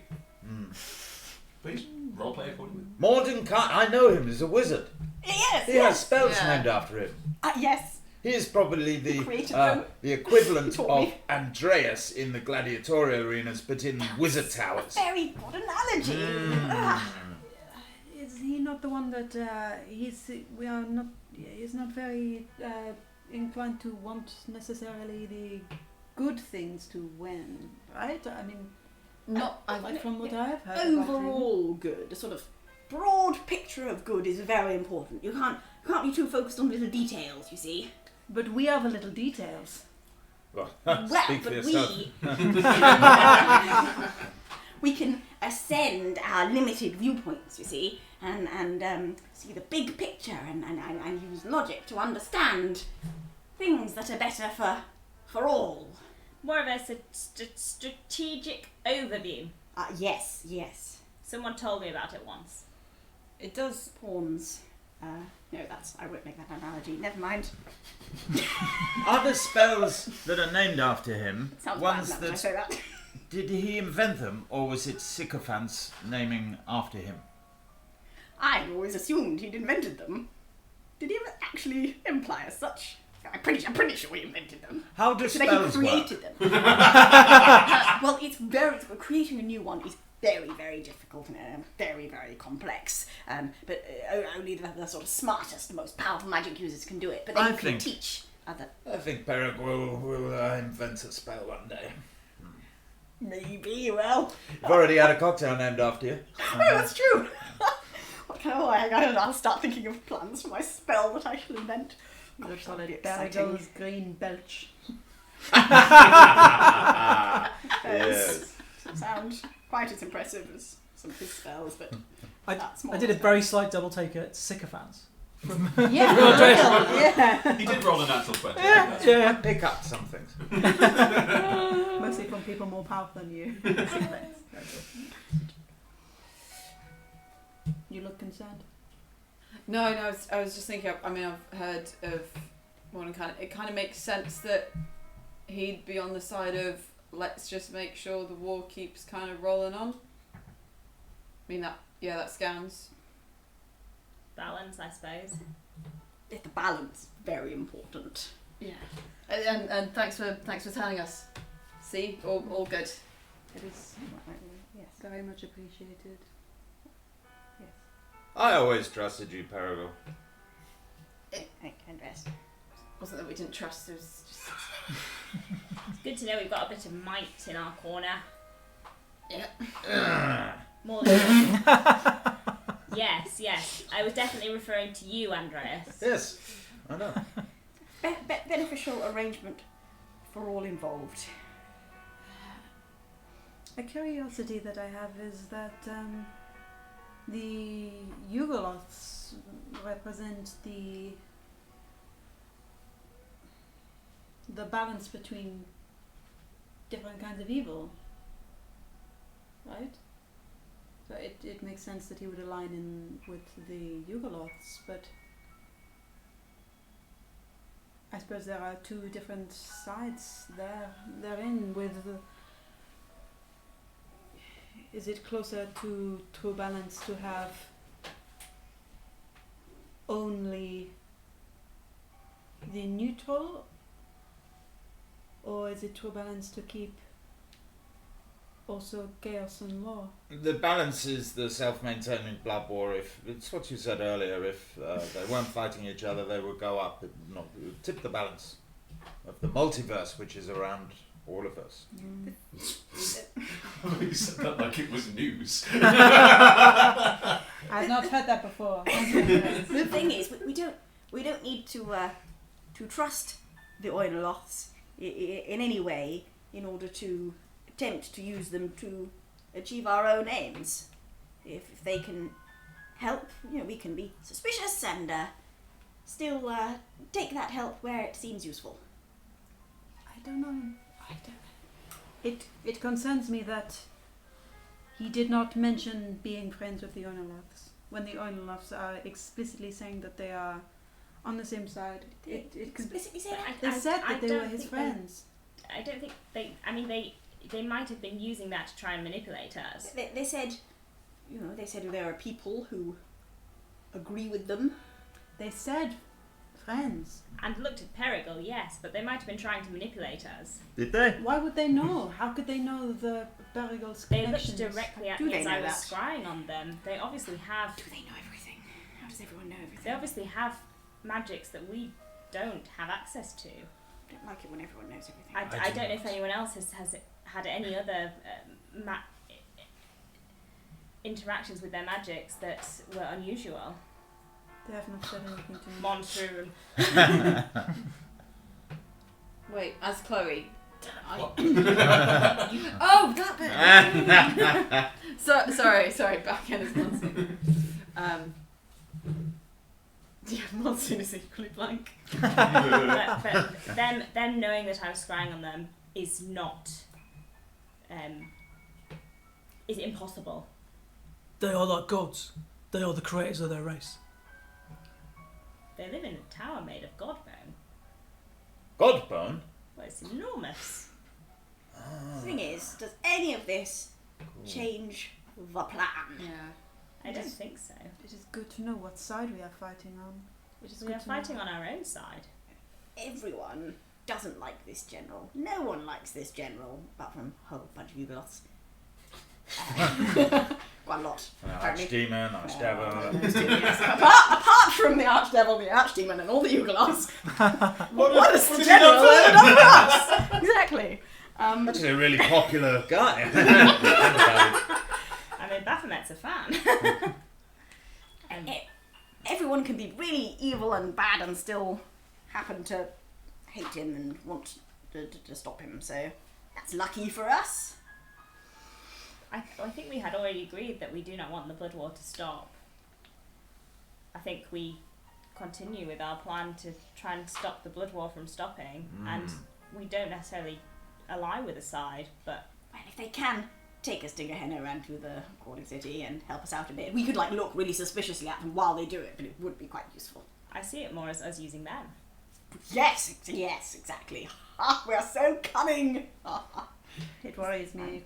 S1: Please, roleplay accordingly.
S4: Mordenkainen, I know him as a wizard.
S8: Yes.
S4: He has spells named after him.
S8: Yes.
S4: He is probably
S8: Created them.
S4: the equivalent
S8: Taught
S4: of
S8: me.
S4: Andreas in the gladiatorial arenas, but in wizard towers.
S8: Very good analogy.
S3: Is he not the one that he's not very inclined to want necessarily the good things to win, right? I mean,
S8: Not
S3: like from what I've heard. about him.
S8: overall good. A sort of broad picture of good is very important. You can't be too focused on little details, you see.
S3: But we have a little details.
S4: Well,
S8: Well,
S4: speak for
S8: but
S4: yourself.
S8: we can ascend our limited viewpoints, you see, and see the big picture and use logic to understand things that are better for all.
S6: More of a strategic overview.
S8: Yes.
S6: Someone told me about it once.
S8: It does pawns. No, I won't make that analogy. Never mind.
S4: Are there spells that are named after him?
S8: Sounds
S4: ones
S8: bad now when I
S4: that
S8: say that.
S4: did he invent them, or was it sycophants naming after him?
S8: I always assumed he'd invented them. Did he ever actually imply as such? I'm pretty sure he invented them.
S4: How do
S8: So that he
S4: spells work?
S8: created them. Well, creating a new one is very, very difficult and very, very complex. But only the sort of smartest, most powerful magic users can do it. But then you can teach other.
S4: I think Perrig will invent a spell one day.
S8: Maybe, well.
S4: You've already had a cocktail named after you.
S8: Oh, that's true. What kind of I'll start thinking of plans for my spell that I shall invent.
S3: Let's call
S8: that'd be
S3: it
S8: exciting.
S3: Barrigal's Green Belch.
S4: Yes.
S8: Doesn't sound quite as impressive as some of his spells, but that's more.
S10: I did a very slight double take at sycophants.
S8: Yeah.
S1: He did roll a natural 20.
S10: Yeah.
S4: Pick up some things.
S3: Mostly from people more powerful than you. You look concerned.
S5: No, I was just thinking. I mean, I've heard of one kind of. It kind of makes sense that he'd be on the side of let's just make sure the war keeps kind of rolling on. I mean that scans.
S6: Balance, I suppose.
S2: The balance, very important.
S5: Yeah. And thanks for telling us. See, all good.
S3: It is
S2: Yes.
S3: very much appreciated.
S9: I always trusted you, Perigal.
S2: Andreas.
S5: Wasn't that we didn't trust. It was just.
S6: It's good to know we've got a bit of might in our corner.
S5: Yeah.
S6: More than Yes. I was definitely referring to you, Andreas.
S9: Yes, I know.
S2: Beneficial arrangement for all involved.
S3: A curiosity that I have is that the yugoloths represent the balance between different kinds of evil, right? So it makes sense that he would align in with the yugoloths, but I suppose there are two different sides therein with is it closer to true balance to have only the neutral, or is it true balance to keep also chaos and law?
S9: The balance is the self-maintaining blood war. If it's what you said earlier, if they weren't fighting each other, they would go up. It would tip the balance of the multiverse, which is around all of us.
S1: You said that like it was news.
S3: I've not heard that before.
S2: The thing is, we don't need to trust the Oinoloths in any way in order to attempt to use them to achieve our own aims. If they can help, we can be suspicious and still take that help where it seems useful.
S3: I don't know. It concerns me that he did not mention being friends with the Oinoloths when the Oinoloths are explicitly saying that they are on the same side. It
S2: Explicitly say that?
S3: they said that they
S6: don't
S3: were his
S6: think
S3: friends.
S6: I don't think they might have been using that to try and manipulate us.
S2: They said, there are people who agree with them.
S3: They said friends.
S6: And looked at Perigal, yes, but they might have been trying to manipulate us.
S4: Did they?
S3: Why would they know? How could they know the Perigal's
S6: They
S3: connections?
S6: looked directly at
S2: Do
S6: me
S2: they
S6: as
S2: know
S6: I was
S2: that?
S6: scrying on them. They obviously have.
S2: Do they know everything? How does everyone know everything?
S6: They obviously have magics that we don't have access to.
S2: I don't like it when everyone knows everything.
S6: I don't know if anyone else has had any other interactions with their magics that were unusual.
S3: They have not said anything to me.
S6: Monsoon.
S5: Wait, as Chloe.
S1: What?
S5: Oh, that bit. Sorry. Back end is Monsoon. Yeah, Monsoon is equally blank.
S6: but them knowing that I was scrying on them is not is impossible.
S10: They are like gods. They are the creators of their race.
S6: They live in a tower made of godbone.
S9: Godbone?
S6: Well, it's enormous.
S2: The thing is, does any of this change the plan?
S5: Yeah.
S6: I don't think so.
S3: It is good to know what side we are fighting on. It is
S6: We
S3: good
S6: are
S3: to know.
S6: fighting on our own side.
S2: Everyone doesn't like this general. No one likes this general, apart from a whole bunch of yugoloths. Quite a lot. apparently.
S9: Archdemon, Archdevil.
S2: Yes. Apart from the Archdevil, the Archdemon, and all the yugoloths, what has the general learned of us? Exactly.
S9: Actually, a really popular guy.
S6: I mean, Baphomet's a fan.
S2: Everyone can be really evil and bad and still happen to hate him and want to stop him, so that's lucky for us.
S6: I think we had already agreed that we do not want the blood war to stop. I think we continue with our plan to try and stop the blood war from stopping, and we don't necessarily ally with a side, but
S2: Well, if they can
S8: take us to Gehenna and to the calling city and help us out a bit. We could like look really suspiciously at them while they do it, but it would be quite useful.
S6: I see it more as us using them.
S8: Yes, exactly. Ha, we are so cunning.
S3: It worries me.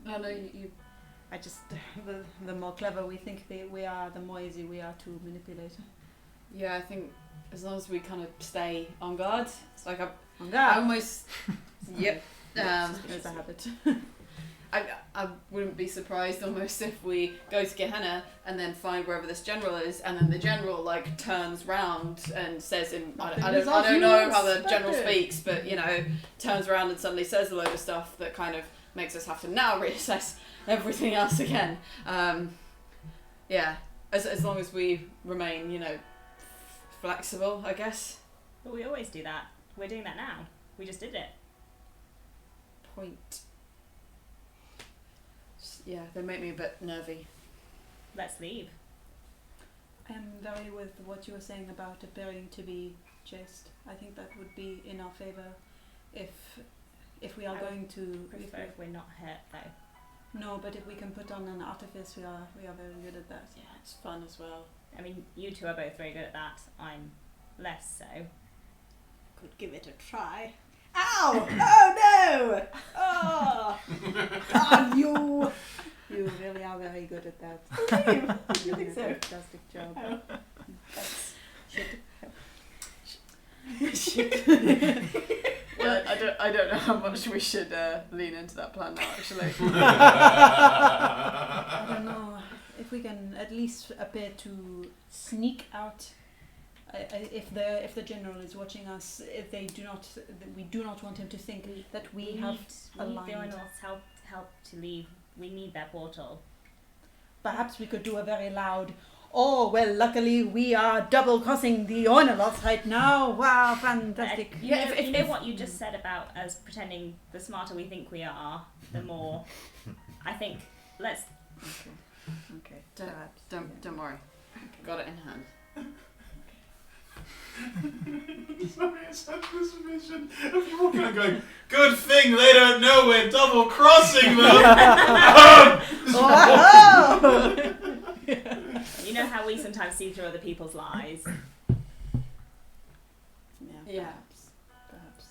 S2: No, you.
S3: I just the more clever we think we are, the more easy we are to manipulate.
S2: Yeah, I think as long as we kind of stay on guard, it's like
S3: On
S2: I
S3: guard.
S2: almost. Yep.
S3: It's a habit.
S2: I wouldn't be surprised almost if we go to Gehenna and then find wherever this general is, and then the general like turns round and says I don't know how the general speaks, but you know, turns around and suddenly says a load of stuff that kind of makes us have to now reassess everything else again. Yeah, as long as we remain, you know, flexible, I guess.
S6: But we always do that. We're doing that now. We just did it.
S2: Point. Yeah, they make me a bit nervy.
S6: Let's leave.
S3: I'm very with what you were saying about appearing to be chaste. I think that would be in our favour if we are
S6: I
S3: going to.
S6: Prefer if we're not hurt though.
S3: No, but if we can put on an artifice, we are very good at that.
S2: Yeah, it's fun as well.
S6: I mean, you two are both very good at that. I'm less so.
S8: Could give it a try. Ow! Oh no! Oh! God, you!
S3: You really are very good at that.
S8: Thank you.
S3: You're
S8: think
S3: doing
S8: so?
S3: a fantastic job.
S8: Oh.
S2: Well, I don't know how much we should lean into that plan now, actually.
S3: I don't know if we can at least appear to sneak out. If the general is watching us, if they do not, we do not want him to think that we have
S6: need
S3: aligned.
S6: the Oinolths help to leave. We need their portal.
S3: Perhaps we could do a very loud. Oh well, luckily we are double crossing the Oinolths right now. Wow, fantastic!
S6: You know, you know what you just said about us pretending the smarter we think we are, the more. I think let's.
S3: Okay.
S2: Don't worry. Got it in hand.
S1: Sorry, it's such this vision of you walking and going, good thing they don't know we're double crossing them.
S6: You know how we sometimes see through other people's lies.
S2: Yeah.
S3: Perhaps.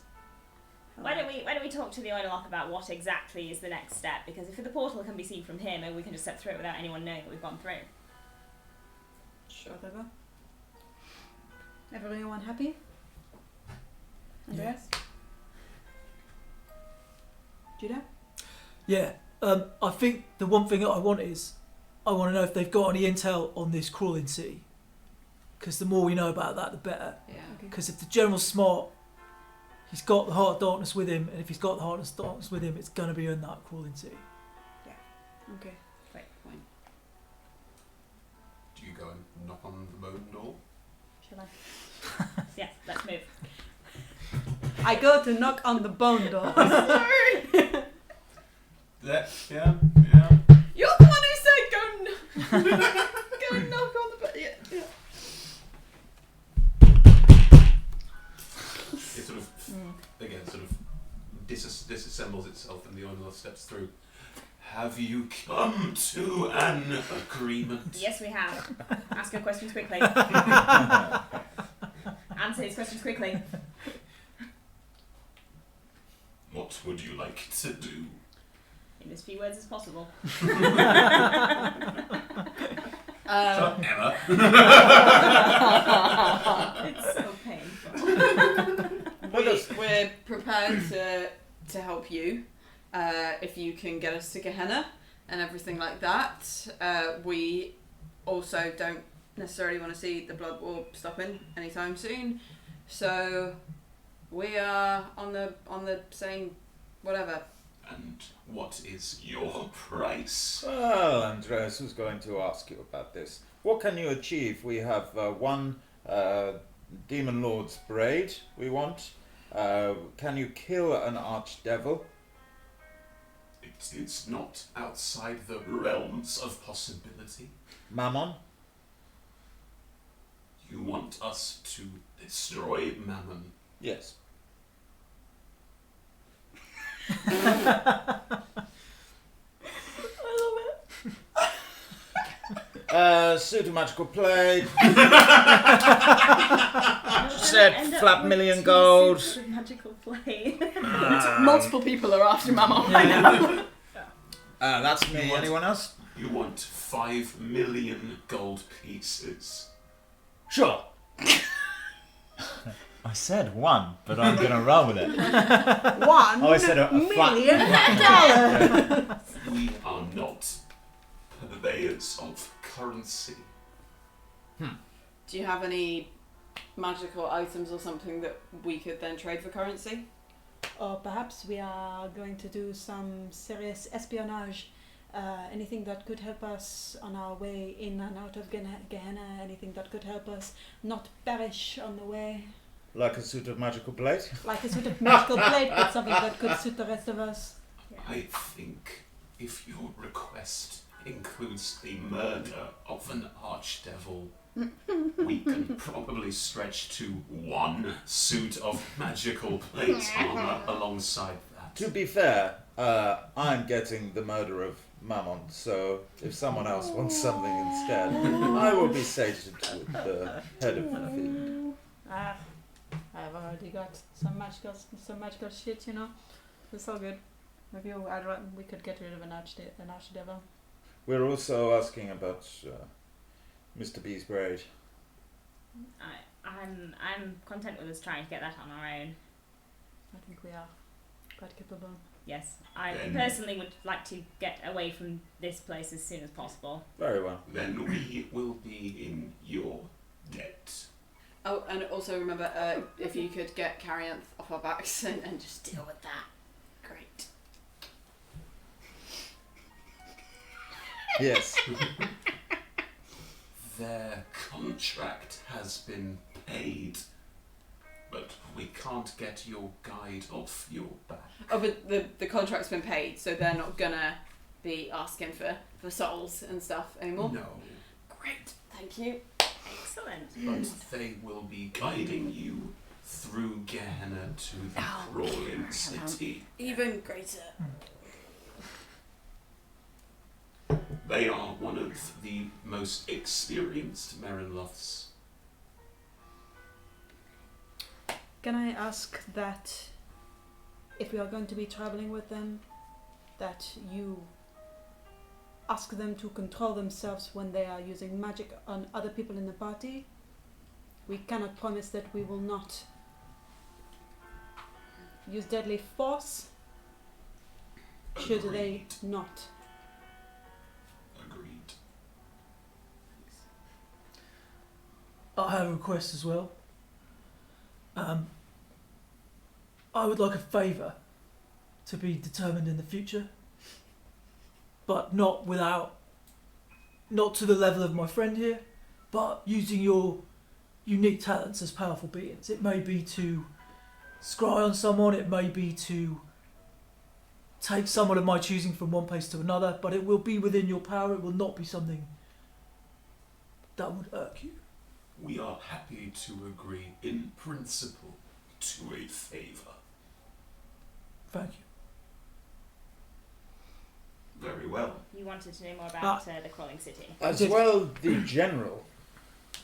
S6: Why don't we talk to the Oinolth about what exactly is the next step? Because if the portal can be seen from here, maybe we can just step through it without anyone knowing that we've gone through.
S3: Sure. Whatever. Everyone happy? Andreas? Judah?
S10: Yeah, I think the one thing that I want is, I want to know if they've got any intel on this crawling city. Because the more we know about that, the better.
S2: Yeah.
S3: Okay.
S10: Because if the general's smart, he's got the heart of darkness with him, and if he's got the heart of darkness with him, it's going to be in that crawling city.
S3: Okay.
S2: Great point.
S1: Do you go and knock on the bone door?
S3: Shall I?
S6: Yeah, let's move.
S3: I go to knock on the bone door.
S1: Yeah.
S2: You're the one who said go knock on the bed. Yeah.
S1: It sort of, again, sort of disassembles itself and the Oinolth steps through. Have you come to an agreement?
S6: Yes, we have. Ask your questions quickly. Answer his questions quickly.
S1: What would you like to do?
S6: In as few words as possible.
S1: Shut up, Emma.
S6: It's so painful.
S2: We're prepared to help you if you can get us to Gehenna and everything like that. We also don't necessarily want to see the blood war stopping anytime soon, so we are on the same whatever.
S1: And what is your price?
S9: Well, Andreas was going to ask you about this. What can you achieve? We have one Demon Lord's braid we want. Can you kill an archdevil?
S1: It's not outside the realms of possibility.
S9: Mammon?
S1: You want us to destroy Mammon?
S9: Yes. Suit of magical plate. Said flat million gold.
S6: Magical plate.
S2: Multiple people are after Mammon right now.
S9: That's me. Anyone else?
S1: You want 5 million gold pieces.
S4: Sure. I said one, but I'm going to roll with it.
S3: $1
S4: I said a flat.
S3: million.
S1: We are not purveyors of currency.
S5: Do you have any magical items or something that we could then trade for currency?
S3: Or perhaps we are going to do some serious espionage. Anything that could help us on our way in and out of Gehenna. Anything that could help us not perish on the way.
S9: Like a suit of magical plate?
S3: Like a sort of magical plate, but something that could suit the rest of us.
S1: I think if your request includes the murder of an archdevil, we can probably stretch to 1 suit of magical plate armor alongside that.
S9: To be fair, I'm getting the murder of Mammon, so if someone else wants something instead, I will be sated with the head of the field.
S3: I've already got some magical shit, you know. It's all good. If you, we could get rid of an archdevil.
S9: We're also asking about Mr. B's braid.
S6: I'm content with us trying to get that on our own.
S3: I think we are quite capable.
S6: Yes, I personally would like to get away from this place as soon as possible.
S9: Very well.
S1: Then we will be in your debt.
S5: Oh, and also remember, if you could get Carianth off our backs and just deal with that. Great.
S9: Yes.
S1: Their contract has been paid, but we can't get your guide off your back.
S5: Oh, but the contract's been paid, so they're not gonna be asking for souls and stuff anymore?
S1: No,
S5: Great, thank you.
S6: Excellent.
S1: but they will be guiding you through Gehenna to the crawling city.
S5: Even greater.
S1: They are one of the most experienced Merinloths.
S3: Can I ask that if we are going to be traveling with them, that you ask them to control themselves when they are using magic on other people in the party? We cannot promise that we will not use deadly force should they
S1: Agreed.
S3: not.
S1: Agreed.
S10: I have a request as well. I would like a favour to be determined in the future, but not to the level of my friend here, but using your unique talents as powerful beings. It may be to scry on someone, it may be to take someone of my choosing from one place to another, but it will be within your power. It will not be something that would irk you.
S1: We are happy to agree in principle to a favour.
S10: Thank you.
S1: Very well.
S6: You wanted to know more about the crawling city.
S9: As well, the general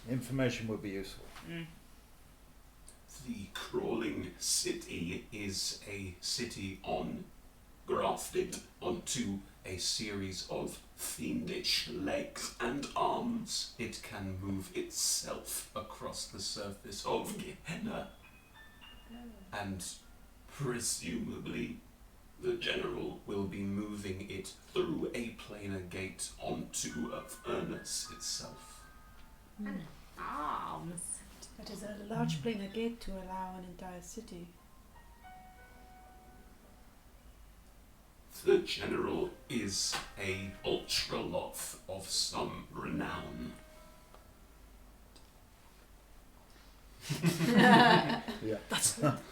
S9: information would be useful.
S1: The crawling city is a city grafted onto a series of fiendish legs and arms. It can move itself across the surface of Gehenna. And presumably the general will be moving it through a planar gate onto Avernus itself.
S6: Arms.
S3: That is a large planar gate to allow an entire city.
S1: The general is a ultraloth of some renown.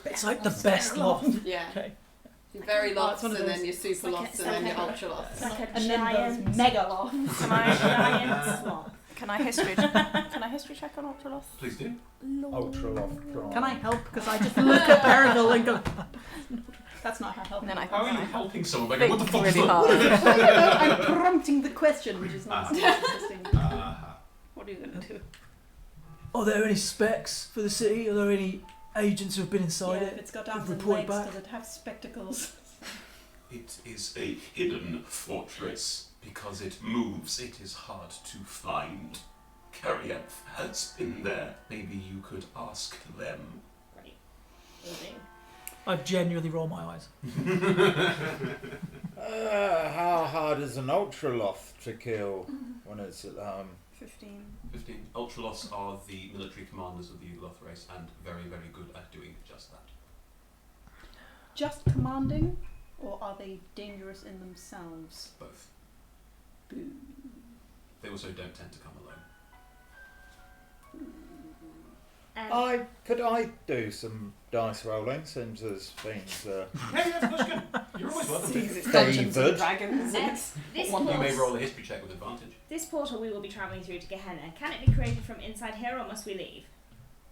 S10: It's like the best loft.
S5: Yeah.
S10: Okay.
S5: Your very
S3: Oh, it's
S5: lots
S3: one
S5: and
S3: of
S5: then
S3: those-
S5: your super lots and then your ultra lots.
S6: Like a
S3: And then
S6: giant,
S3: those mega lofts.
S6: am I a giant sloth?
S2: Can I history check on Ultraloth?
S1: Please do.
S9: Ultra loft draw.
S3: Can I help? Because I just look at Perigal and go, that's not how help.
S2: And then I
S1: How are you
S2: think
S1: helping someone? Like, what the fuck is
S2: really
S1: that?
S2: hard.
S3: I'm prompting the question, which is not so interesting. What are you going to do?
S10: Are there any specs for the city? Are there any agents who have been inside
S3: If
S10: it?
S3: it's got arms and
S10: Report
S3: legs,
S10: back.
S3: does it have spectacles?
S1: It is a hidden fortress. Because it moves, it is hard to find. Karianth has been there. Maybe you could ask them.
S6: Great. Will do.
S10: I genuinely roll my eyes.
S9: How hard is an ultraloth to kill when it's at home?
S3: 15.
S1: 15. Ultraloths are the military commanders of the yugoloth race and very, very good at doing just that.
S3: Just commanding, or are they dangerous in themselves?
S1: Both.
S3: Boo.
S1: They also don't tend to come alone.
S9: Could I do some dice rolling since there's things
S1: Yeah, of course you can. You're always welcome to.
S8: Dungeons and
S9: favoured?
S8: Dragons.
S6: This
S1: You may
S6: portal,
S1: roll a history check with advantage.
S6: this portal we will be travelling through to Gehenna. Can it be created from inside here, or must we leave?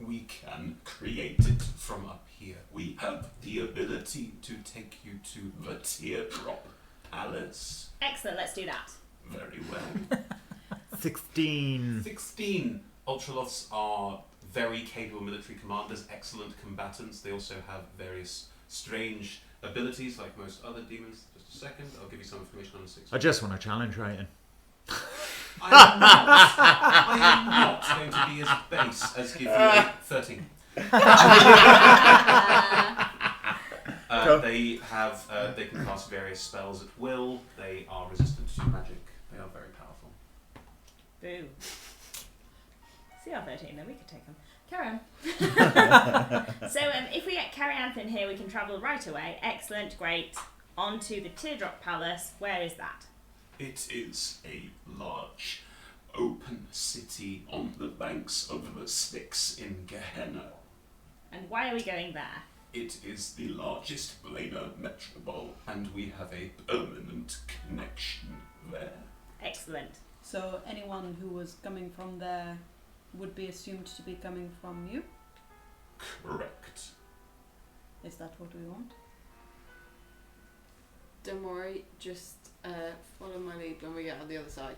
S1: We can create it from up here. We have the ability to take you to the Teardrop Palace.
S6: Excellent. Let's do that.
S1: Very well.
S4: 16.
S1: 16. Ultraloths are very capable military commanders, excellent combatants. They also have various strange abilities like most other demons. Just a second, I'll give you some information on the 16.
S4: I just want a challenge rating.
S1: I am not going to be as base as give you a 13. They can cast various spells at will. They are resistant to magic. They are very powerful.
S6: Boo. CR13, then we could take them. Carry on. So if we get Karianth in here, we can travel right away. Excellent, great. On to the Teardrop Palace. Where is that?
S1: It is a large, open city on the banks of the Styx in Gehenna.
S6: And why are we going there?
S1: It is the largest Blader metropole, and we have a permanent connection there.
S6: Excellent.
S3: So anyone who was coming from there would be assumed to be coming from you?
S1: Correct.
S3: Is that what we want?
S5: Don't worry, just follow my lead when we get on the other side.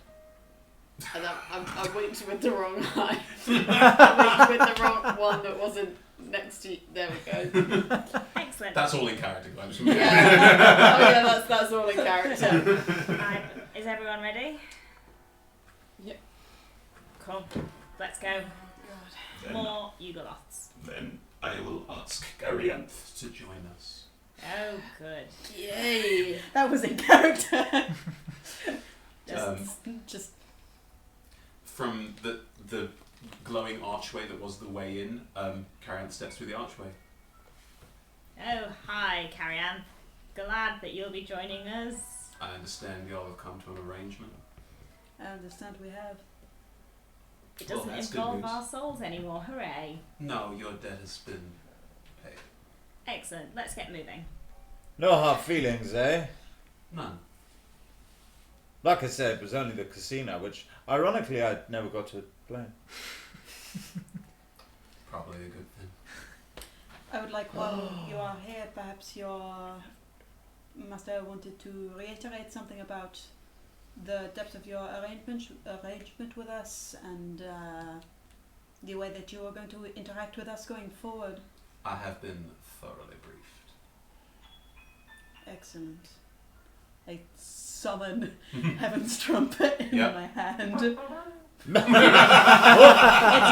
S5: And I winked with the wrong eye. I winked with the wrong one that wasn't next to you. There we go.
S6: Excellent.
S1: That's all in character, Glenn.
S5: Yeah. Oh yeah, that's all in character.
S6: Right. Is everyone ready?
S5: Yep.
S6: Cool. Let's go.
S1: Then,
S6: More yugoloths.
S1: then I will ask Karianth to join us.
S6: Oh, good.
S5: Yay!
S3: That was in character.
S6: Just
S1: From the glowing archway that was the way in, Karianth steps through the archway.
S6: oh, hi, Karianth. Glad that you'll be joining us.
S1: I understand you all have come to an arrangement.
S3: I understand we have.
S6: It
S1: Well,
S6: doesn't
S1: that's good
S6: involve
S1: news.
S6: our souls anymore. Hooray!
S1: No, your debt has been paid.
S6: Excellent. Let's get moving.
S9: No hard feelings, eh?
S1: None.
S9: Like I said, it was only the casino, which ironically I never got to play.
S1: Probably a good thing.
S3: I would like, while you are here, perhaps your master wanted to reiterate something about the depth of your arrangement with us and the way that you are going to interact with us going forward.
S1: I have been thoroughly briefed.
S3: Excellent. I summon Heaven's Trumpet in
S1: Yep.
S3: my hand. It's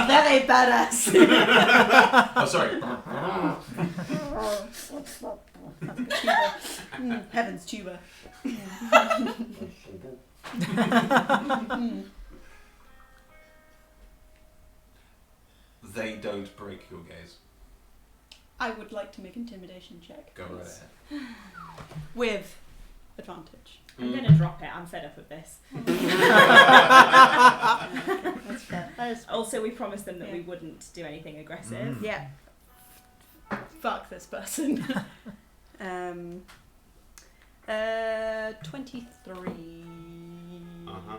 S3: very badass.
S1: Oh, sorry.
S3: Heaven's tuba.
S1: They don't break your gaze.
S3: I would like to make intimidation check.
S1: Go right
S3: please.
S1: ahead.
S3: With advantage.
S6: I'm going to drop it. I'm fed up with this.
S3: That's fair. That is
S6: Also, we promised them that we
S3: Yeah.
S6: wouldn't do anything aggressive.
S3: Yeah. Fuck this person. 23.
S1: Uh-huh.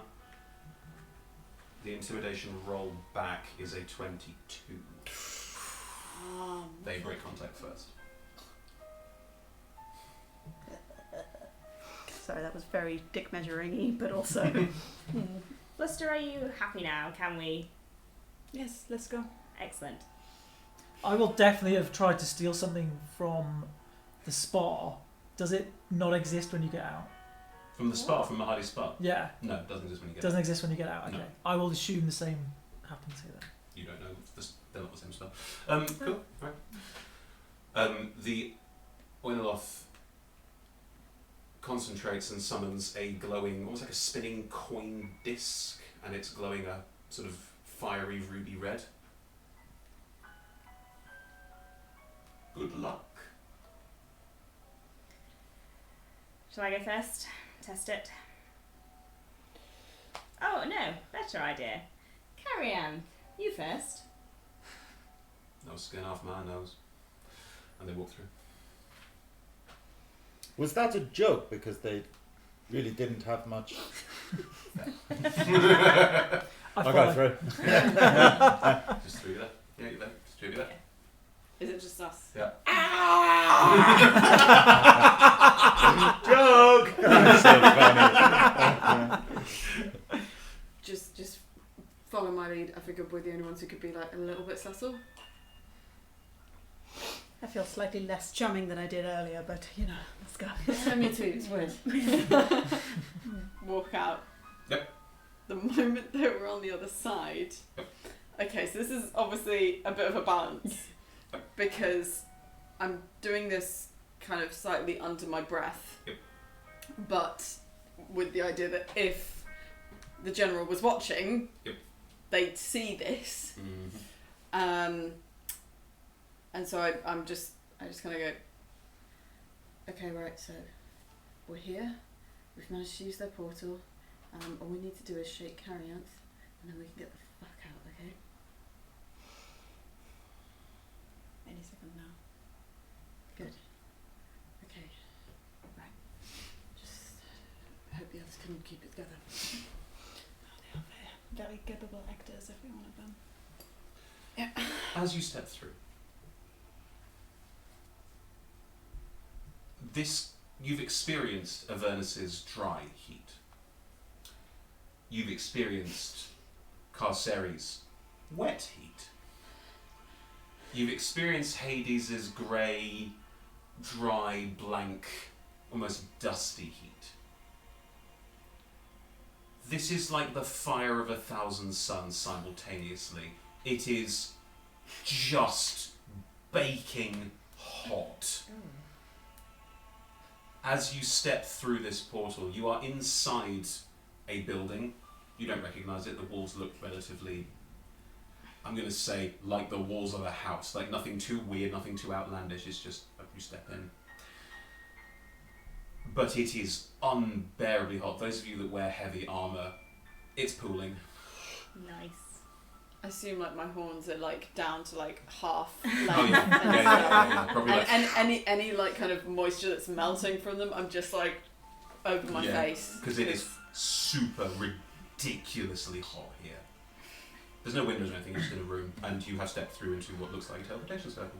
S1: The intimidation roll back is a 22. They break contact first.
S3: Sorry, that was very dick measuring-y, but also...
S6: Bluster, are you happy now? Can we
S3: Yes, let's go.
S6: Excellent.
S10: I will definitely have tried to steal something from the spa. Does it not exist when you get out?
S1: From the spa, from Mahadi's spa?
S10: Yeah.
S1: No, it doesn't exist when you get
S10: Doesn't exist when you get out. Okay.
S1: No.
S10: I will assume the same happens here then.
S1: You don't know. They're not the same spell. Cool. Right. The Yugoloth concentrates and summons a glowing, almost like a spinning coin disc, and it's glowing a sort of fiery ruby red. Good luck.
S6: Shall I go first? Test it. Oh no, better idea. Carrie Ann, you first.
S1: No skin off my nose. And they walk through.
S9: Was that a joke? Because they really didn't have much. I'll go through.
S1: Just through there. Yeah, you're there. Just through there.
S5: Is it just us?
S1: Yeah.
S9: Joke! So funny.
S5: Just follow my lead. I figured we're the only ones who could be like a little bit subtle.
S3: I feel slightly less charming than I did earlier, but you know, let's go.
S5: Yeah, me too. It's weird. Walk out.
S1: Yep.
S5: The moment that we're on the other side.
S1: Yep.
S5: Okay, so this is obviously a bit of a balance because I'm doing this kind of slightly under my breath,
S1: Yep.
S5: but with the idea that if the general was watching,
S1: Yep.
S5: they'd see this.
S1: Mm-hmm.
S5: And so I just kind of go, okay, right, so we're here, we've managed to use their portal, all we need to do is shake Carrianth, and then we can get the fuck out, okay?
S3: Any second now.
S5: Good. Okay. Right. Just hope the others can keep it together.
S3: They are very capable actors, every one of them.
S5: Yeah.
S1: As you step through, you've experienced Avernus' dry heat. You've experienced Carceri's wet heat. You've experienced Hades' grey, dry, blank, almost dusty heat. This is like the fire of 1,000 suns simultaneously. It is just baking hot. As you step through this portal, you are inside a building. You don't recognise it. The walls look relatively, I'm going to say, like the walls of a house. Like nothing too weird, nothing too outlandish. It's just like you step in. But it is unbearably hot. Those of you that wear heavy armour, it's pooling.
S6: Nice.
S5: I assume like my horns are like down to like half.
S1: Oh yeah, yeah. Probably like,
S5: And any like kind of moisture that's melting from them, I'm just like over my face.
S1: Because it is super ridiculously hot here. There's no windows or anything, you're just in a room, and you have stepped through into what looks like a teleportation circle.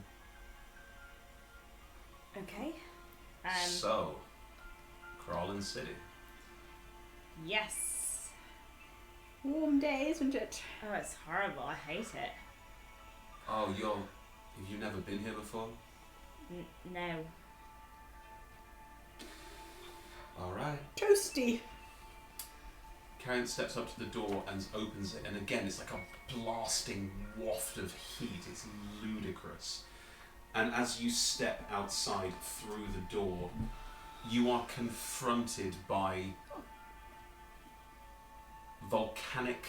S6: Okay.
S1: So, Crawling City.
S6: Yes.
S3: Warm day, isn't it?
S6: Oh, it's horrible. I hate it.
S1: Oh, have you never been here before?
S6: No.
S1: Alright.
S3: Toasty.
S1: Karen steps up to the door and opens it, and again it's like a blasting waft of heat. It's ludicrous. And as you step outside through the door, you are confronted by volcanic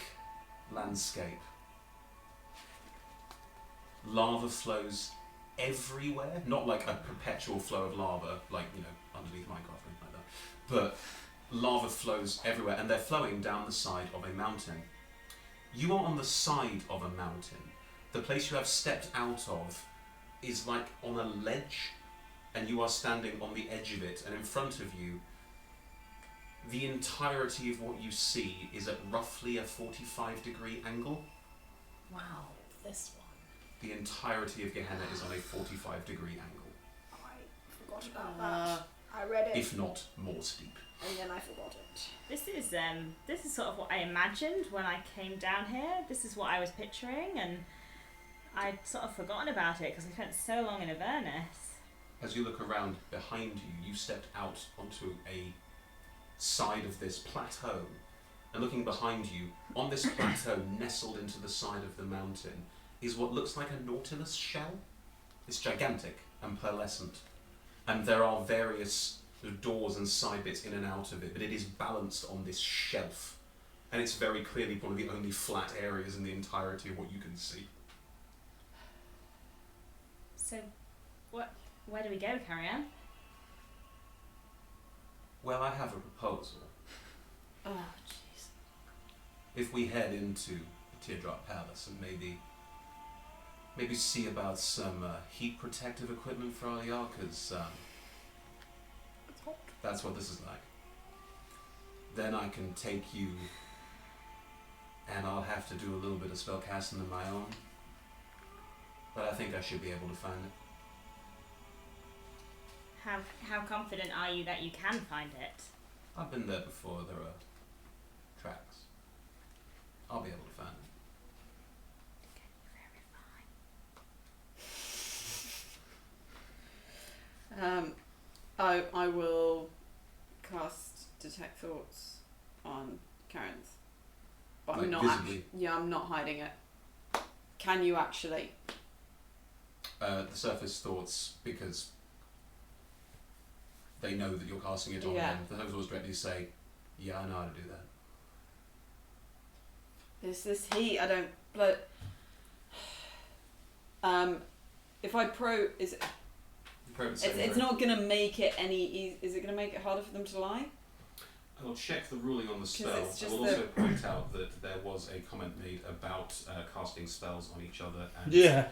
S1: landscape. Lava flows everywhere, not like a perpetual flow of lava, like, underneath Minecraft or anything like that, but lava flows everywhere, and they're flowing down the side of a mountain. You are on the side of a mountain. The place you have stepped out of is like on a ledge, and you are standing on the edge of it, and in front of you, the entirety of what you see is at roughly a 45-degree angle.
S3: Wow, this one.
S1: The entirety of Gehenna is on a 45-degree angle,
S3: I forgot about that. I read it.
S1: if not more steep.
S8: and then I forgot it.
S6: This is sort of what I imagined when I came down here. This is what I was picturing, and I'd sort of forgotten about it because I spent so long in Avernus.
S1: As you look around behind you, you stepped out onto a side of this plateau. And looking behind you, on this plateau, nestled into the side of the mountain, is what looks like a nautilus shell. It's gigantic and pearlescent. And there are various doors and side bits in and out of it, but it is balanced on this shelf. And it's very clearly one of the only flat areas in the entirety of what you can see.
S6: So, where do we go, Carrie-Anne?
S1: Well, I have a proposal.
S8: Oh, jeez.
S1: If we head into the Teardrop Palace and maybe see about some heat protective equipment for our yacht, because that's what this is like. Then I can take you, and I'll have to do a little bit of spell casting of my own, but I think I should be able to find it.
S6: How confident are you that you can find it?
S1: I've been there before. There are tracks. I'll be able to find it.
S5: I will cast Detect Thoughts on Karen's. But I'm
S1: Like
S5: not
S1: visibly?
S5: I'm not hiding it. Can you actually?
S1: The surface thoughts, because they know that you're casting it on
S5: Yeah.
S1: them. The surface thoughts directly say, yeah, I know how to do that.
S5: It's this heat. I don't. But if I is it?
S1: You probe the same
S5: It's
S1: way.
S5: not gonna make it any. Is it gonna make it harder for them to lie?
S1: I will check the ruling on the spell.
S5: it's
S1: I
S5: just
S1: will
S5: the-
S1: also point out that there was a comment made about casting spells on each other. And
S9: Yeah.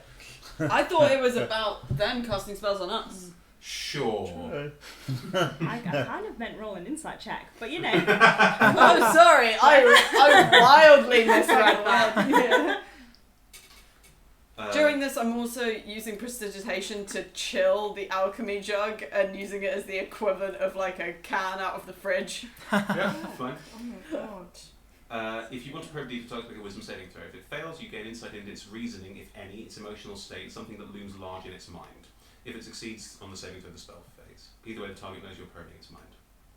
S5: I thought it was about them casting spells on us.
S1: Sure.
S6: I kind of meant roll an insight check, but you know.
S5: Oh, sorry. I wildly misread that. Yeah. During this, I'm also using prestidigitation to chill the alchemy jug and using it as the equivalent of like a can out of the fridge.
S1: Yeah, fine.
S8: Oh my god.
S1: If you want to probe deeper, target make a wisdom saving throw. If it fails, you gain insight into its reasoning, if any, its emotional state, something that looms large in its mind. If it succeeds on the saving throw, the spell phase. Either way, the target knows you're probing its mind.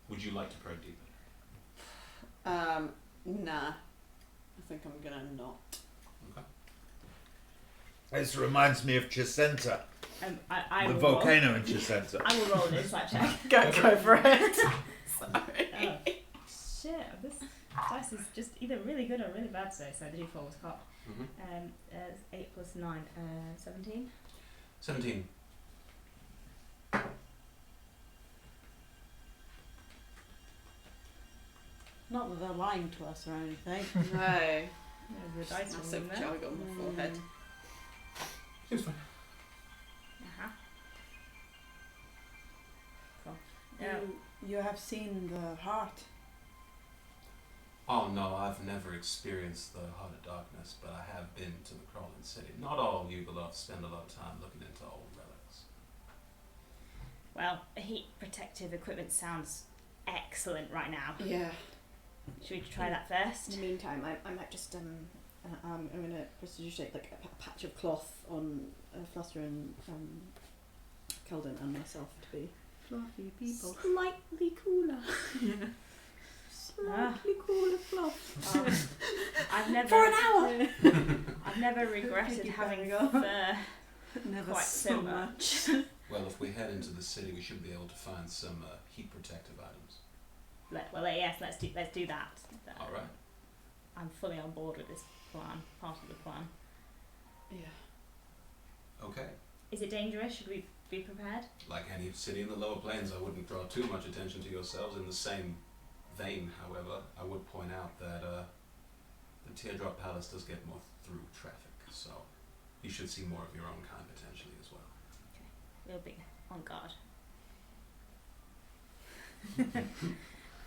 S1: Would you like to probe deeper?
S5: Nah. I think I'm gonna not.
S1: Okay.
S9: This reminds me of Chicenta,
S6: I
S9: the
S6: will roll.
S9: volcano in Chicenta.
S6: I will roll an insight check.
S5: Go for it. Sorry.
S6: Shit, this dice is just either really good or really bad today, so the d4 was caught.
S1: Mm-hmm.
S6: 8 plus 9, 17.
S1: 17.
S3: Not that they're lying to us or anything.
S5: No.
S6: There's the dice
S5: Massive
S6: roll in there.
S5: jug on my forehead.
S1: Seems fine.
S6: Uh-huh. Cool. Yeah.
S3: You have seen the heart.
S1: Oh no, I've never experienced the Heart of Darkness, but I have been to the Crawling City. Not all yugoloths spend a lot of time looking into old relics.
S6: Well, heat protective equipment sounds excellent right now.
S5: Yeah.
S6: Should we try that first?
S2: In the meantime, I might just I'm gonna prestidigitate like a patch of cloth on Fluster and Keldon and myself to be
S3: Fluffy people.
S2: slightly cooler.
S3: Yeah.
S2: Slightly cooler fluff.
S6: I've never
S2: For an hour.
S6: I've never regretted having fur
S3: Never
S6: quite so much.
S1: Well, if we head into the city, we should be able to find some heat protective items.
S6: Yes, let's do that.
S1: All right.
S6: I'm fully on board with this plan. Part of the plan.
S5: Yeah.
S1: Okay.
S6: Is it dangerous? Should we be prepared?
S1: Like any city in the lower plains, I wouldn't draw too much attention to yourselves. In the same vein, however, I would point out that the Teardrop Palace does get more through traffic, so you should see more of your own kind potentially as well.
S6: We'll be on guard.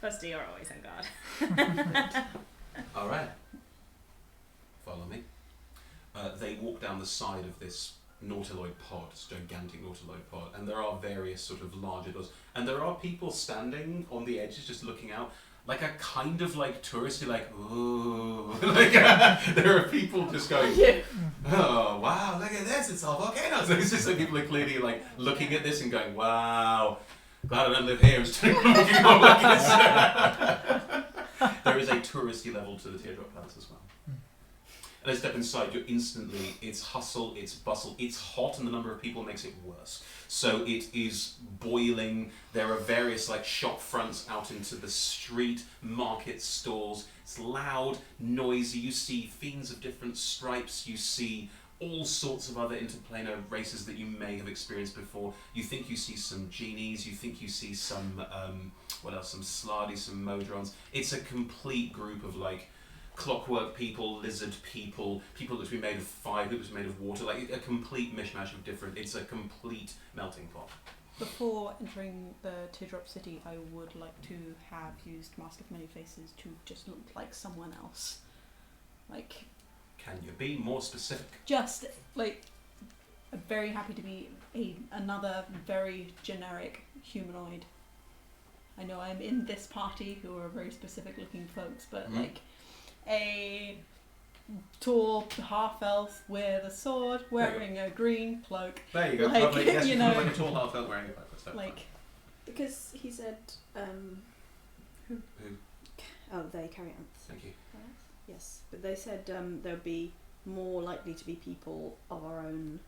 S6: Buster, you're always on guard.
S1: All right. Follow me. They walk down the side of this nautiloid pod, this gigantic nautiloid pod, and there are various sort of larger doors, and there are people standing on the edges just looking out, like a kind of like touristy, like, ooh, like there are people just going, oh wow, look at this, it's all volcanoes. It's just like people are clearly like looking at this and going, wow, glad I don't live here. There is a touristy level to the Teardrop Palace as well. And as you step inside, you're instantly, it's hustle, it's bustle, it's hot, and the number of people makes it worse. So it is boiling. There are various like shop fronts out into the street, market stalls. It's loud, noisy. You see fiends of different stripes. You see all sorts of other interplanar races that you may have experienced before. You think you see some genies. You think you see some, some Slardy, some Modrons. It's a complete group of like clockwork people, lizard people, people that would be made of fire, people that would be made of water, like a complete mishmash of different, it's a complete melting pot.
S3: Before entering the Teardrop City, I would like to have used Mask of Many Faces to just look like someone else. Like...
S1: Can you be more specific?
S3: Just, like, I'm very happy to be another very generic humanoid. I know I'm in this party who are very specific looking folks, but like a tall half-elf with a sword, wearing a green cloak.
S1: There you go.
S3: Like,
S1: Lovely. Yes,
S3: you know,
S1: like a tall half-elf wearing a cloak. That's so
S3: like,
S2: Because he said,
S1: Who?
S2: oh, they carry ants.
S1: Thank you.
S2: Yes, but they said there'll be more likely to be people of our own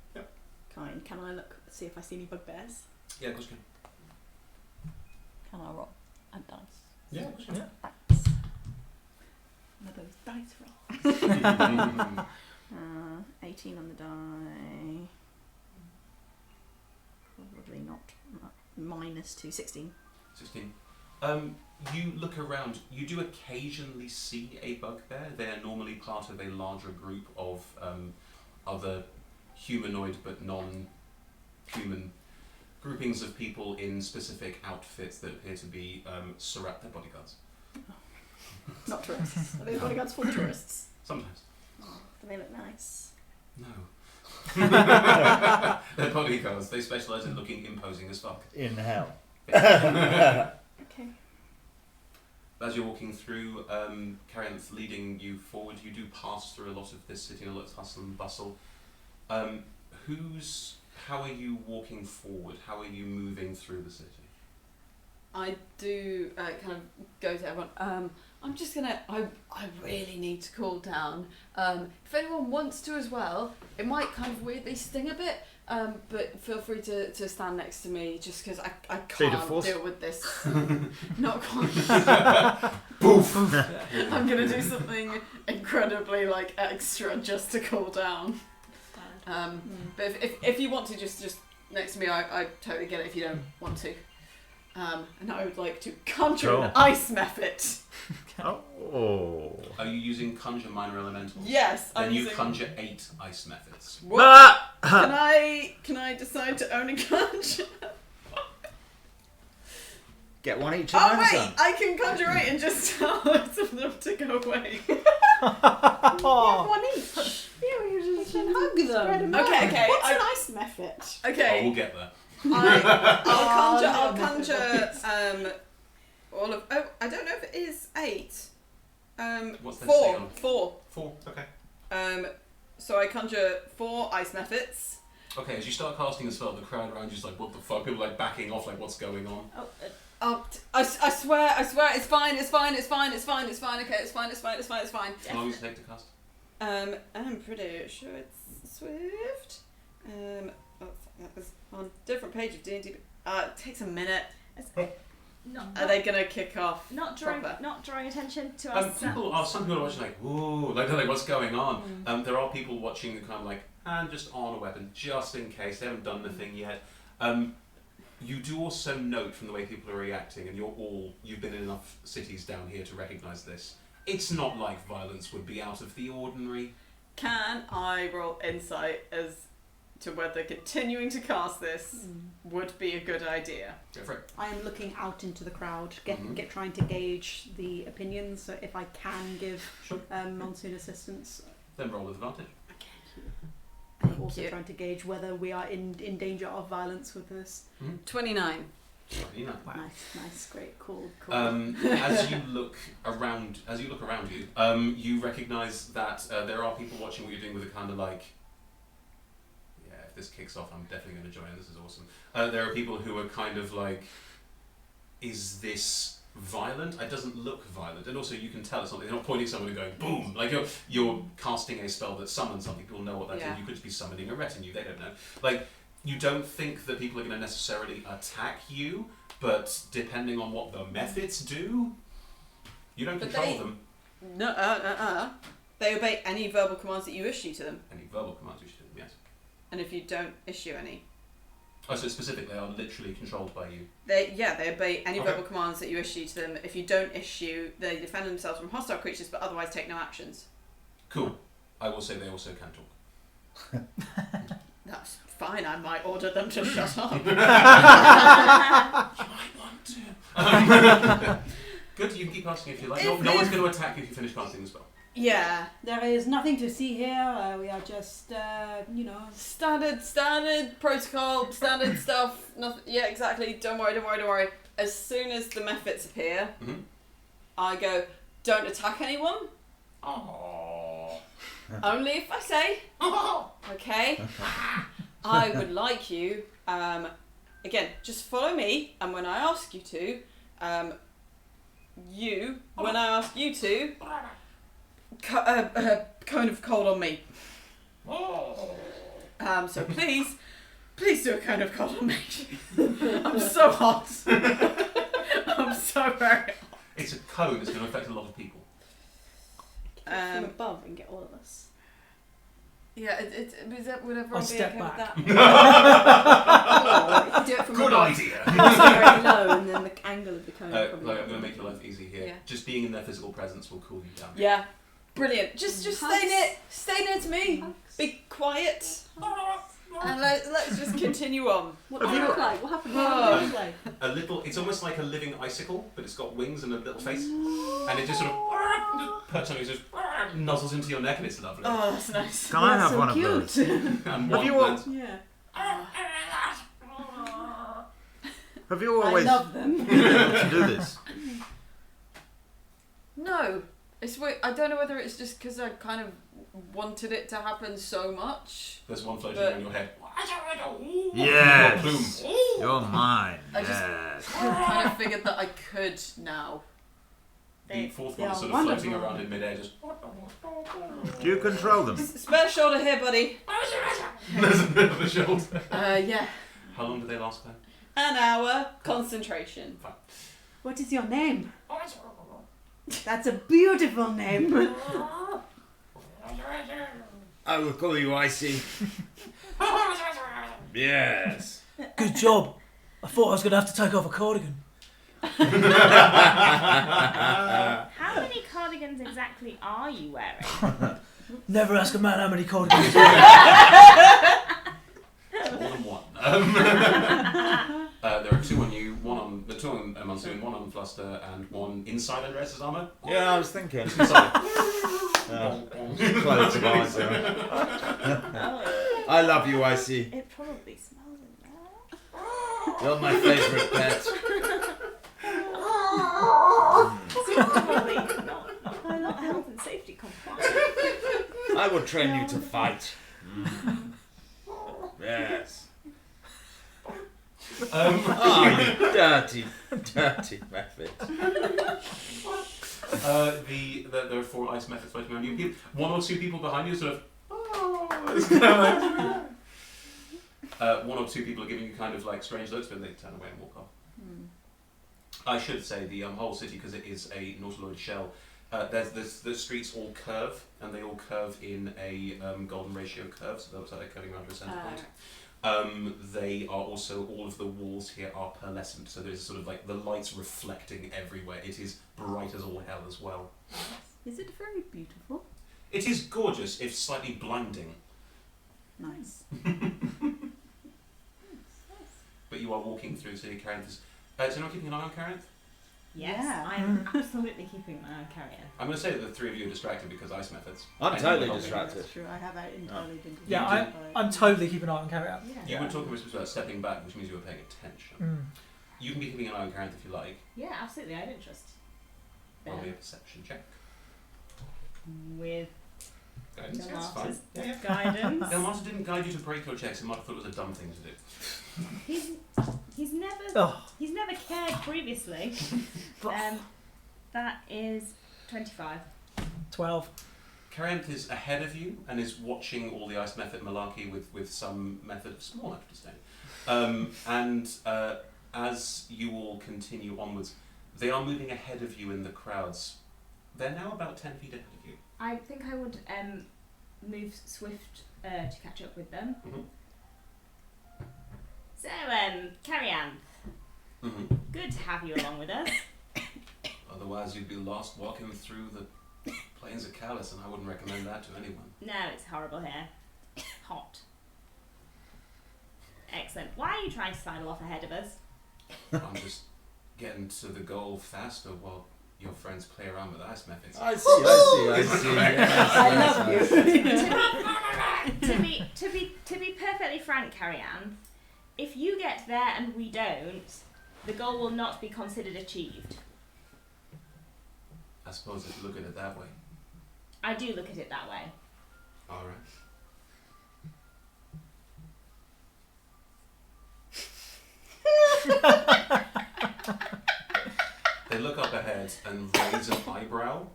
S2: kind. Can I look, see if I see any bugbears?
S1: Yeah, of course you
S2: Can I roll a dice?
S1: can. Yeah, of course you can.
S2: Thanks.
S3: one of those dice rolls.
S2: 18 on the die. Probably not. -2, 16.
S1: 16. You look around, you do occasionally see a bugbear. They are normally part of a larger group of other humanoid but non-human groupings of people in specific outfits that appear to be they're bodyguards.
S2: Not tourists. Are they bodyguards for the tourists?
S1: Sometimes.
S2: Oh, do they look nice?
S1: No. They're bodyguards. They specialise in looking imposing as fuck.
S4: In hell.
S2: Okay.
S1: As you're walking through, Carianth leading you forward, you do pass through a lot of this city, a lot of hustle and bustle. How are you walking forward? How are you moving through the city?
S5: I do kind of go to everyone. I'm just gonna. I really need to cool down. If anyone wants to as well, it might kind of weirdly sting a bit. But feel free to stand next to me, just because I can't deal with this. Not quite.
S1: Poof!
S5: I'm gonna do something incredibly like extra just to cool down. But if you want to just next to me, I totally get it. If you don't want to. And I would like to conjure an ice method.
S4: Oh.
S1: Are you using conjure minor elementals?
S5: Yes,
S1: Then
S5: I'm
S1: you
S5: using...
S1: conjure 8 ice methods.
S5: What? Can I decide to only conjure?
S4: Get one each.
S5: Oh wait, I can conjure 8 and just tell some of them to go away.
S2: One each. Yeah, you just hug them.
S5: Okay.
S2: What's an ice method?
S5: Okay.
S1: Oh, we'll get there.
S5: I'll conjure all of. Oh, I don't know if it is 8.
S1: What's that say
S5: 4.
S1: on?
S5: 4.
S1: 4, okay.
S5: So I conjure 4 ice methods.
S1: Okay, as you start casting a spell, the crowd around you is like, what the fuck? People are like backing off, like, what's going on?
S5: I swear, it's fine, okay, it's fine.
S1: How long does it take to cast?
S5: I'm pretty sure it's Swift. That was on different page of D&D. It takes a minute. Are they gonna kick off?
S6: Not drawing attention to us.
S1: Some people are watching like, ooh, like what's going on? There are people watching who kind of like, and just on a weapon, just in case. They haven't done the thing yet. You do also note from the way people are reacting, and you've been in enough cities down here to recognise this. It's not like violence would be out of the ordinary.
S5: Can I roll insight as to whether continuing to cast this would be a good idea?
S1: Go for it.
S3: I am looking out into the crowd, trying to gauge the opinions, so if I can give Monsoon assistance.
S1: Then roll with advantage.
S2: A
S3: also
S2: you.
S3: trying to gauge whether we are in danger of violence with this.
S2: 29.
S1: 29.
S3: Nice, great, cool.
S1: As you look around you, you recognise that there are people watching what you're doing with a kind of like, yeah, if this kicks off, I'm definitely going to join. This is awesome. There are people who are kind of like, is this violent? It doesn't look violent, and also you can tell it's not. They're not pointing at someone and going boom. Like you're casting a spell that summons something. People know what that is. You could just be summoning a retinue. They don't know. Like. You don't think that people are going to necessarily attack you, but depending on what the methods do, you don't control them.
S5: No, They obey any verbal commands that you issue to them.
S1: Any verbal commands you issue to them, yes.
S5: And if you don't issue any?
S1: Oh, so specifically they are literally controlled by you?
S5: They obey any verbal commands that you issue to them. If you don't issue, they defend themselves from hostile creatures, but otherwise take no actions.
S1: Cool. I will say they also can talk.
S5: That's fine, I might order them to shut up.
S1: You might want to. Good, you can keep asking if you like. No one's going to attack you if you finish casting the spell.
S5: Yeah.
S3: There is nothing to see here. We are just,
S5: Standard protocol, standard stuff. Nothing. Yeah, exactly. Don't worry. As soon as the methods appear, I go, don't attack anyone.
S1: Oh.
S5: Only if I say. Okay. I would like you, again, just follow me, and when I ask you to, when I ask you to, kind of cold on me. So please do a kind of cold on me. I'm so hot. I'm so very hot.
S1: It's a cone that's going to affect a lot of people.
S8: From above and get all of us.
S5: Yeah, is that would everyone
S7: I'll
S5: be
S7: step
S5: okay
S7: back.
S5: with that?
S8: Or do it from
S1: Good
S8: above.
S1: idea.
S8: It's very low, and then the angle of the cone.
S1: Like,
S8: probably
S1: I'm going to make your life easy here.
S5: Yeah.
S1: Just being in their physical presence will cool you down.
S5: Yeah, brilliant. Just stay near to me. Be quiet, and let's just continue on.
S3: what does it look like? What happened? What does it look like?
S1: A little. It's almost like a living icicle, but it's got wings and a little face, and it just sort of perches on you, just nuzzles into your neck, and it's lovely.
S5: Oh, that's nice.
S4: Can I have
S3: so
S4: one
S3: cute.
S4: of those?
S1: And
S4: Have you all-
S1: lands-
S3: Yeah.
S4: Have you
S3: I
S4: always
S3: love them.
S4: been able to do this?
S5: No, it's weird. I don't know whether it's just because I kind of wanted it to happen so much.
S1: There's one floating
S5: But-
S1: around your head.
S4: Yes.
S1: Boom.
S4: You're mine.
S5: I just-
S4: Yes.
S5: Kind of figured that I could now.
S1: The fourth
S3: they
S1: one is
S3: are
S1: sort of floating
S3: wonderful.
S1: around in midair, just.
S4: Do you control them?
S5: Spare shoulder here, buddy.
S1: There's a bit of a shoulder.
S5: Yeah.
S1: How long do they last then?
S5: An hour. Concentration.
S3: What is your name? That's a beautiful name.
S4: I will call you Icy. Yes.
S7: Good job. I thought I was going to have to take off a cardigan.
S6: How many cardigans exactly are you wearing?
S7: Never ask a man how many cardigans.
S1: More than one. There are two on you, two on Monsoon, one on Fluster, and one inside Andreas' armour.
S9: Yeah, I was thinking.
S1: Inside.
S9: Close to eyes. I love you, Icy.
S6: It probably smells in there.
S9: You're my favourite pet.
S6: Probably not health and safety compliant.
S9: I will train you to fight. Yes. Oh, you dirty method.
S1: There are 4 ice methods floating around you. One or two people behind you sort of. One or two people are giving you kind of like strange looks, but they turn away and walk off. I should say the whole city, because it is a nautiloid shell. The streets all curve, and they all curve in a golden ratio curve, so that looks like they're curving around a centre point. They are also, all of the walls here are pearlescent, so there's sort of like the lights reflecting everywhere. It is bright as all hell as well.
S3: Is it very beautiful?
S1: It is gorgeous, if slightly blinding.
S3: Nice.
S1: But you are walking through, so you're carrying this. So you're not keeping an eye on Carinth?
S6: Yes,
S2: Yeah.
S6: I am absolutely keeping my eye on Carrion.
S1: I'm going to say that the three of you are distracted because ice methods.
S9: I'm
S1: And
S9: totally
S1: you were helping.
S9: distracted.
S2: That's true. I have entirely been.
S10: Yeah, I'm totally keeping an eye on Carry Out.
S1: You were talking about stepping back, which means you were paying attention. You can be keeping an eye on Karen if you like.
S6: Yeah, absolutely. I have interest.
S1: Roll me a perception check.
S6: With
S1: Guidance,
S6: the
S1: that's fine.
S6: master's
S1: Yeah.
S6: guidance.
S1: The master didn't guide you to break your checks. He might have thought it was a dumb thing to do.
S6: He's never
S10: Oh,
S6: he's never cared previously. That is 25.
S10: 12.
S1: Karenth is ahead of you and is watching all the ice method malarkey with some method of small amount of disdain. As you all continue onwards, they are moving ahead of you in the crowds. They're now about 10 feet ahead of you.
S6: I think I would move swift to catch up with them.
S1: Mhm.
S6: So, Carrion, good to have you along with us.
S1: Otherwise, you'd be lost walking through the plains of Callus, and I wouldn't recommend that to anyone.
S6: No, it's horrible here. Hot. Excellent. Why are you trying to sidle off ahead of us?
S1: I'm just getting to the goal faster while your friends play around with ice methods.
S9: I see. Yes,
S2: I
S9: yes,
S2: love
S9: yes.
S6: To be perfectly frank, Carrion, if you get there and we don't, the goal will not be considered achieved.
S1: I suppose if you look at it that way.
S6: I do look at it that way.
S1: Alright. They look up ahead and raise an eyebrow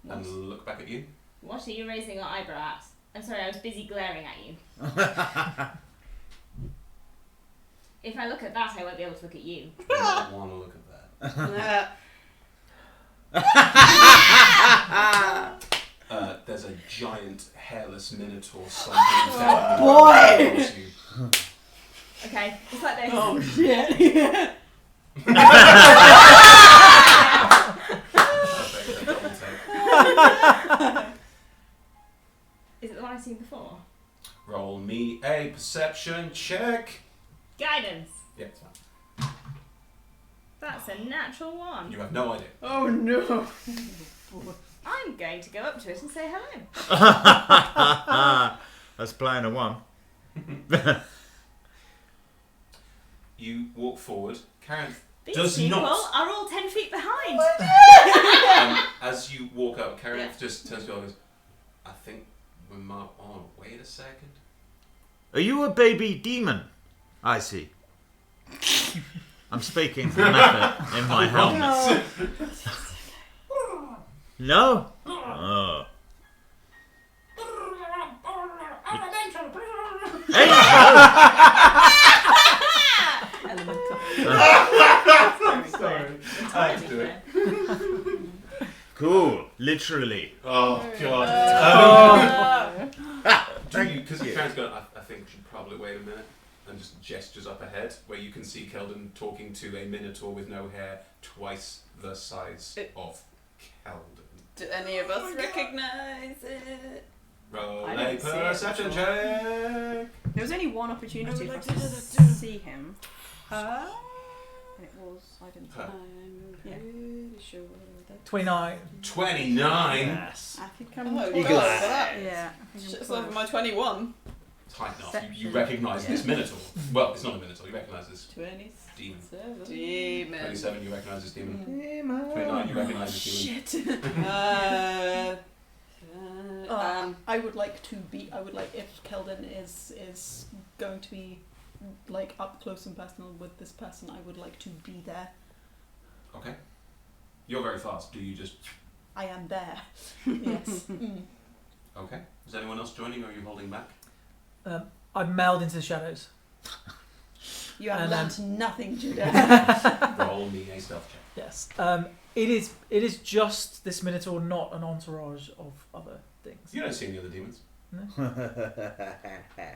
S1: and look back at you.
S6: What are you raising your eyebrow at? I'm sorry, I was busy glaring at you. If I look at that, I won't be able to look at you.
S1: I don't want to look at that. There's a giant hairless minotaur stomping down towards you.
S6: Okay, it's like this.
S2: Oh shit!
S1: Perfect, a double take.
S6: Is it the one I've seen before?
S1: Roll me a perception check.
S6: Guidance.
S1: Yeah, it's fine.
S6: That's a natural one.
S1: You have no idea.
S2: Oh no!
S6: I'm going to go up to it and say hello.
S4: That's playing a 1.
S1: You walk forward. Karen
S6: These
S1: does
S6: people
S1: not.
S6: are all 10 feet behind.
S1: As you walk up, Karen
S6: Yeah.
S1: just turns to you and goes, I think we might want to wait a second.
S4: Are you a baby demon? I see. I'm speaking for method in my helmet. No? Oh.
S2: Elemental.
S1: Sorry. I had to do it.
S4: Cool. Literally.
S1: Oh, God. Because
S4: you.
S1: Karen's going, I think we should probably wait a minute. And just gestures up ahead, where you can see Keldon talking to a minotaur with no hair, twice the size of Keldon.
S5: Do any of us recognise it?
S1: Roll
S2: I
S1: a
S2: don't see it
S1: perception
S2: at
S1: check.
S2: There was only one opportunity for
S5: I
S2: us
S5: would
S2: to
S5: like to
S2: see him, and it was identified.
S5: I'm
S2: Yeah.
S5: pretty sure that.
S10: 29.
S1: 29.
S10: Yes.
S2: I think I'm.
S5: Oh,
S9: You
S5: God,
S9: got
S5: that
S2: Yeah. I think I'm
S5: shit's
S2: close.
S5: over my 21.
S1: Tight enough. You
S2: Perception.
S1: recognise this minotaur. Well, it's not a minotaur. You recognise this
S5: 27.
S1: demon.
S5: Demon.
S1: 27. You recognise this demon.
S5: Demon.
S1: 29. You recognise this demon.
S5: Shit.
S3: I would like to be. I would like if Keldon is going to be like up close and personal with this person. I would like to be there.
S1: Okay. You're very fast. Do you just?
S3: I am there. Yes.
S1: Okay. Is anyone else joining, or are you holding back?
S10: I meld into the shadows.
S3: You have
S10: And,
S3: learnt nothing, Judah.
S1: Roll me a stealth check.
S10: Yes. It is just this minotaur, not an entourage of other things.
S1: You don't see any other demons.
S10: Okay.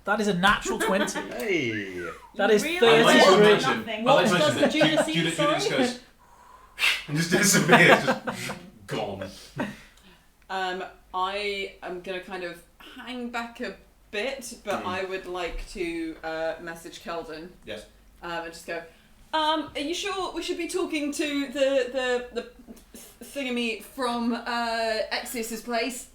S10: That is a natural 20.
S9: Hey.
S10: That is
S6: You
S1: I'd
S10: 30
S1: like to
S10: degrees.
S1: mention.
S6: Nothing.
S1: I'd
S3: What
S1: like to
S3: does
S1: mention
S3: the
S1: that
S3: Judah see?
S1: Judah just
S3: Sorry?
S1: goes and just disappears, just gone.
S5: I am going to kind of hang back a bit, but I would like to message Keldon.
S1: Yes.
S5: And just go, Are you sure we should be talking to the thingamy from Exius's place?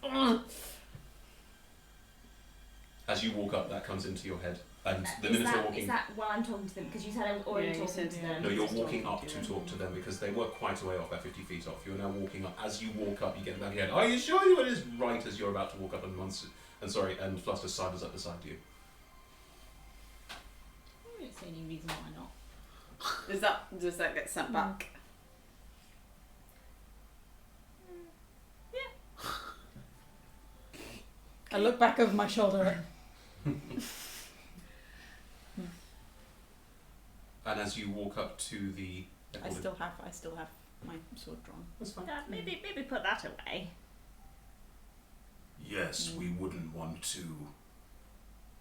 S1: As you walk up, that comes into your head. And the
S6: Is
S1: minute you're
S6: that,
S1: walking...
S6: is that while I'm talking to them? Because you said I was already
S2: Yeah, you
S6: talking
S2: said,
S6: to
S2: yeah.
S6: them.
S1: No, you're
S2: Just
S1: walking
S2: talking
S1: up
S2: to
S1: to
S2: them.
S1: talk to them because they were quite a way off, about 50 feet off. You're now walking up. As you walk up, you get back again. Are you sure you it is right as you're about to walk up and and Fluster sidles up beside you.
S6: I don't see any reason why not.
S5: Does that get sent back?
S3: I look back over my shoulder.
S1: And as you walk up to the...
S3: I still have my sword drawn.
S1: That's fine.
S6: Maybe put that away.
S1: Yes, we wouldn't want to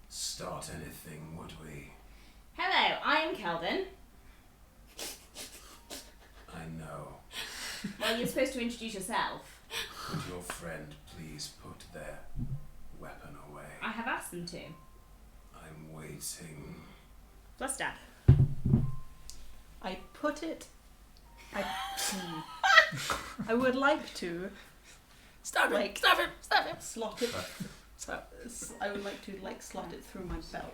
S1: start anything, would we?
S6: Hello, I am Keldon.
S1: I know.
S6: Well, you're supposed to introduce yourself.
S1: Would your friend please put their weapon away?
S6: I have asked them to.
S1: I'm waiting.
S6: Fluster.
S3: I put it. I would like to.
S10: Stab him!
S3: Like-
S10: Stab him! Stab him!
S3: Slot it. I would like to slot it through my belt.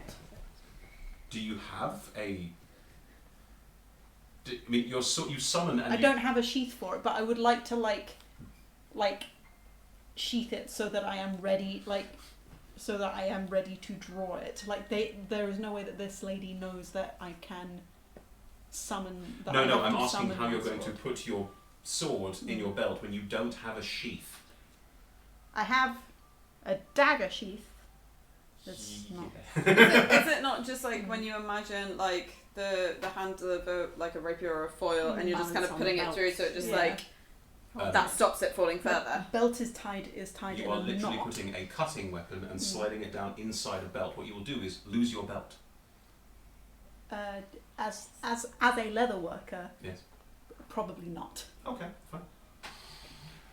S1: Do you have a... I mean, you summon and
S3: I don't have a sheath for it, but I would like to like sheath it so that I am ready, so that I am ready to draw it. There is no way that this lady knows that I can summon. That I
S1: No,
S3: have
S1: I'm
S3: to
S1: asking
S3: summon
S1: how
S3: my
S1: you're going to
S3: sword.
S1: put your sword in your belt when you don't have a sheath.
S3: I have a dagger sheath. That's not.
S5: Is it not just like when you imagine like the handle of a rapier or a foil, and you're just kind of
S2: Balance on
S5: putting
S2: the
S5: it
S2: belt.
S5: through, so it just
S3: Yeah.
S5: that stops it falling further.
S3: Belt is tied
S1: You
S3: in
S1: are
S3: a
S1: literally
S3: knot.
S1: putting a cutting weapon and sliding it down inside a belt. What you will do is lose your belt.
S3: As a leather worker,
S1: Yes.
S3: probably not.
S1: Okay, fine.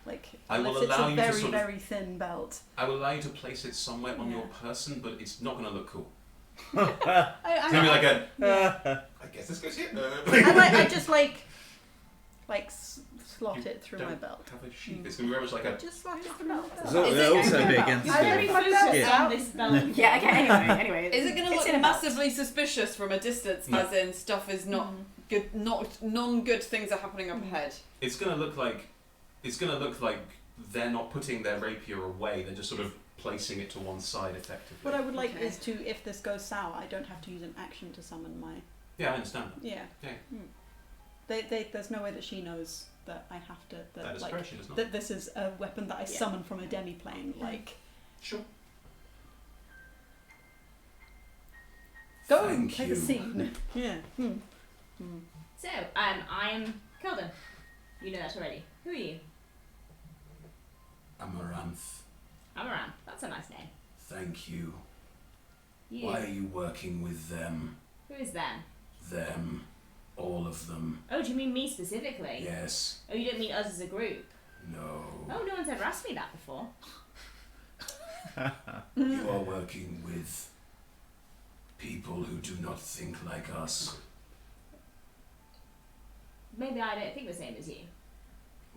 S3: Like
S1: I will
S3: unless it's
S1: allow
S3: a
S1: you to
S3: very
S1: sort of-
S3: very thin belt.
S1: I will allow you to place it somewhere on
S3: Yeah.
S1: your person, but it's not going to look cool.
S3: I
S1: It's going to be like a...
S3: yeah.
S1: I guess this goes here.
S3: I just slot it through my
S1: Don't
S3: belt.
S1: have a sheath. It's going to be very much like a...
S3: Just slot it through my belt.
S4: So they're also big against
S3: I
S6: Very
S3: already
S4: the
S3: fucked
S6: focused
S3: up.
S6: on this belt.
S2: Yeah, okay, anyway.
S5: Is it going to
S2: it's
S5: look
S2: in a belt.
S5: massively suspicious from a distance,
S1: No.
S5: as in stuff is not good, not non-good things are happening up ahead?
S1: It's going to look like... they're not putting their rapier away. They're just sort of placing it to one side effectively.
S3: What I would like
S5: Okay.
S3: is to, if this goes sour, I don't have to use an action to summon my.
S1: Yeah, I understand that.
S3: Yeah.
S1: Yeah.
S3: There's no way that she knows that I have to.
S1: That is correct, she does not.
S3: That this is a weapon that I summon from a demi-plane. Like,
S1: Sure.
S3: go
S1: Thank
S3: play
S1: you.
S3: the scene. Yeah.
S6: So, I am Keldon. You know that already. Who are you?
S1: Amaranth,
S6: Amaran. That's a nice name.
S1: thank you.
S6: You.
S1: Why are you working with them?
S6: Who is them?
S1: Them. All of them.
S6: Oh, do you mean me specifically?
S1: Yes.
S6: Oh, you don't mean us as a group?
S1: No.
S6: Oh, no one's ever asked me that before.
S1: You are working with people who do not think like us.
S6: Maybe I don't think the same as you.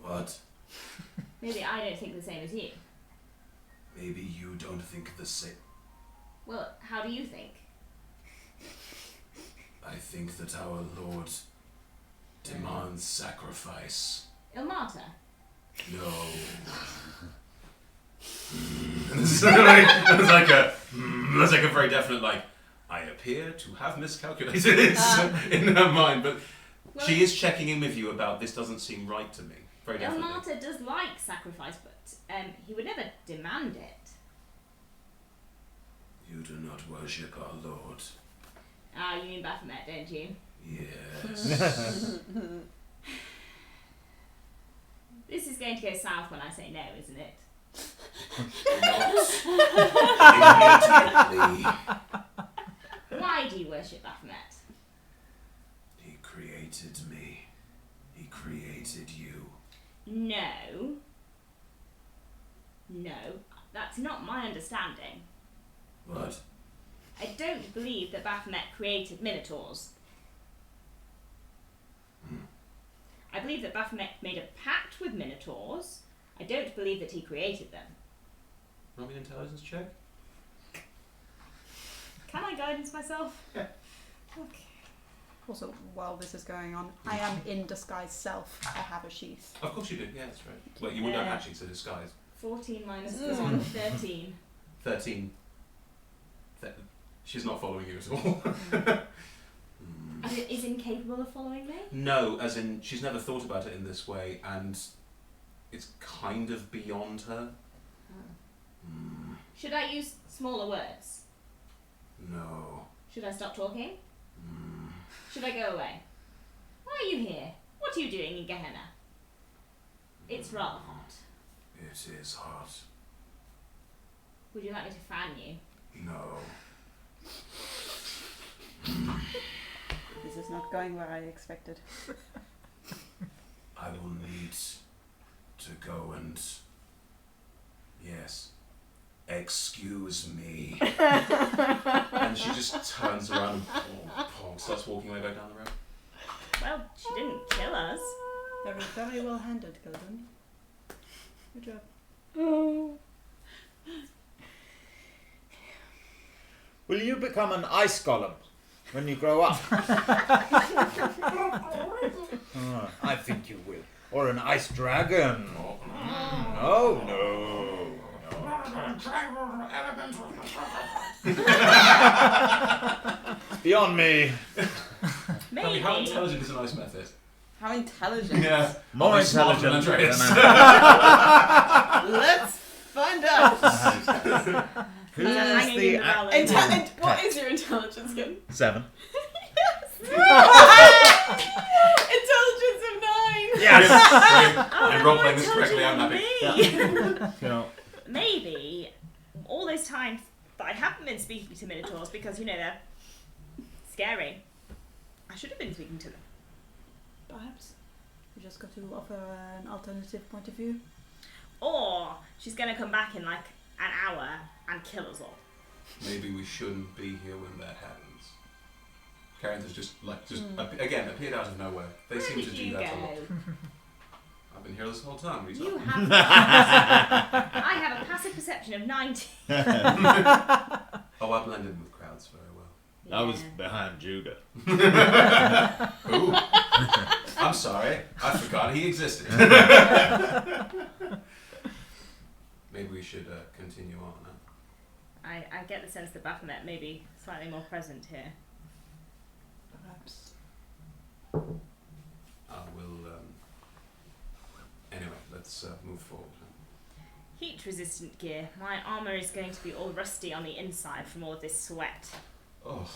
S1: What?
S6: Maybe I don't think the same as you.
S1: Maybe you don't think the same.
S6: Well, how do you think?
S1: I think that our Lord demands sacrifice.
S6: Ilmata.
S1: No. That's like a very definite I appear to have miscalculated it in her mind, but
S6: Well,
S1: she is checking in with you about this doesn't seem right to me. Very definitely.
S6: Ilmata does like sacrifice, but he would never demand it.
S1: You do not worship our Lord.
S6: Ah, you mean Baphomet, don't you?
S1: Yes.
S6: This is going to go south when I say no, isn't it?
S1: Not immediately.
S6: Why do you worship Baphomet?
S1: He created me. He created you.
S6: No. No, that's not my understanding.
S1: What?
S6: I don't believe that Baphomet created minotaurs. I believe that Baphomet made a pact with minotaurs. I don't believe that he created them.
S1: Roll me an intelligence check.
S6: Can I guidance myself?
S1: Yeah.
S6: Okay.
S3: Also, while this is going on, I am in disguise self. I have a sheath.
S1: Of course you do. Yeah, that's right. Well, you wouldn't have actually to disguise.
S6: 14 minus 1, 13.
S1: 13. She's not following you at all.
S6: And it is incapable of following me?
S1: No, as in she's never thought about it in this way, and it's kind of beyond her.
S6: Should I use smaller words?
S1: No.
S6: Should I stop talking? Should I go away? Why are you here? What are you doing in Gehenna? It's rather hot.
S1: It is hot.
S6: Would you like me to fan you?
S1: No.
S3: This is not going where I expected.
S1: I will need to go and... Yes. Excuse me. And she just turns around and starts walking away back down the road.
S6: Well, she didn't kill us.
S3: Very, very well handled, Golden. Good job.
S9: Will you become an ice golem when you grow up? I think you will. Or an ice dragon. No. Beyond me.
S6: Maybe.
S1: How intelligent is a nice method?
S8: How intelligent.
S1: Yeah.
S9: More intelligent
S1: Andreas.
S9: than
S8: Let's find out.
S9: Who is
S6: hanging
S9: the
S6: in the balance.
S8: What is your intelligence again?
S9: 7?
S8: Intelligence of 9.
S9: Yes.
S1: I'm role playing this correctly. I'm happy.
S9: No.
S6: Maybe all those times that I haven't been speaking to minotaurs because, you know, they're scary. I should have been speaking to them.
S3: Perhaps. We just got to offer an alternative point of view.
S6: Or she's going to come back in like an hour and kill us all.
S1: Maybe we shouldn't be here when that happens. Karen's has just again appeared out of nowhere. They
S6: Where
S1: seem
S6: did
S1: to do
S6: you
S1: that
S6: go?
S1: a lot. I've been here this whole time. What are you
S6: You
S1: talking
S6: have. I have a passive perception of 90.
S1: Oh, I blended with crowds very well.
S9: I was behind Judah.
S1: Ooh. I'm sorry. I forgot he existed. Maybe we should continue on now.
S6: I get the sense that Baphomet may be slightly more present here.
S3: Perhaps.
S1: I will. Anyway, let's move forward.
S6: Heat-resistant gear. My armour is going to be all rusty on the inside from all of this sweat.
S1: Oh.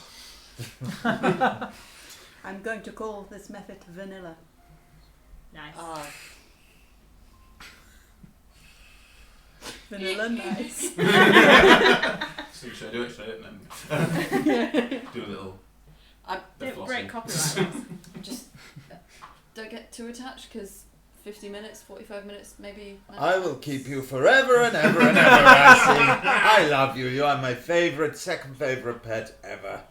S3: I'm going to call this method vanilla.
S6: Nice.
S3: Vanilla nice.
S1: So should I do it? Should I do it? Do a little.
S8: Don't break copyright. Just don't get too attached because 50 minutes, 45 minutes, maybe.
S9: I will keep you forever and ever and ever, Lassie. I love you. You are my second favourite pet ever.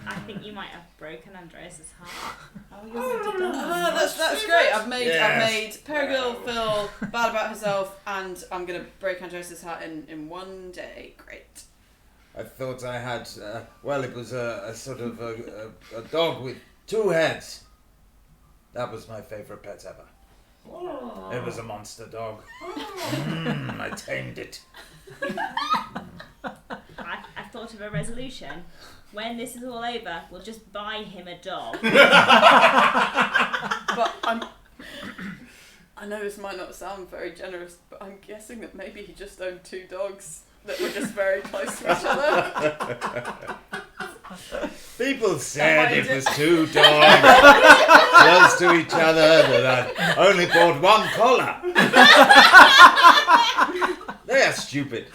S6: I think you might have broken Andreas's heart.
S3: Oh, you're going to die.
S8: That's great. I've made
S9: Yes.
S8: Perigil feel bad about herself, and I'm gonna break Andreas' heart in one day. Great.
S9: I thought I had, it was a sort of a dog with 2 heads. That was my favourite pet ever. It was a monster dog. I tamed it.
S6: I've thought of a resolution. When this is all over, we'll just buy him a dog.
S8: But I know this might not sound very generous, but I'm guessing that maybe he just owned 2 dogs that were just very close to each other.
S9: People said it was 2 dogs close to each other that I only bought 1 collar. They are stupid.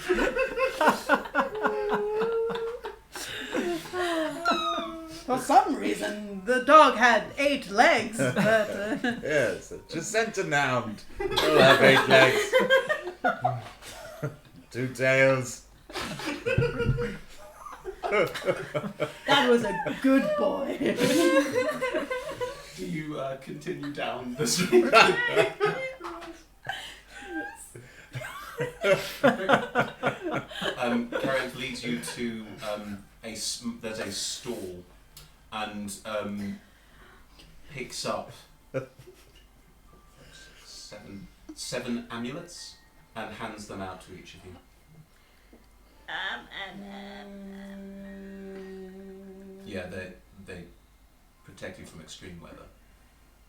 S3: For some reason, the dog had 8 legs, but...
S9: Yes, a Jacinta Nound will have 8 legs. 2 tails.
S3: That was a good boy.
S1: Do you continue down the street? Karen leads you to there's a stall and picks up seven amulets and hands them out to each of you. Yeah, they protect you from extreme weather.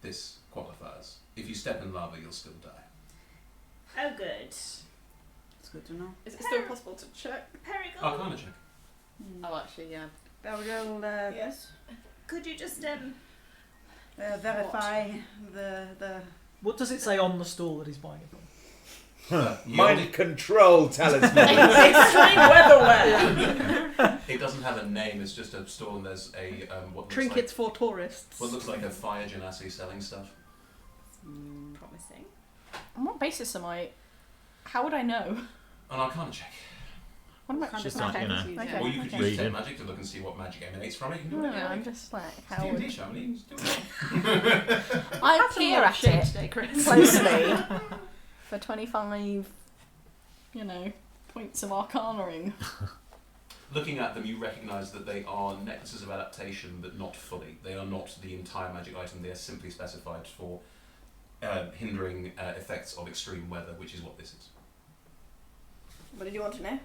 S1: This qualifies. If you step in lava, you'll still die.
S6: Oh, good.
S2: It's good to know.
S5: Is it still possible to check?
S6: Perigal,
S1: Arcana check.
S5: Oh, actually, yeah.
S2: Perigal,
S5: Yes.
S6: could you just
S2: verify the.
S10: What does it say on the stall that he's buying it from?
S9: Mind control talisman.
S5: Extreme weatherware.
S1: It doesn't have a name. It's just a stall, and there's a what looks
S3: Trinkets for
S1: like,
S3: tourists.
S1: what looks like a fire genasi selling stuff.
S6: promising?
S5: On what basis am I? How would I know?
S1: An Arcana check.
S5: What am I?
S4: Just like, you know.
S5: Okay.
S1: Or you could
S5: okay.
S1: use
S4: Read
S1: detect
S4: it.
S1: magic to look and see what magic emanates from it. You can do
S5: No,
S1: it.
S5: I'm just like, how
S1: D&D,
S5: would...
S1: Shamini, just do it.
S5: I
S3: That's a
S5: peer
S3: lot of
S5: at
S3: shit
S5: it
S3: today, Chris.
S5: closely for 25, points of arcanaing.
S1: Looking at them, you recognise that they are necklaces of adaptation, but not fully. They are not the entire magic item. They are simply specified for hindering effects of extreme weather, which is what this is.
S8: What did you want to know?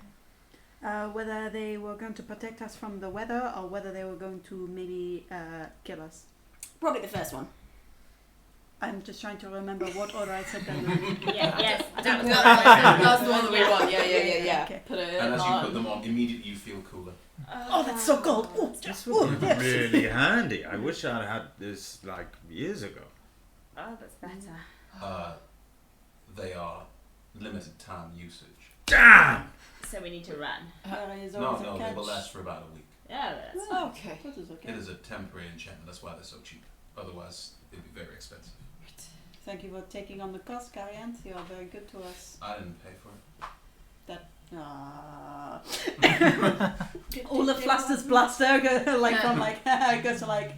S3: Whether they were going to protect us from the weather or whether they were going to maybe kill us.
S8: Probably the first one.
S3: I'm just trying to remember what order I said them.
S6: Yes.
S5: That's the one that we want. Yeah.
S3: Okay.
S5: Put it
S1: And as you
S5: on.
S1: put them on, immediately you feel cooler.
S3: Oh, that's so cold. Oh,
S10: This
S3: oh,
S10: would be
S3: yes.
S4: Really handy. I wish I'd had this like years ago.
S6: Oh, that's better.
S1: They are limited time usage.
S4: Damn!
S6: So we need to run.
S1: No, they will last for about a week.
S6: Yeah, that's
S5: Okay.
S3: That is okay.
S1: It is a temporary enchantment, that's why they're so cheap. Otherwise, it would be very expensive.
S3: Thank you for taking on the cost, Cariant. You are very good to us.
S1: I didn't pay for it.
S3: All the flusters bluster go goes to like.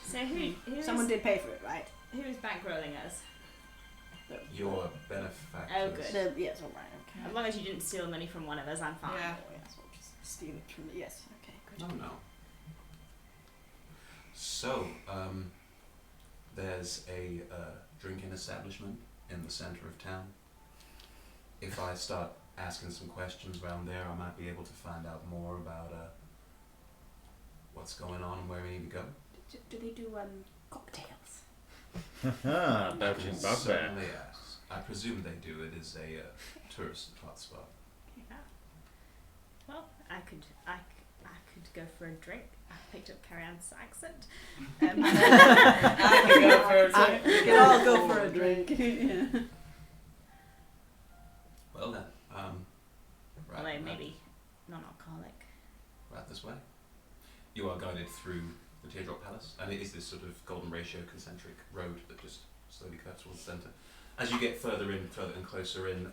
S6: So who
S8: Someone did pay for it, right?
S6: who is bankrolling us?
S1: Your benefactors.
S6: Oh, good.
S8: Yes, all right, okay.
S6: As long as you didn't steal money from one of us, I'm fine.
S5: Yeah.
S8: Oh, yes, we'll just steal it from the. Yes, okay, good.
S1: No. So, there's a drinking establishment in the centre of town. If I start asking some questions around there, I might be able to find out more about what's going on and where we need to go.
S8: Do they do cocktails?
S4: Belching bugbear.
S1: Certainly ask. I presume they do. It is a tourist hotspot.
S6: Yeah. Well, I could go for a drink. I picked up Carrie-Anne's accent.
S5: I could go for a drink.
S3: We can all go for a drink.
S1: Well then,
S6: Although maybe non-alcoholic.
S1: right this way. You are guided through the Teardrop Palace, and it is this sort of golden ratio concentric road that just slowly curves towards the centre. As you get further and closer in,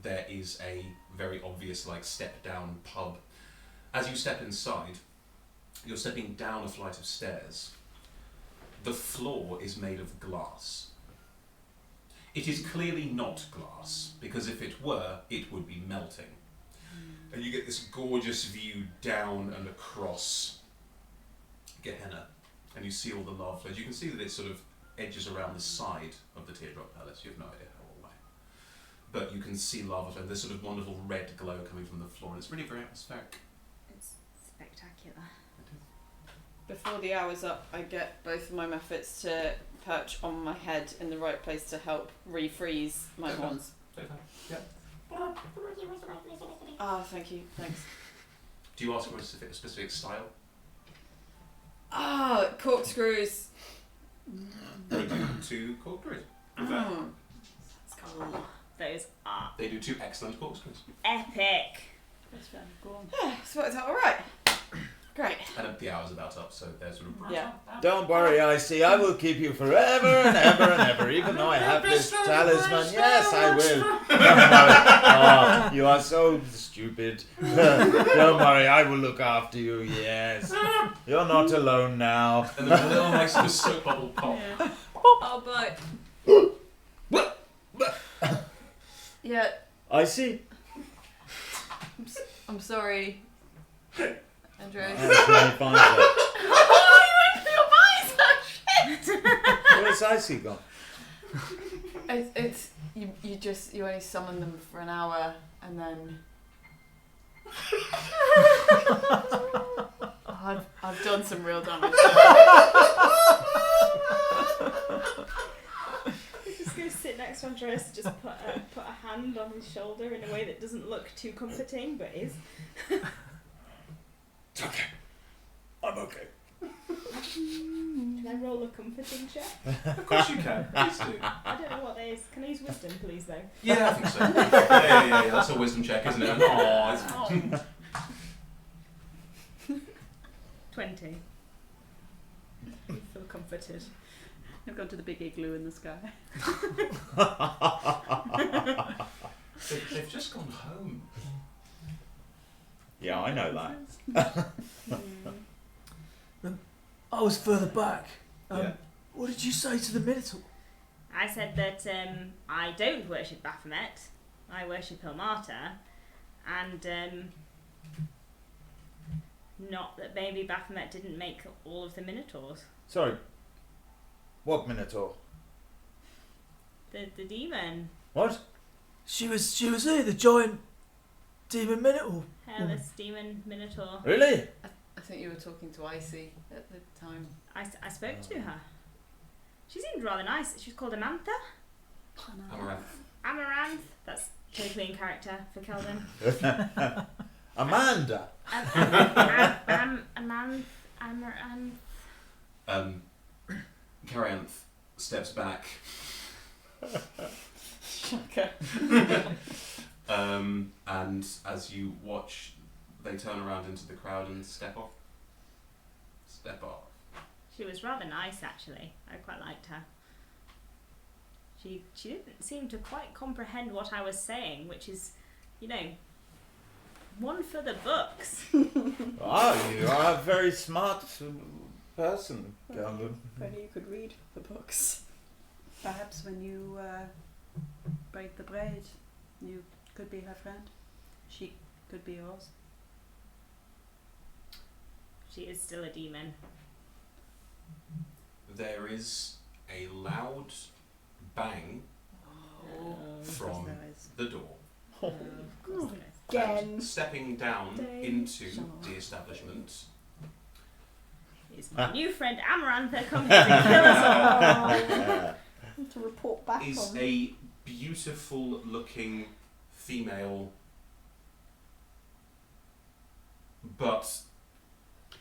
S1: there is a very obvious step down pub. As you step inside, you're stepping down a flight of stairs. The floor is made of glass. It is clearly not glass, because if it were, it would be melting. And you get this gorgeous view down and across Gehenna, and you see all the lava flows. You can see that it sort of edges around the side of the Teardrop Palace. You have no idea how or why. But you can see lava flow, this sort of wonderful red glow coming from the floor, and it's really very atmospheric.
S6: It's spectacular.
S5: Before the hour's up, I get both of my Mephits to perch on my head in the right place to help refreeze my
S1: Okay.
S5: horns.
S1: Yeah.
S5: Ah, thank you. Thanks.
S1: Do you ask for a specific style?
S5: Ah, corkscrews.
S1: They do 2 corkscrews.
S5: Oh.
S6: Those are
S1: They do 2 excellent corkscrews.
S6: epic.
S3: That's fair. Go on.
S5: So it's all right. Great.
S1: And the hour's about up, so there's sort of.
S5: Yeah.
S9: Don't worry, Icy. I will keep you forever and ever and ever, even though I have this talisman. Yes, I will. Don't worry. Oh, you are so stupid. Don't worry, I will look after you. Yes. You're not alone now.
S1: And then a little nice sort of soap bubble pop.
S5: Yeah. Oh boy. Yeah.
S9: Icy?
S5: I'm sorry. Andreas.
S9: That's fine, sir.
S5: Oh, you went for your eyes! Oh shit!
S9: Where's Icy gone?
S5: It's you only summon them for an hour and then I've done some real damage.
S6: Just go sit next to Andreas and just put a hand on his shoulder in a way that doesn't look too comforting, but is.
S9: It's okay. I'm okay.
S6: Can I roll a comforting check?
S1: Of course you can. Please do.
S6: I don't know what that is. Can I use wisdom, please, though?
S1: Yeah, I think so. Yeah. That's a wisdom check, isn't it? Oh, it's
S6: 20. I feel comforted.
S3: I've gone to the big igloo in the sky.
S1: They've just gone home.
S9: Yeah, I know that.
S10: I was further back.
S1: Yeah.
S10: What did you say to the Minotaur?
S6: I said that I don't worship Baphomet. I worship Ilmata. And not that maybe Baphomet didn't make all of the Minotaurs.
S9: Sorry. What Minotaur?
S6: The demon.
S9: What?
S10: She was here, the giant demon Minotaur.
S6: Hairless demon Minotaur.
S9: Really?
S5: I think you were talking to Icy at the time.
S6: I spoke to her. She seemed rather nice. She's called Amantha. Amaranth. That's totally in character for Kelvin.
S9: Amanda.
S6: Amaranth.
S1: Carianth steps back.
S5: Okay.
S1: And as you watch, they turn around into the crowd and step off.
S6: She was rather nice, actually. I quite liked her. She didn't seem to quite comprehend what I was saying, which is, one for the books.
S9: Oh, you are a very smart person, Kelvin.
S2: If only you could read the books.
S3: Perhaps when you break the braid, you could be her friend. She could be yours.
S6: She is still a demon.
S1: There is a loud bang from the door.
S6: Of course there is.
S2: Again.
S1: And stepping down into the establishment
S6: Is my new friend Amarantha coming to kill us all?
S2: To report back
S1: is
S2: on.
S1: a beautiful looking female, but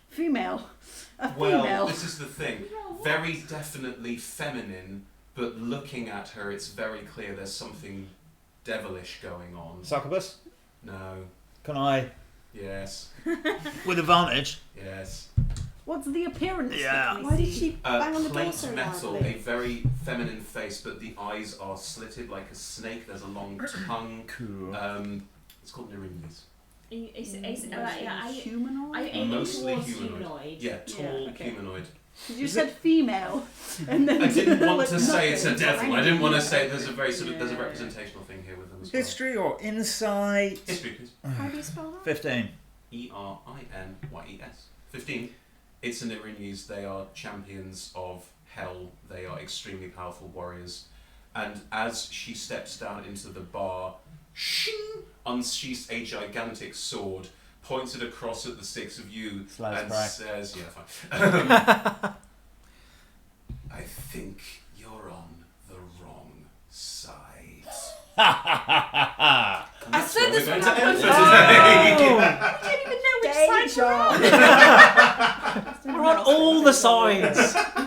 S3: Female. A
S1: well,
S3: female.
S1: this is the thing. Very definitely feminine, but looking at her, it's very clear there's something devilish going on.
S9: Succubus?
S1: No.
S9: Can I?
S1: Yes.
S4: With advantage.
S1: Yes.
S3: What's the appearance?
S4: Yeah.
S2: Why did she bang on the door
S1: Plate
S2: so
S1: metal,
S2: loudly?
S1: a very feminine face, but the eyes are slitted like a snake. There's a long tongue.
S4: Cool.
S1: It's called Nerimes.
S6: Are you
S3: Humanoid?
S6: aiming
S1: Mostly
S6: towards
S1: humanoid.
S6: humanoid?
S1: Yeah, tall
S3: okay.
S1: humanoid.
S3: Because you said female, and then
S1: I didn't want
S3: like
S1: to say it's a
S3: nothing.
S1: devil. I didn't want to say there's a very there's a representational thing here with them as well.
S4: History or insight?
S1: History, please.
S2: How do you spell that?
S4: 15.
S1: Erinyes. 15. It's an Erinyes. They are champions of hell. They are extremely powerful warriors. And as she steps down into the bar, shing, unsheaths a gigantic sword, points it across at the six of you, and says, "Yeah, fine. I think you're on the wrong side."
S5: I said this
S1: when
S5: when I was-
S6: I don't even know which side we're on.
S10: We're on all the sides.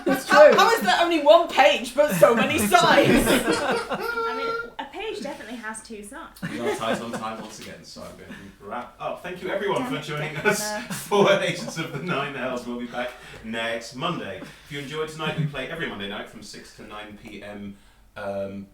S2: It's true.
S5: How is there only one page but so many sides?
S6: I mean, a page definitely has too sad.
S1: We are tight on time once again, so I'm going to wrap up. Thank you everyone for joining us for Agents of the Nine Hells. We'll be back next Monday. If you enjoyed tonight, we play every Monday night from 6 to 9 p.m.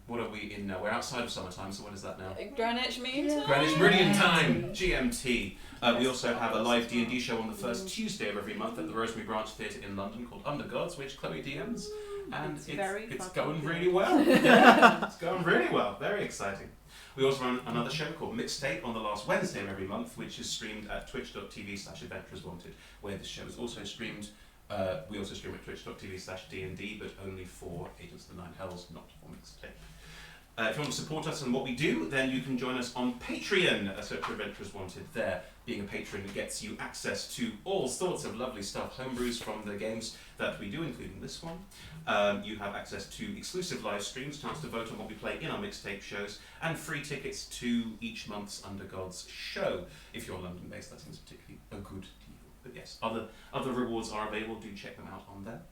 S1: What are we in now? We're outside of summertime, so what is that now?
S5: Greenwich Mean Time.
S1: Greenwich Meridian Time, GMT. We also have a live D&D show on the first Tuesday of every month at the Rosemary Branch Theatre in London called Under Gods, which Chloe DMs, and it's going really well. Yeah, it's going really well. Very exciting. We also run another show called Mixtape on the last Wednesday of every month, which is streamed at twitch.tv/adventureswanted, where this show is also streamed. We also stream at twitch.tv/D&D, but only for Agents of the Nine Hells, not for Mixtape. If you want to support us and what we do, then you can join us on Patreon. Search for Adventurers Wanted there. Being a patron gets you access to all sorts of lovely stuff, homebrews from the games that we do, including this one. You have access to exclusive live streams, chance to vote on what we play in our mixtape shows, and free tickets to each month's Under Gods show. If you're London-based, that seems particularly a good deal. But yes, other rewards are available. Do check them out on there.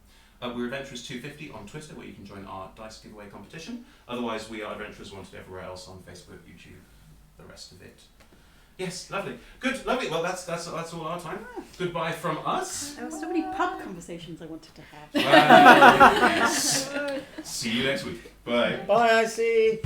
S1: We're Adventurers250 on Twitter, where you can join our dice giveaway competition. Otherwise, we are Adventurers Wanted everywhere else on Facebook, YouTube, the rest of it. Yes, lovely. Good, lovely. Well, that's all our time. Goodbye from us.
S2: There were so many pub conversations I wanted to have.
S1: Well, yes. See you next week. Bye.
S9: Bye, I see.